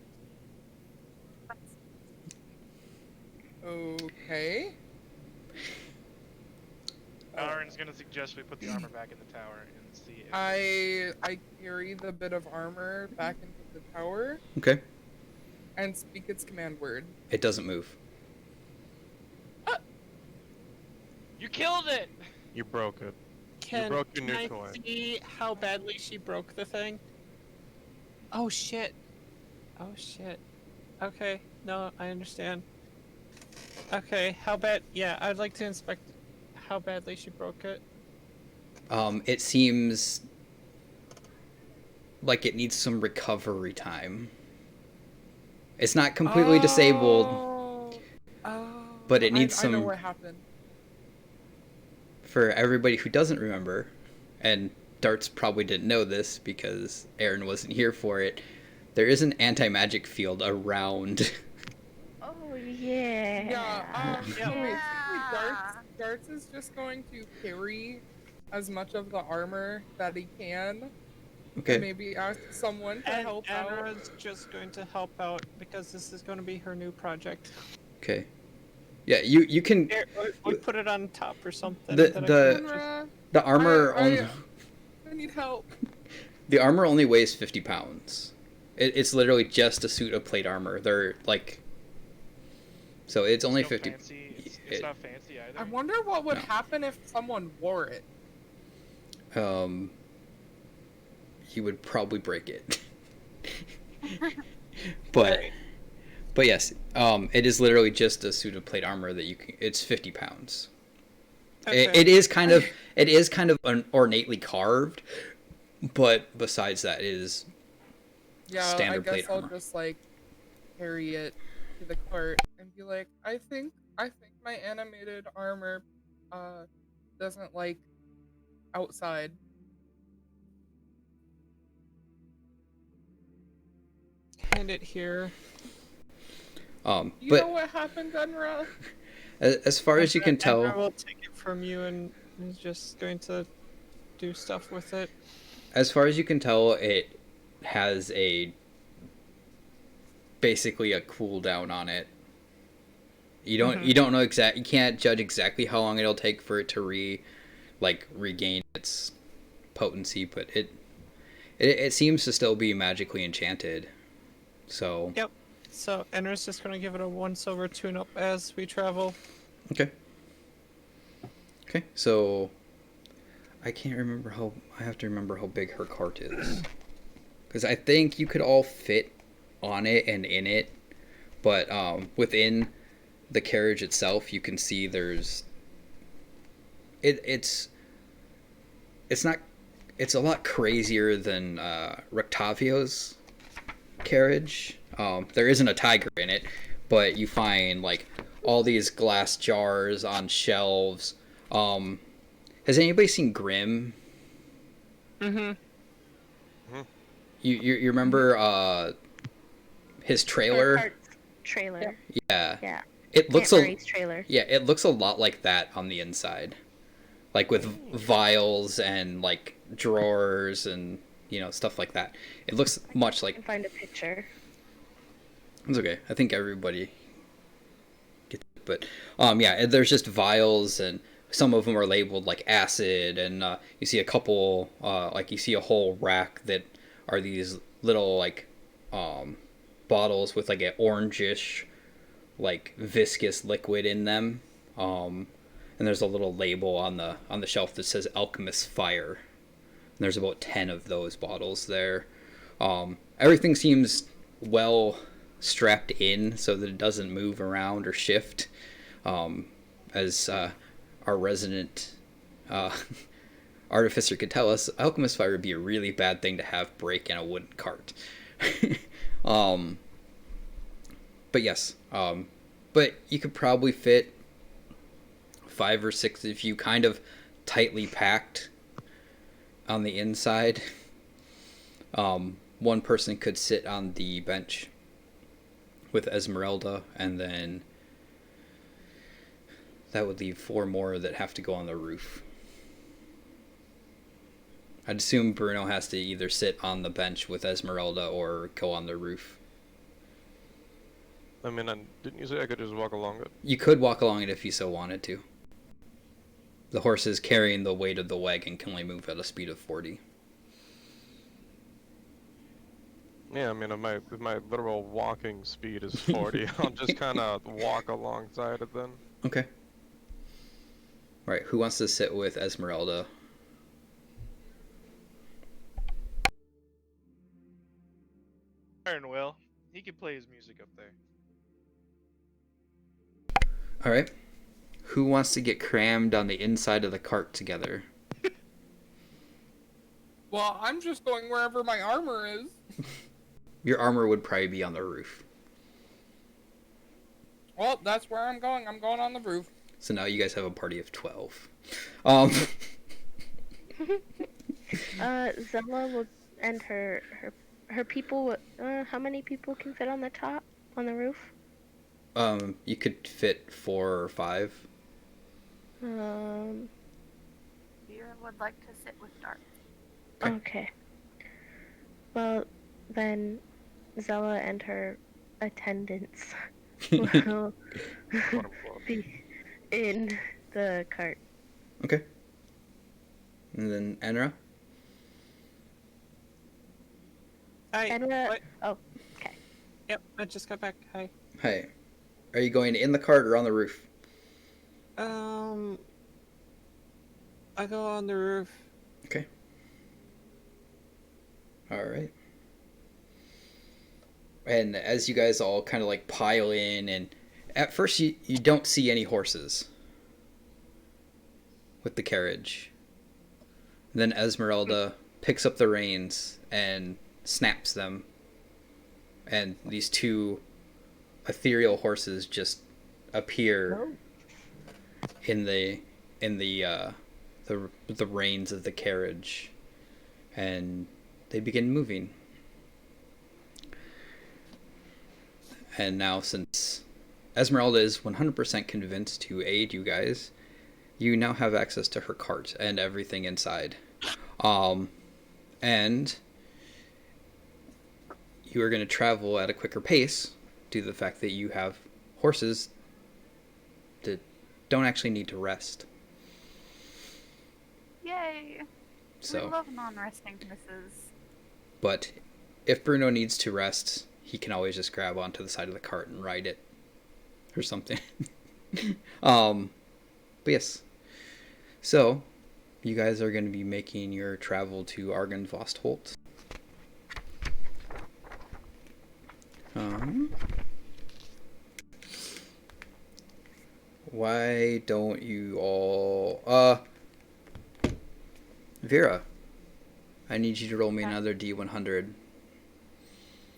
Okay. Aileron's gonna suggest we put the armor back in the tower and see if I carry the bit of armor back into the tower Okay, and speak its command word. it doesn't move. you killed it. You broke it. Can, broke your can new I toy. see how badly she broke the thing? Oh shit. Oh shit. Okay, no, I understand. Okay, how bad? Yeah, I'd like to inspect how badly she broke it. It seems like it needs some recovery time. It's not completely disabled, Oh, but it needs I know some- what happened. for everybody who doesn't remember, and Darts probably didn't know this because Aaron wasn't here for it. There is an anti-magic field around. Oh yeah. Yeah. So basically, Yeah. Darts is just going to carry as much of the armor that he can, Okay. and maybe ask someone to And help out. Anra's just going to help out because this is going to be her new project. Okay. Yeah, you can. Here, we put it on top or something. The- that I the- can just- Enra, The armor only. I need help. The armor only weighs 50 pounds. It's literally just a suit of plate armor. They're like. So it's only no 50. Fancy. It's not fancy either. I wonder what would No. happen if someone wore it. You would probably break it. but yes, it is literally just a suit of plate armor that you can. It's 50 pounds. Okay. It is kind of ornately carved, but besides that, it is Yeah, standard I guess plate I'll armor. just like carry it to the cart and be like, I think my animated armor doesn't like outside. Hand it here. You But know what happened, Enra? as far as you can Enra tell, will take it from you and is just going to do stuff with it. as far as you can tell, it has basically a cooldown on it. You don't know you can't judge exactly how long it'll take for it to regain its potency, but it seems to still be magically enchanted. So Yep. So Enra's just going to give it a once over tune-up as we travel. okay. So I can't remember I have to remember how big her cart is, because I think you could all fit on it and in it, but within the carriage itself, you can see there's it's a lot crazier than Rectavio's carriage. There isn't a tiger in it, but you find like all these glass jars on shelves. Has anybody seen Grimm? Mm-hmm. You remember his trailer? Trailer. Yeah. Yeah. It looks Aunt Marie's trailer. Yeah, it looks a lot like that on the inside. Like with vials and like drawers and stuff like that. It looks much I like can find a picture. it's okay. I think everybody gets it. But yeah, there's just vials and some of them are labeled like acid, and you see a couple like you see a whole rack that are these little like bottles with like an orangish like viscous liquid in them, and there's a little label on the shelf that says Alchemist's Fire, and there's about 10 of those bottles there. Everything seems well strapped in so that it doesn't move around or shift, as our resident artificer could tell us. Alchemist's Fire would be a really bad thing to have break in a wooden cart. But yes, but you could probably fit 5 or 6 if you kind of tightly packed on the inside. One person could sit on the bench with Esmeralda, and then that would leave 4 more that have to go on the roof. I'd assume Bruno has to either sit on the bench with Esmeralda or go on the roof. I mean, didn't you say I could just walk along it? You could walk along it if you so wanted to. The horses carrying the weight of the wagon can only move at a speed of 40. Yeah, I mean, if my literal walking speed is 40, I'll just kind of walk alongside it then. Okay. Right, who wants to sit with Esmeralda? Aaron will. He can play his music up there. Alright. Who wants to get crammed on the inside of the cart together? Well, I'm just going wherever my armor is. Your armor would probably be on the roof. Well, that's where I'm going. I'm going on the roof. So now you guys have a party of 12. Zella will and her people. How many people can fit on the top on the roof? You could fit 4 or 5. Um. Vera would like to sit with Dart. Okay. Okay. Well, then Zella and her attendants will Quote unquote. be in the cart. Okay. And then Enra. Hi. And What? oh, okay. Yep, I just got back. Hi. Hi. Are you going in the cart or on the roof? I go on the roof. Okay. All right. And as you guys all kind of like pile in, and at first you don't see any horses with the carriage. And then Esmeralda picks up the reins and snaps them, and these 2 ethereal horses just appear in the reins of the carriage, and they begin moving. And now, since Esmeralda is 100% convinced to aid you guys, you now have access to her cart and everything inside. And you are going to travel at a quicker pace due to the fact that you have horses that don't actually need to rest. Yay! So, We love non-resting misses. but if Bruno needs to rest, he can always just grab onto the side of the cart and ride it or something. But yes. So, you guys are going to be making your travel to Argynvostholt. Why don't you all... Vera, I need you to roll me another D100.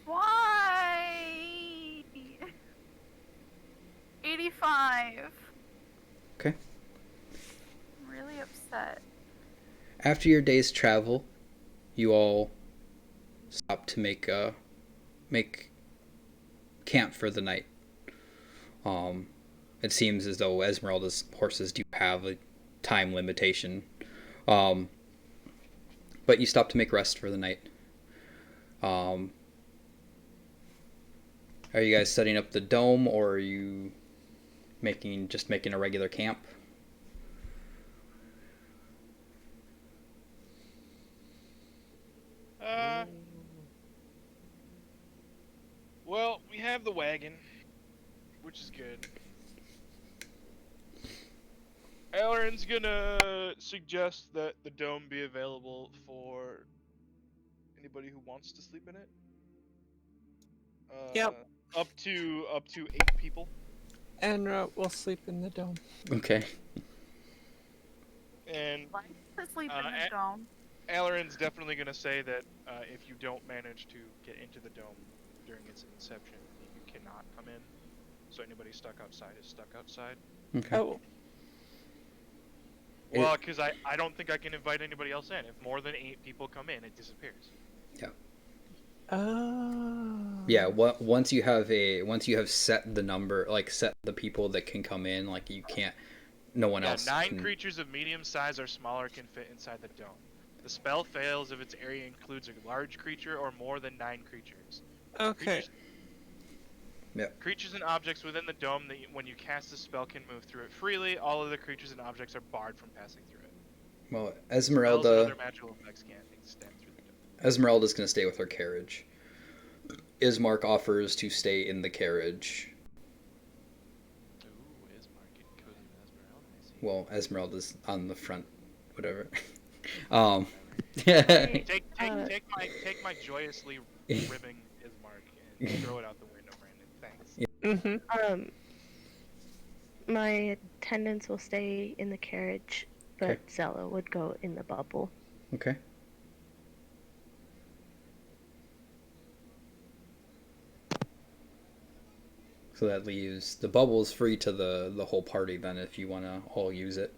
Why? 85. Okay. I'm really upset. After your day's travel, you all stop to make camp for the night. It seems as though Esmeralda's horses do have a time limitation. But you stop to make rest for the night. Are you guys setting up the dome, or are you making a regular camp? Well, we have the wagon, which is good. Aaron's gonna suggest that the dome be available for anybody who wants to sleep in it. Yep. Up to 8 people. And we'll sleep in the dome. Okay. And Like to sleep in the dome. Aaron's definitely gonna say that if you don't manage to get into the dome during its inception, you cannot come in. So anybody stuck outside is stuck outside. Okay. Oh, Well, because I don't think I can invite anybody else in. If more than 8 people come in, it disappears. Yeah. Once you have set the number, like set the people that can come in, like you can't. No one else. 9 can... creatures of medium size or smaller can fit inside the dome. The spell fails if its area includes a large creature or more than 9 creatures. okay. Creatures and objects within the dome that when you cast a spell can move through it freely. All other creatures and objects are barred from passing through it. Well, Spells and Esmeralda. other magical effects can't extend through the dome. Esmeralda's going to stay with her carriage. Ismark offers to stay in the carriage. Ooh, Ismark getting cozy with Esmeralda, I see. Well, Esmeralda's on the front, whatever. Take my joyously ribbing Ismark and throw it out the window, Brandon. Thanks. My attendants will stay in the carriage, but Okay. Zella would go in the bubble. Okay. So that leaves the bubble's free to the whole party then if you want to all use it.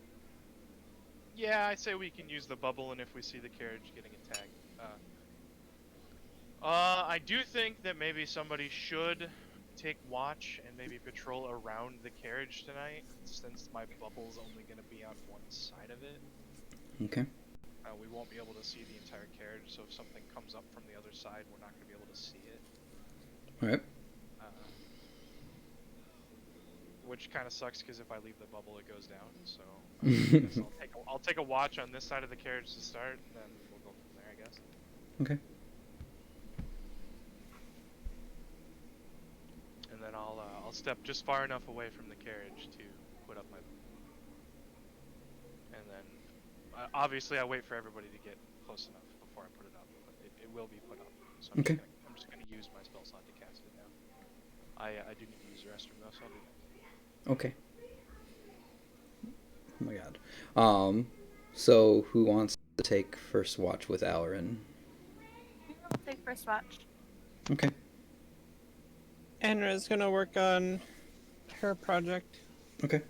Yeah, I say we can use the bubble, and if we see the carriage getting attacked, I do think that maybe somebody should take watch and maybe patrol around the carriage tonight, since my bubble's only going to be on one side of it. Okay. We won't be able to see the entire carriage, so if something comes up from the other side, we're not going to be able to see it. All right. Which kind of sucks because if I leave the bubble, it goes down. So I guess I'll take a watch on this side of the carriage to start, and then we'll go from there, I guess. Okay. And then I'll step just far enough away from the carriage to put up my. And then obviously I wait for everybody to get close enough before I put it up, but it will be put up. So Okay. I'm just gonna use my spell slot to cast it now. I do need to use the restroom though, so I'll do that. Okay. Oh my god. So who wants to take first watch with Alarin? I'll take first watch. Okay. Enra's gonna work on her project. Okay.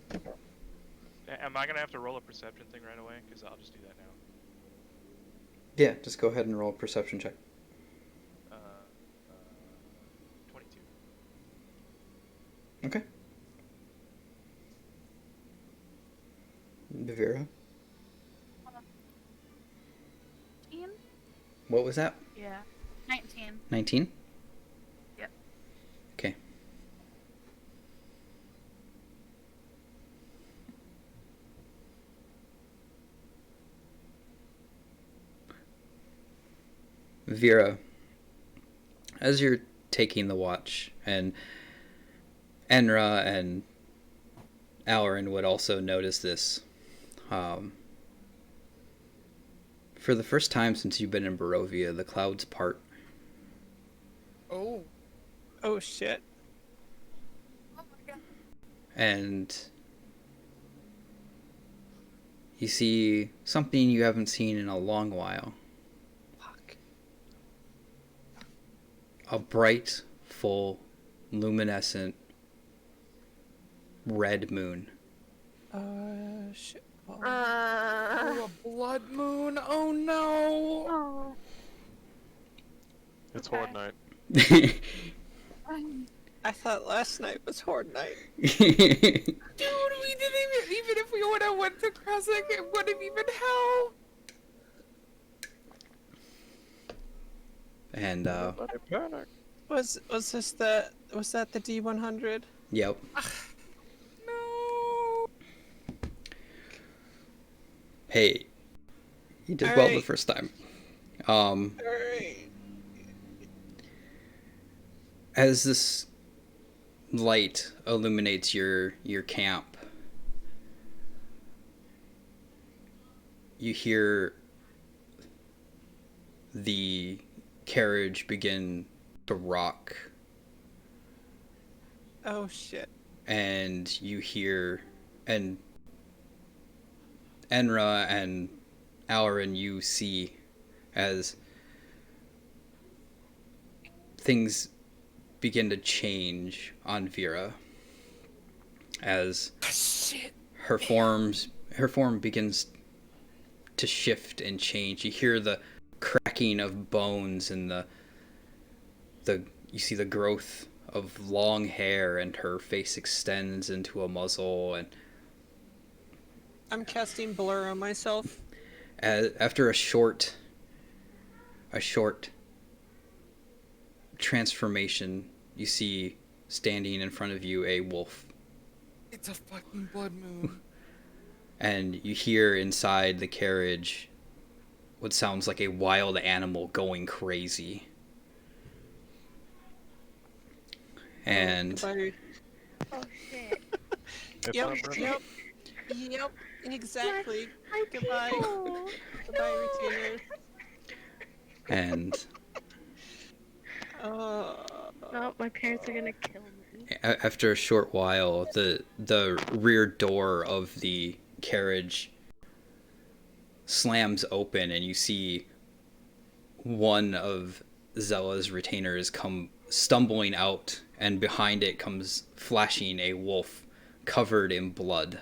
Am I gonna have to roll a perception thing right away? Because I'll just do that now. Yeah, just go ahead and roll a perception check. 22. Okay. Vera? 19? What was that? Yeah. 19. 19? Yep. Okay. Vera, as you're taking the watch, and Enra and Alarin would also notice this, for the first time since you've been in Barovia, the clouds part. Oh. Oh shit. Oh my god. And you see something you haven't seen in a long while. Fuck. A bright, full, luminescent red moon. Shit. Oh, a blood moon. Oh no. Oh. It's Okay. Horde Night. I thought last night was Horde night. Dude, we didn't even if we would have went to Kresik, it wouldn't even hell. And Everybody panic. Was that the D100? yep. No. Hey, you did well the Alright. first time. Alright. As this light illuminates your camp, you hear the carriage begin to rock, Oh shit. and you hear, and Enra and Alarin, you see as things begin to change on Vera, as Shit. her form begins to shift and change. You hear the cracking of bones, and you see the growth of long hair, and her face extends into a muzzle, and I'm casting blur on myself. after a short transformation, you see standing in front of you a wolf, It's a fucking blood moon. and you hear inside the carriage what sounds like a wild animal going crazy. And Goodbye. Oh shit. It's Yep, not Brennan. yep, exactly. My Goodbye. people. Goodbye, retainers. and No, my parents are gonna kill me. after a short while, the rear door of the carriage slams open, and you see one of Zella's retainers come stumbling out, and behind it comes flashing a wolf covered in blood.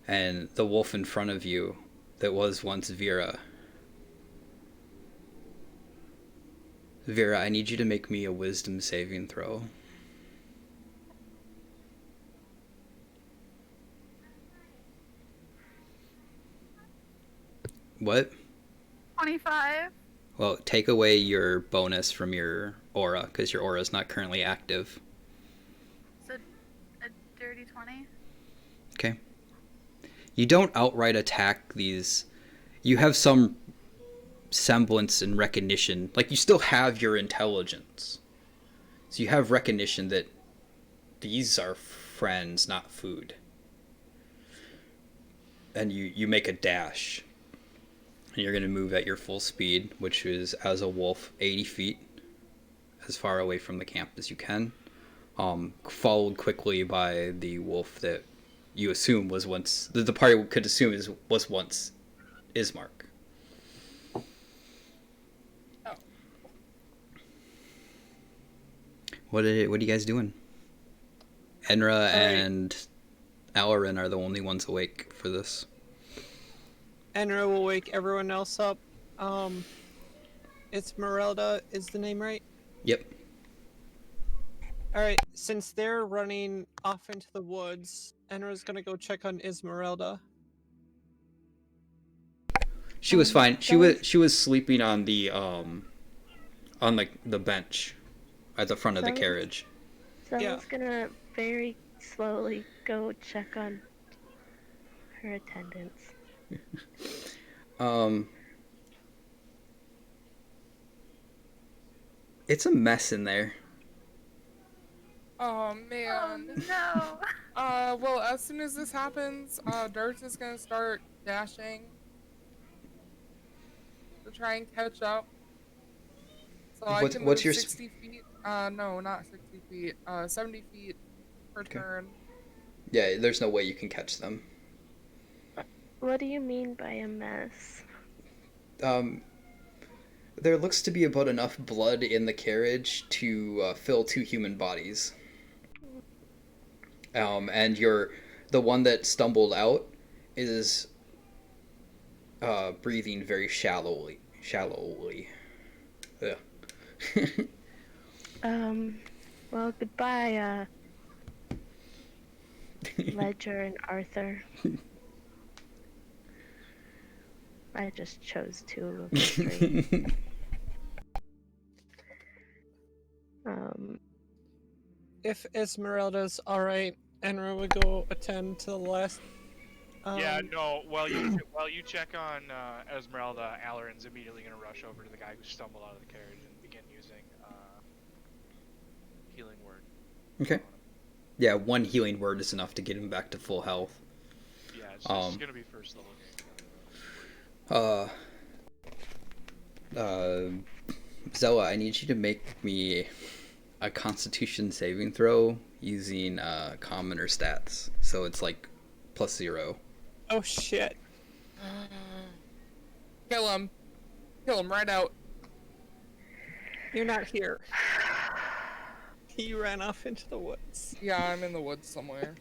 And the wolf in front of you that was once Vera. Vera, I need you to make me a wisdom saving throw. What? 25. Well, take away your bonus from your aura, because your aura is not currently active. So a dirty 20. Okay. You don't outright attack these. You have some semblance and recognition. Like, you still have your intelligence. So you have recognition that these are friends, not food. And you make a dash. And you're going to move at your full speed, which is, as a wolf, 80 feet. As far away from the camp as you can. Followed quickly by the wolf that you assume was once... The party could assume was once Ismark. Oh. What are you guys doing? Enra and Alarin are the only ones awake for this. Enra will wake everyone else up. Esmeralda is the name, right? Yep. Alright, since they're running off into the woods, Enra's gonna go check on Esmeralda. She was fine. She was sleeping on the the bench at the front of the carriage. Someone's gonna very slowly go check on her attendants. It's a mess in there. Oh man. Oh no. Well, as soon as this happens, Dirt is gonna start dashing to try and catch up. So I can what's move your 60 feet. No, not 60 feet. 70 feet per turn. Yeah, there's no way you can catch them. What do you mean by a mess? There looks to be about enough blood in the carriage to fill 2 human bodies. And the one that stumbled out is breathing very shallowly. Ugh. Well, goodbye, Ledger and Arthur. I just chose 2 of the 3. If Esmeralda's alright, Enra would go attend to the last. Yeah, no. While you check on Esmeralda, Alarin's immediately gonna rush over to the guy who stumbled out of the carriage and begin using healing word. Okay. Yeah, 1 healing word is enough to get him back to full health. Yeah, it's gonna be first level. Zella, I need you to make me a Constitution saving throw using commoner stats. So it's like +0. Oh shit. Kill him. Kill him right out. You're not here. He ran off into the woods. Yeah, I'm in the woods somewhere.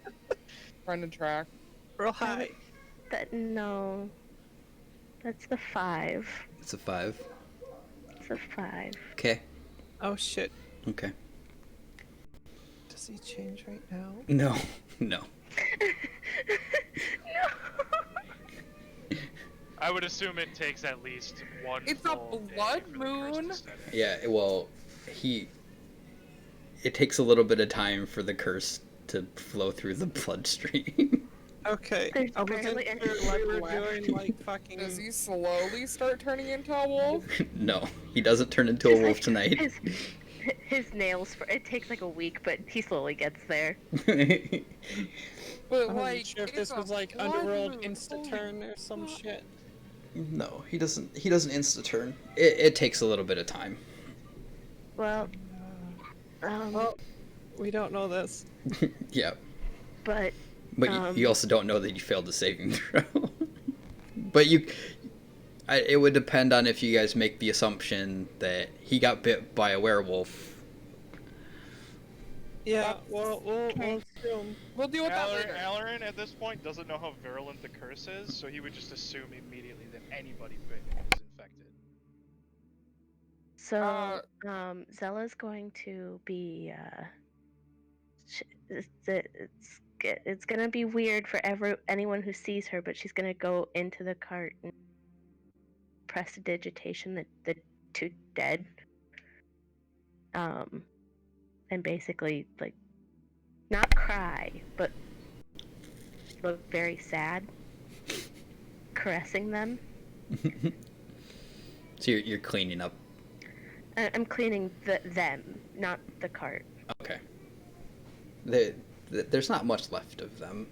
Trying to track. Real high. No. That's the 5. It's a 5. It's a 5. Okay. Oh shit. Okay. Does he change right now? No. No. I would assume it takes at least 1 It's a full blood day for the curse moon? to set in. Yeah, well, it takes a little bit of time for the curse to flow through the bloodstream. Okay. There's I wasn't barely any sure blood we were left. doing like fucking. Does he slowly start turning into a wolf? No, he doesn't turn into a wolf tonight. His nails, it takes like a week, but he slowly gets there. But I wasn't like, sure if it's this a was like blood Underworld moon. Insta Turn or some shit. No, he doesn't insta turn. It takes a little bit of time. Well, Well, we don't know this. Yeah. but But you also don't know that you failed the saving throw. But it would depend on if you guys make the assumption that he got bit by a werewolf. Yeah, well, we'll Okay. assume. We'll deal with that later. Alarin at this point doesn't know how virulent the curse is, so he would just assume immediately that anybody bitten is infected. So, Zella's going to be it's gonna be weird for anyone who sees her, but she's gonna go into the cart and prestidigitation the two dead, and basically like not cry, but look very sad, caressing them. So you're cleaning up. I'm cleaning them, not the cart. Okay. There's not much left of them.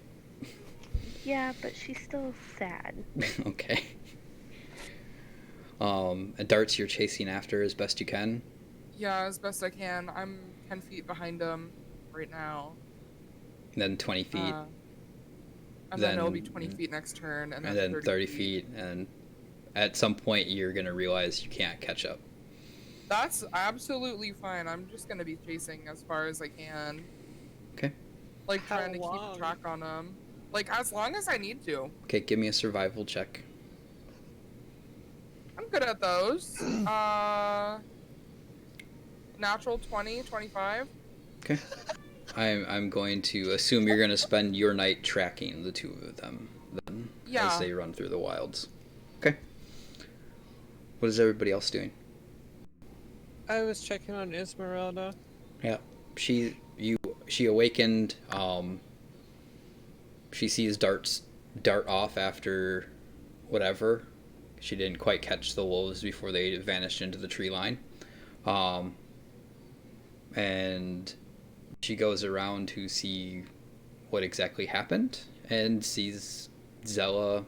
Yeah, but she's still sad. Okay. And darts you're chasing after as best you can. Yeah, as best I can. I'm 10 feet behind him right now. And then 20 feet. And then it'll be 20 feet next turn, and then 30 feet. And at some point you're going to realize you can't catch up. That's absolutely fine. I'm just going to be chasing as far as I can. Okay. Like, How trying to long? keep track on them. Like, as long as I need to. Okay, give me a survival check. I'm good at those. Natural 20, 25. Okay. I'm going to assume you're going to spend your night tracking the two of them then, Yeah. as they run through the wilds. Okay. What is everybody else doing? I was checking on Esmeralda. Yeah. She awakened. She sees darts dart off after whatever. She didn't quite catch the wolves before they vanished into the tree line. And she goes around to see what exactly happened and sees Zella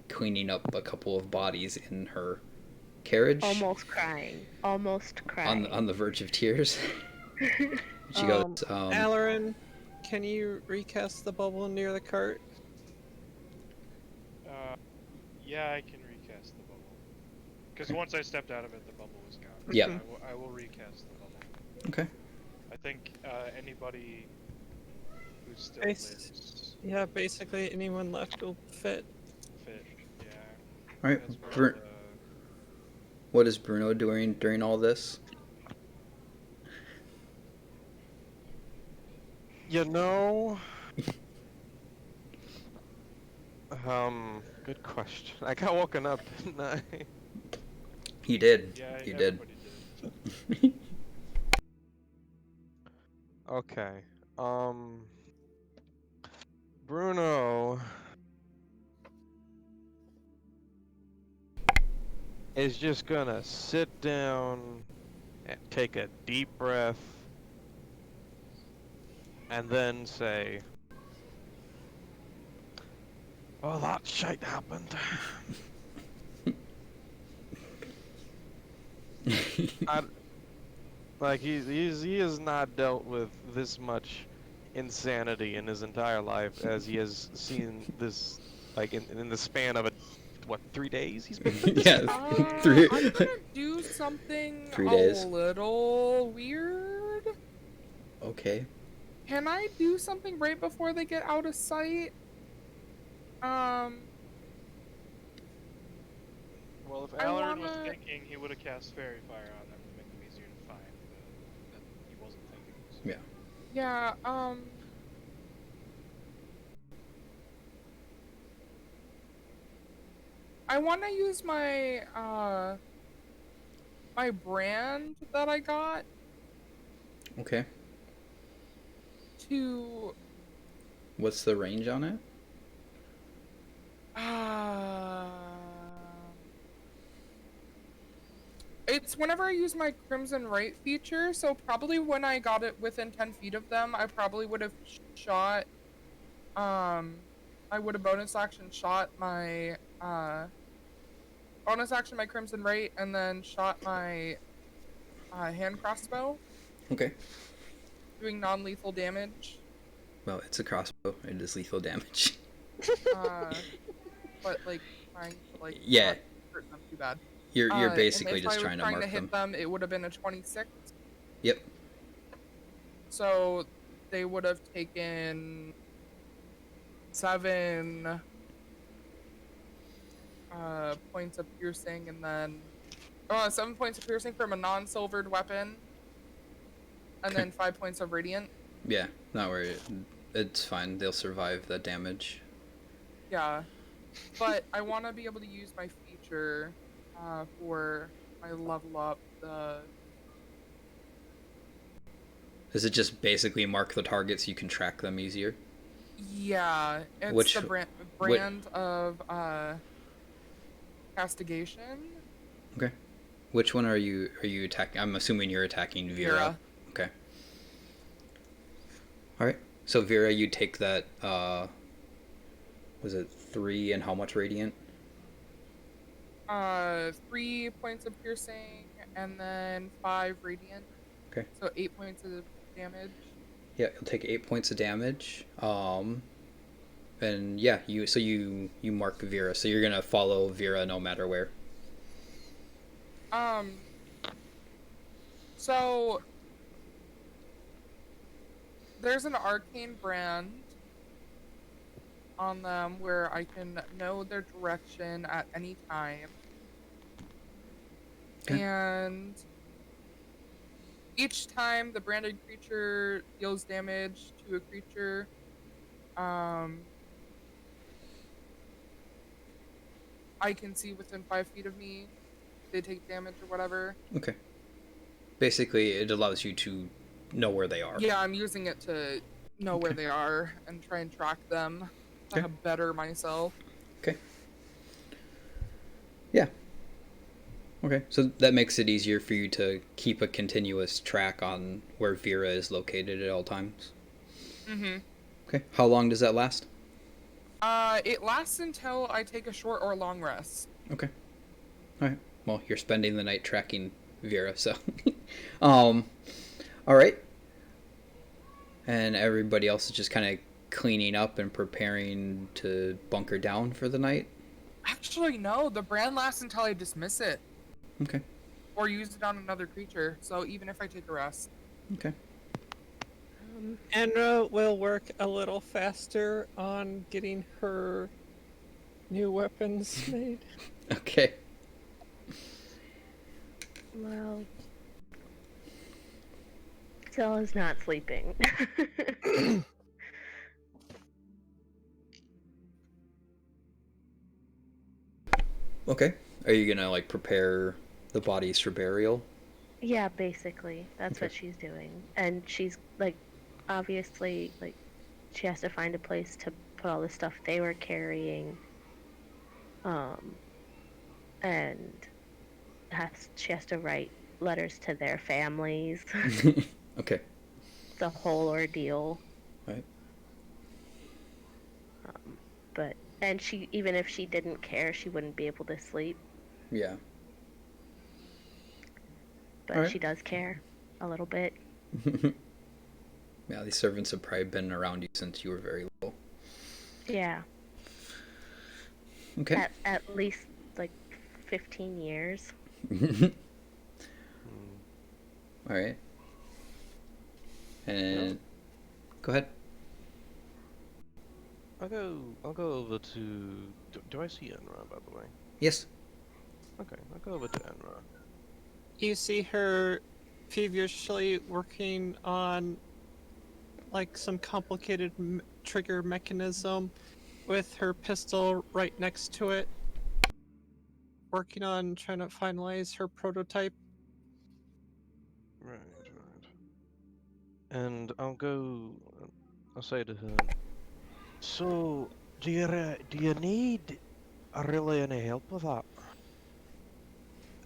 cleaning up a couple of bodies in her carriage. Almost crying. On the verge of tears. She goes, Alarin, can you recast the bubble near the cart? Yeah, I can recast the bubble. Because once I stepped out of it, the bubble was gone. Yeah. I will recast the bubble. Okay. I think anybody who's still Bas- lives Yeah, basically anyone left will fit. fit. Yeah. All right. Esmeralda, What is Bruno doing during all this? You know, good question. I got woken up, didn't I? You did. yeah, You did. everybody did. Okay. Bruno is just gonna sit down and take a deep breath and then say, "Well, that shite happened." He has not dealt with this much insanity in his entire life as he has seen this, like in the span of 3 days he's been through this? Yeah. 3 I'm gonna do something 3 days. a little weird. Okay. Can I do something right before they get out of sight? Well, if I Alarin was wanna- thinking, he would have cast Fairy Fire on them to make them easier to find, but he wasn't thinking. So. Yeah. Yeah, I want to use my, my brand that I got Okay. to, What's the range on it? it's whenever I use my Crimson Right feature, so probably when I got it within 10 feet of them, I probably would have shot, I would have bonus action shot my, bonus action my Crimson Right, and then shot my, hand crossbow, Okay. doing non-lethal damage. Well, it's a crossbow. It is lethal damage. But like trying to like Yeah. not hurt them too bad. You're And basically if just I was trying to mark hit them. them, it would have been a 26. Yep. So they would have taken 7 points of piercing, and then 7 points of piercing from a non-silvered weapon, and Okay. then 5 points of radiant. Yeah, not worried. It's fine. They'll survive the damage. Yeah, but I want to be able to use my feature for my level up. Does it just basically mark the targets so you can track them easier? Yeah, it's Which the what? brand of castigation. Okay. Which one are you attacking? I'm assuming you're attacking Vera. Vera. Okay. All right. So Vera, you take that. Was it 3 and how much radiant? 3 points of piercing and then 5 radiant. Okay. So 8 points of damage. Yeah, you'll take 8 points of damage. And yeah, you mark Vera, so you're gonna follow Vera no matter where. So there's an arcane brand on them where I can know their direction at any time. Okay. And each time the branded creature deals damage to a creature, I can see within 5 feet of me if they take damage or whatever. Okay. Basically, it allows you to know where they are. Yeah, I'm using it to know where they are and try and track them to better myself. Okay. Yeah. Okay, so that makes it easier for you to keep a continuous track on where Vera is located at all times. Mm-hmm. Okay, how long does that last? It lasts until I take a short or long rest. Okay. Alright. Well, you're spending the night tracking Vera, so. Alright. And everybody else is just kind of cleaning up and preparing to bunker down for the night? Actually, no. The brand lasts until I dismiss it. Okay. Or use it on another creature, so even if I take a rest. Okay. Enra will work a little faster on getting her new weapons made. Okay. Well, Stella's not sleeping. Okay. Are you gonna, like, prepare the bodies for burial? Yeah, basically. That's Okay. what she's doing. And she's, like, obviously, like, she has to find a place to put all the stuff they were carrying. And she has to write letters to their families. Okay. The whole ordeal. Right. And she, even if she didn't care, she wouldn't be able to sleep. Yeah. But Alright. she does care a little bit. Yeah, these servants have probably been around you since you were very little. Yeah. Okay. At least like 15 years. Alright. And go ahead. I'll go over to. Do I see Enra, by the way? Yes. Okay, I'll go over to Enra. You see her feverishly working on like some complicated trigger mechanism with her pistol right next to it, working on trying to finalize her prototype. Right. And I'll say to her, so, do you need really any help with that?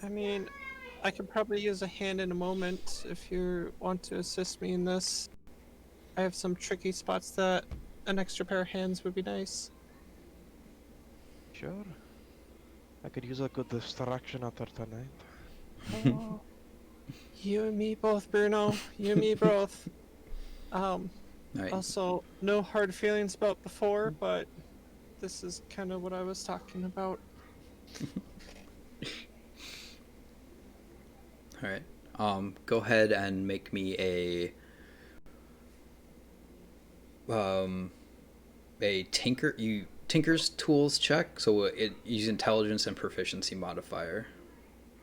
I mean, I could probably use a hand in a moment if you want to assist me in this. I have some tricky spots that an extra pair of hands would be nice. Sure. I could use a good distraction after tonight. Oh, you and me both, Bruno. You and me both. Alright. Also, no hard feelings about before, but this is kind of what I was talking about. Alright. Go ahead and make me a a tinker's tools check. So it use intelligence and proficiency modifier,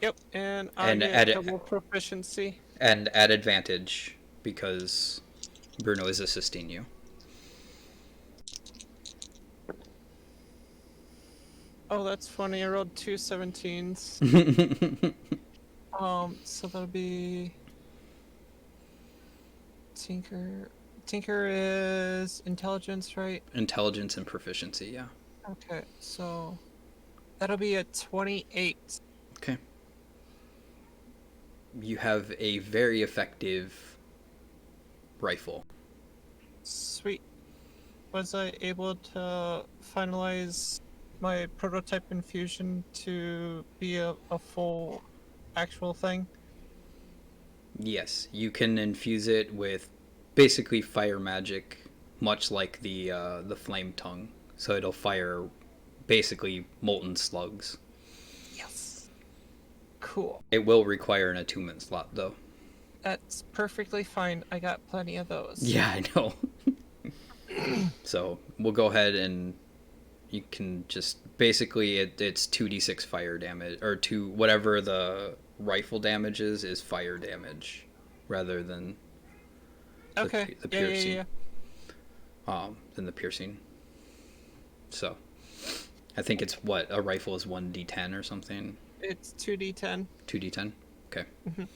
Yep, and I and get double proficiency. and at advantage because Bruno is assisting you. Oh, that's funny. I rolled two 17s. So that'll be Tinker. Tinker is intelligence, right? Intelligence and proficiency, yeah. Okay, so that'll be a 28. Okay. You have a very effective rifle. Sweet. Was I able to finalize my prototype infusion to be a full actual thing? Yes, you can infuse it with basically fire magic, much like the flame tongue. So it'll fire basically molten slugs. Yes. Cool. It will require an attunement slot, though. That's perfectly fine. I got plenty of those. Yeah, I know. So we'll go ahead and you can just basically it's 2d6 fire damage, or two, whatever the rifle damage is fire damage rather than Okay. the Yeah, piercing. yeah. Than the piercing. So I think it's what a rifle is 1d10 or something. It's 2d10. 2d10. Okay. Mhm.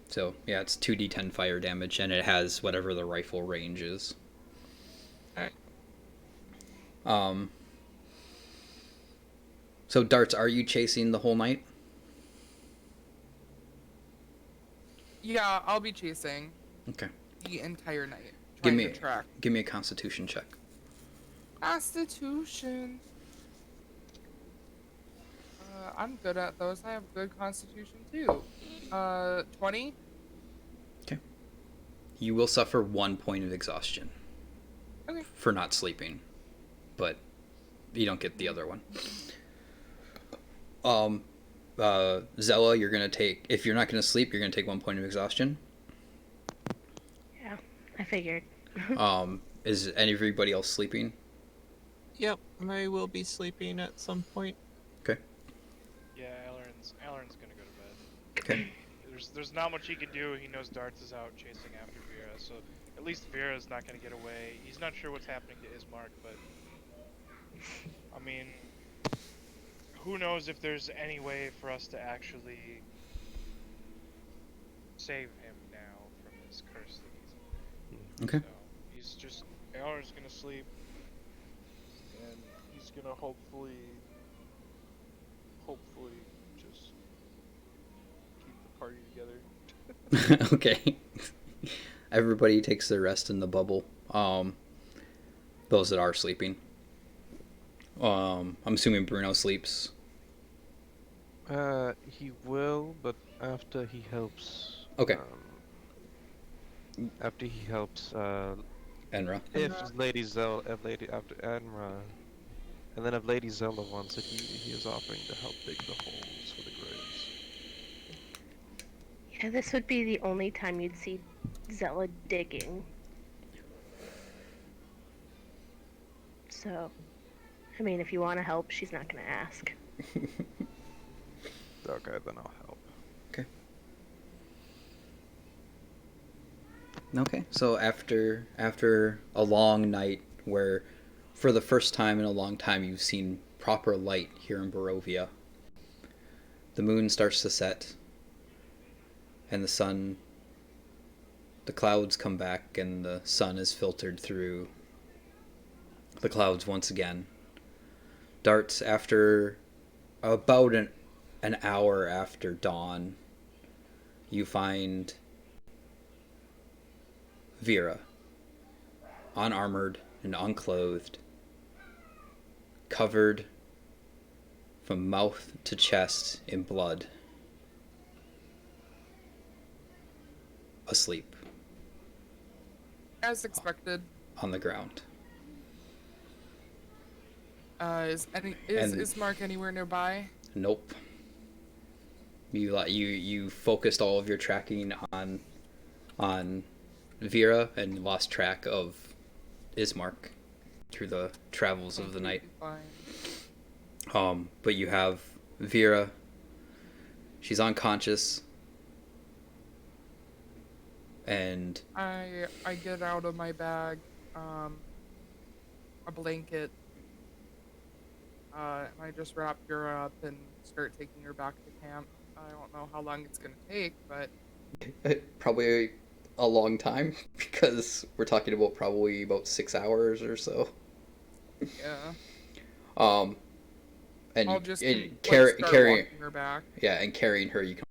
So yeah, it's 2d10 fire damage, and it has whatever the rifle range is. Alright. So Darts, are you chasing the whole night? Yeah, I'll be chasing Okay. the entire night. Give Trying me to track. give me a Constitution check. Constitution. I'm good at those. I have good constitution too. 20? You will suffer 1 point of exhaustion. Okay. For not sleeping, but you don't get the other one. Zella, you're gonna take, if you're not gonna sleep, you're gonna take 1 point of exhaustion. Yeah, I figured. Is everybody else sleeping? Yep, I will be sleeping at some point. Okay. Yeah, Elrin's gonna go to bed. Okay. There's not much he can do. He knows Darts is out chasing after Vera, so at least Vera's not gonna get away. He's not sure what's happening to Ismark, but I mean, who knows if there's any way for us to actually save him now from this curse that he's in. Okay. So he's just Elrin's gonna sleep, and he's gonna hopefully just keep the party together. Okay. Everybody takes their rest in the bubble. Those that are sleeping. I'm assuming Bruno sleeps. He will, but after he helps. Okay. After he helps, Enra. if Lady Zella, after Admira, and then if Lady Zella wants it, he is offering to help dig the holes for the graves. Yeah, this would be the only time you'd see Zella digging. So, I mean, if you want to help, she's not going to ask. Okay, then I'll help. Okay, so after a long night where for the first time in a long time you've seen proper light here in Barovia, the moon starts to set and the clouds come back and the sun is filtered through the clouds once again. Darts, after about an hour after dawn, you find Vera, unarmored and unclothed, covered from mouth to chest in blood, asleep As expected. on the ground. Is Mark anywhere nearby? Nope. You focused all of your tracking on Vera and lost track of Ismark through the travels of the night. Completely fine. But you have Vera. She's unconscious. And I get out of my bag a blanket. And I just wrap her up and start taking her back to camp. I don't know how long it's gonna take, but probably a long time because we're talking about probably about 6 hours or so. yeah. Um, and I'll just and start carrying walking her back. yeah, and carrying her, you can